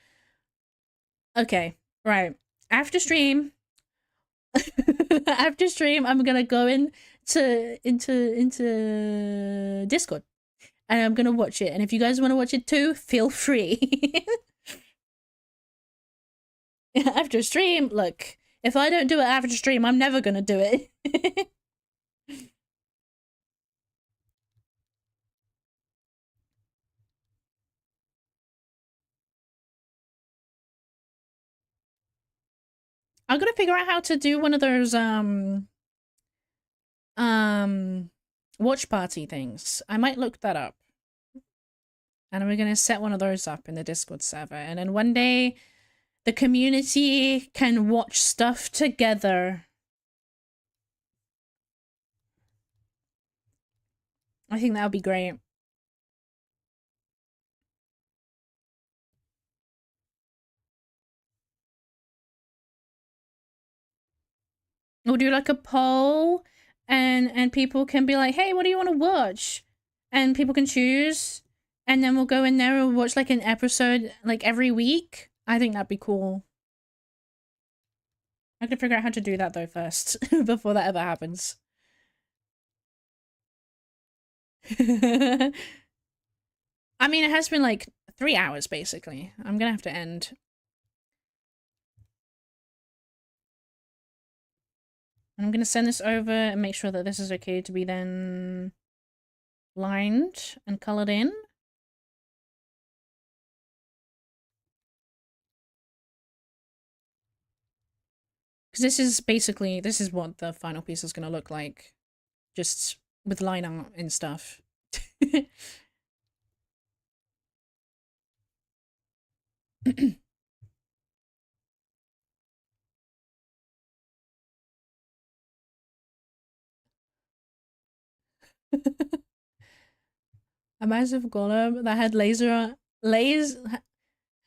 Okay, right. After stream, after stream, I'm gonna go into Discord, and I'm gonna watch it. And if you guys want to watch it too, feel free. After stream, look, if I don't do it after stream, I'm never gonna do it. I'm gonna figure out how to do one of those um watch party things. I might look that up. And we're gonna set one of those up in the Discord server. And then one day the community can watch stuff together. I think that would be great. We'll do like a poll and people can be like, hey, what do you want to watch? And people can choose. And then we'll go in there and watch like an episode like every week. I think that'd be cool. I have to figure out how to do that though first before that ever happens. I mean, it has been like 3 hours basically. I'm gonna have to end. And I'm gonna send this over and make sure that this is okay to be then lined and colored in. Because this is basically, this is what the final piece is gonna look like. Just with line art and stuff. A massive golem that had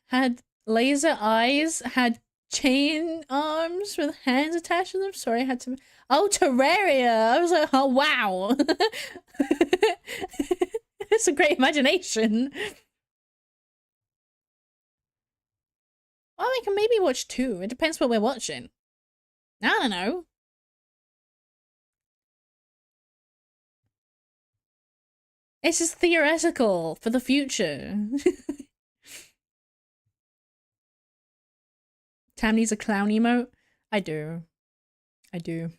had laser eyes, had chain arms with hands attached to them. Sorry, I had to. Oh, Terraria! I was like, oh wow, it's a great imagination. Well, we can maybe watch two. It depends what we're watching. I don't know. It's just theoretical for the future. Tam needs a clown emote. I do. I do.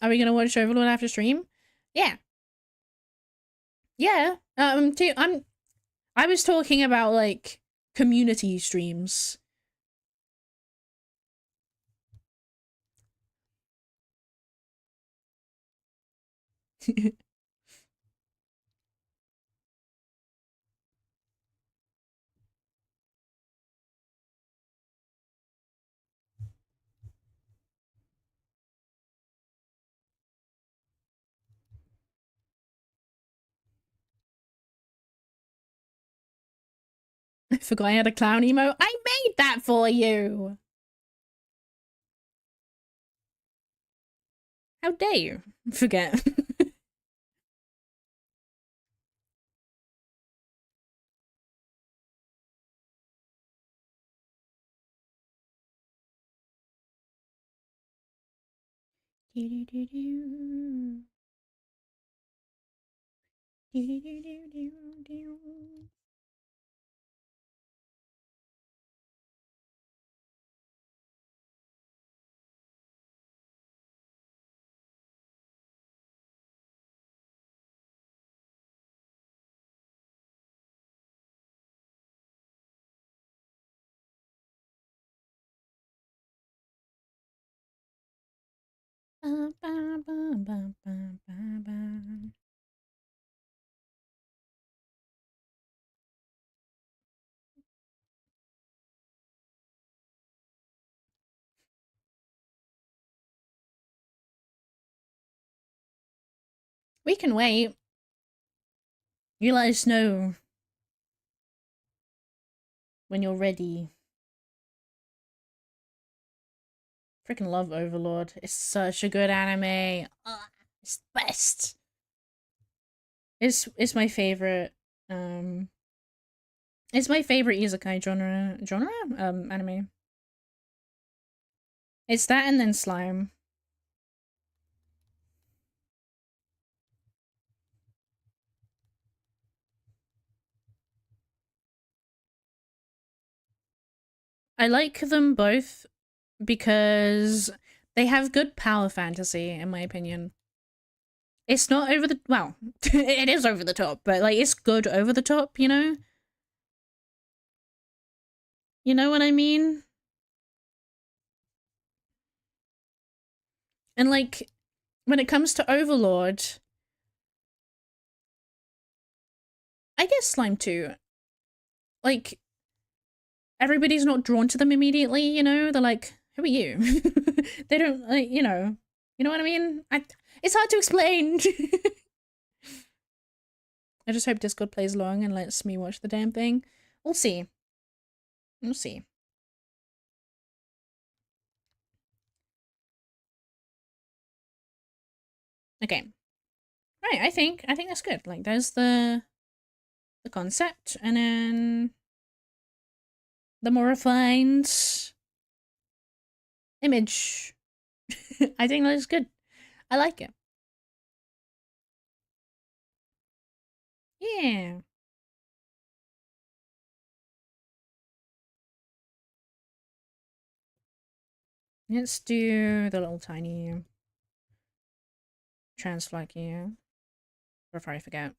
Are we gonna watch Overlord after stream? Yeah. Yeah. I was talking about like community streams. I forgot I had a clown emo. I made that for you. How dare you forget? We can wait. You let us know when you're ready. Freaking love Overlord. It's such a good anime. It's the best. It's my favorite. Um, it's my favorite isekai genre anime. It's that and then slime. I like them both because they have good power fantasy, in my opinion. It's not over the well, it is over the top, but like it's good over the top, you know? You know what I mean? And like when it comes to Overlord, I guess Slime too. Like everybody's not drawn to them immediately, you know? They're like, "Who are you?" They don't like, You know what I mean? It's hard to explain. I just hope Discord plays along and lets me watch the damn thing. We'll see. We'll see. Okay. Right, I think that's good. Like there's the concept and then the more refined image. I think that looks good. I like it. Yeah. Let's do the little tiny trans flag here before I forget.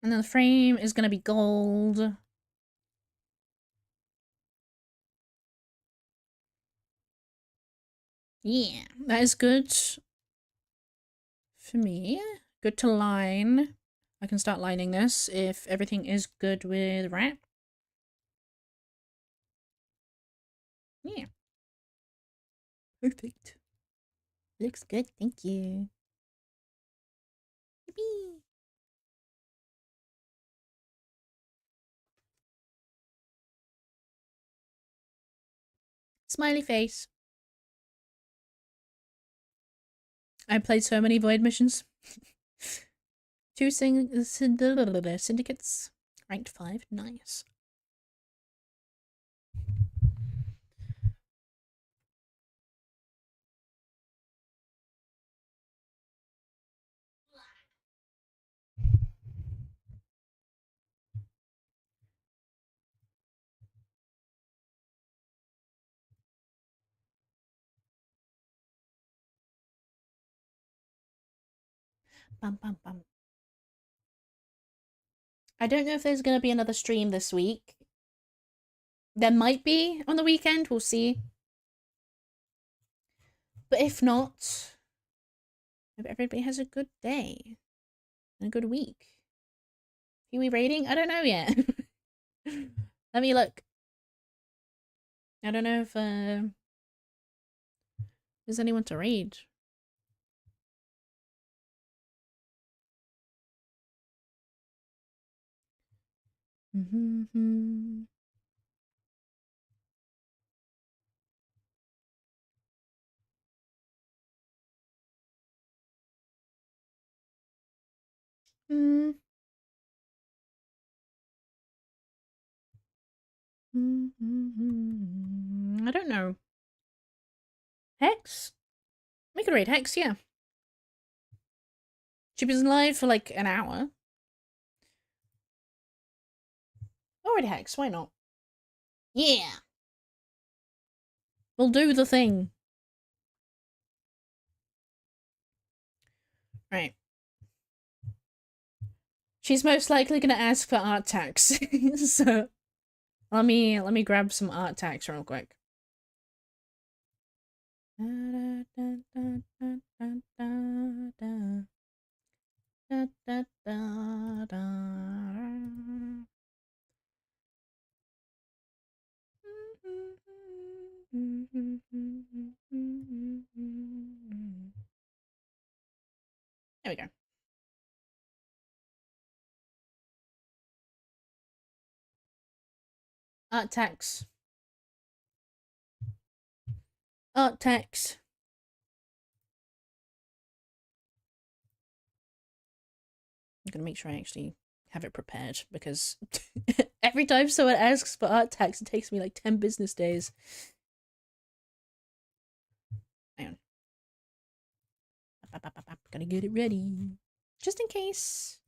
And then the frame is gonna be gold. Yeah, that is good for me. Good to line. I can start lining this if everything is good with wrap. Yeah. Perfect. Looks good, thank you. Yippee. Smiley face. I played so many void missions. Two syndicates. Ranked 5. Nice. Bum bum bum. I don't know if there's going to be another stream this week. There might be on the weekend, we'll see. But if not, hope everybody has a good day and a good week. Who are we rating? I don't know yet. Let me look. I don't know if there's anyone to raid. Mm-hmm. Mm. I don't know. Hex? We could raid Hex, yeah. She was live for like an hour. I'll raid Hex, why not? Yeah. We'll do the thing. Right. She's most likely gonna ask for art tax. So let me grab some art tax real quick. There we go. Art tax. Art tax. I'm gonna make sure I actually have it prepared because every time someone asks for art tax, it takes me like 10 business days. Hang on. Gotta get it ready. Just in case.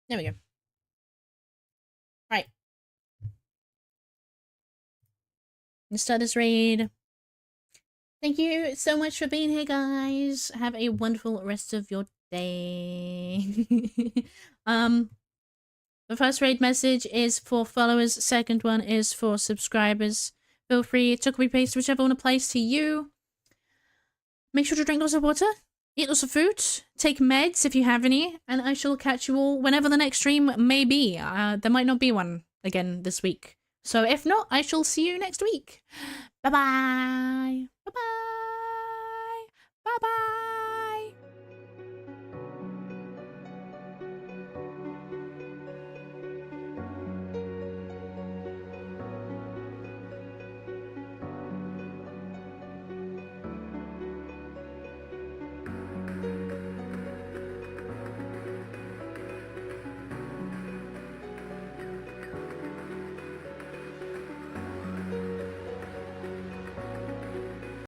There we go. Right. Let's start this raid. Thank you so much for being here, guys. Have a wonderful rest of your day. The first raid message is for followers. Second one is for subscribers. Feel free to copy paste whichever one applies to you. Make sure to drink lots of water, eat lots of food, take meds if you have any, and I shall catch you all whenever the next stream may be. There might not be one again this week. So if not, I shall see you next week. Bye-bye. Bye-bye.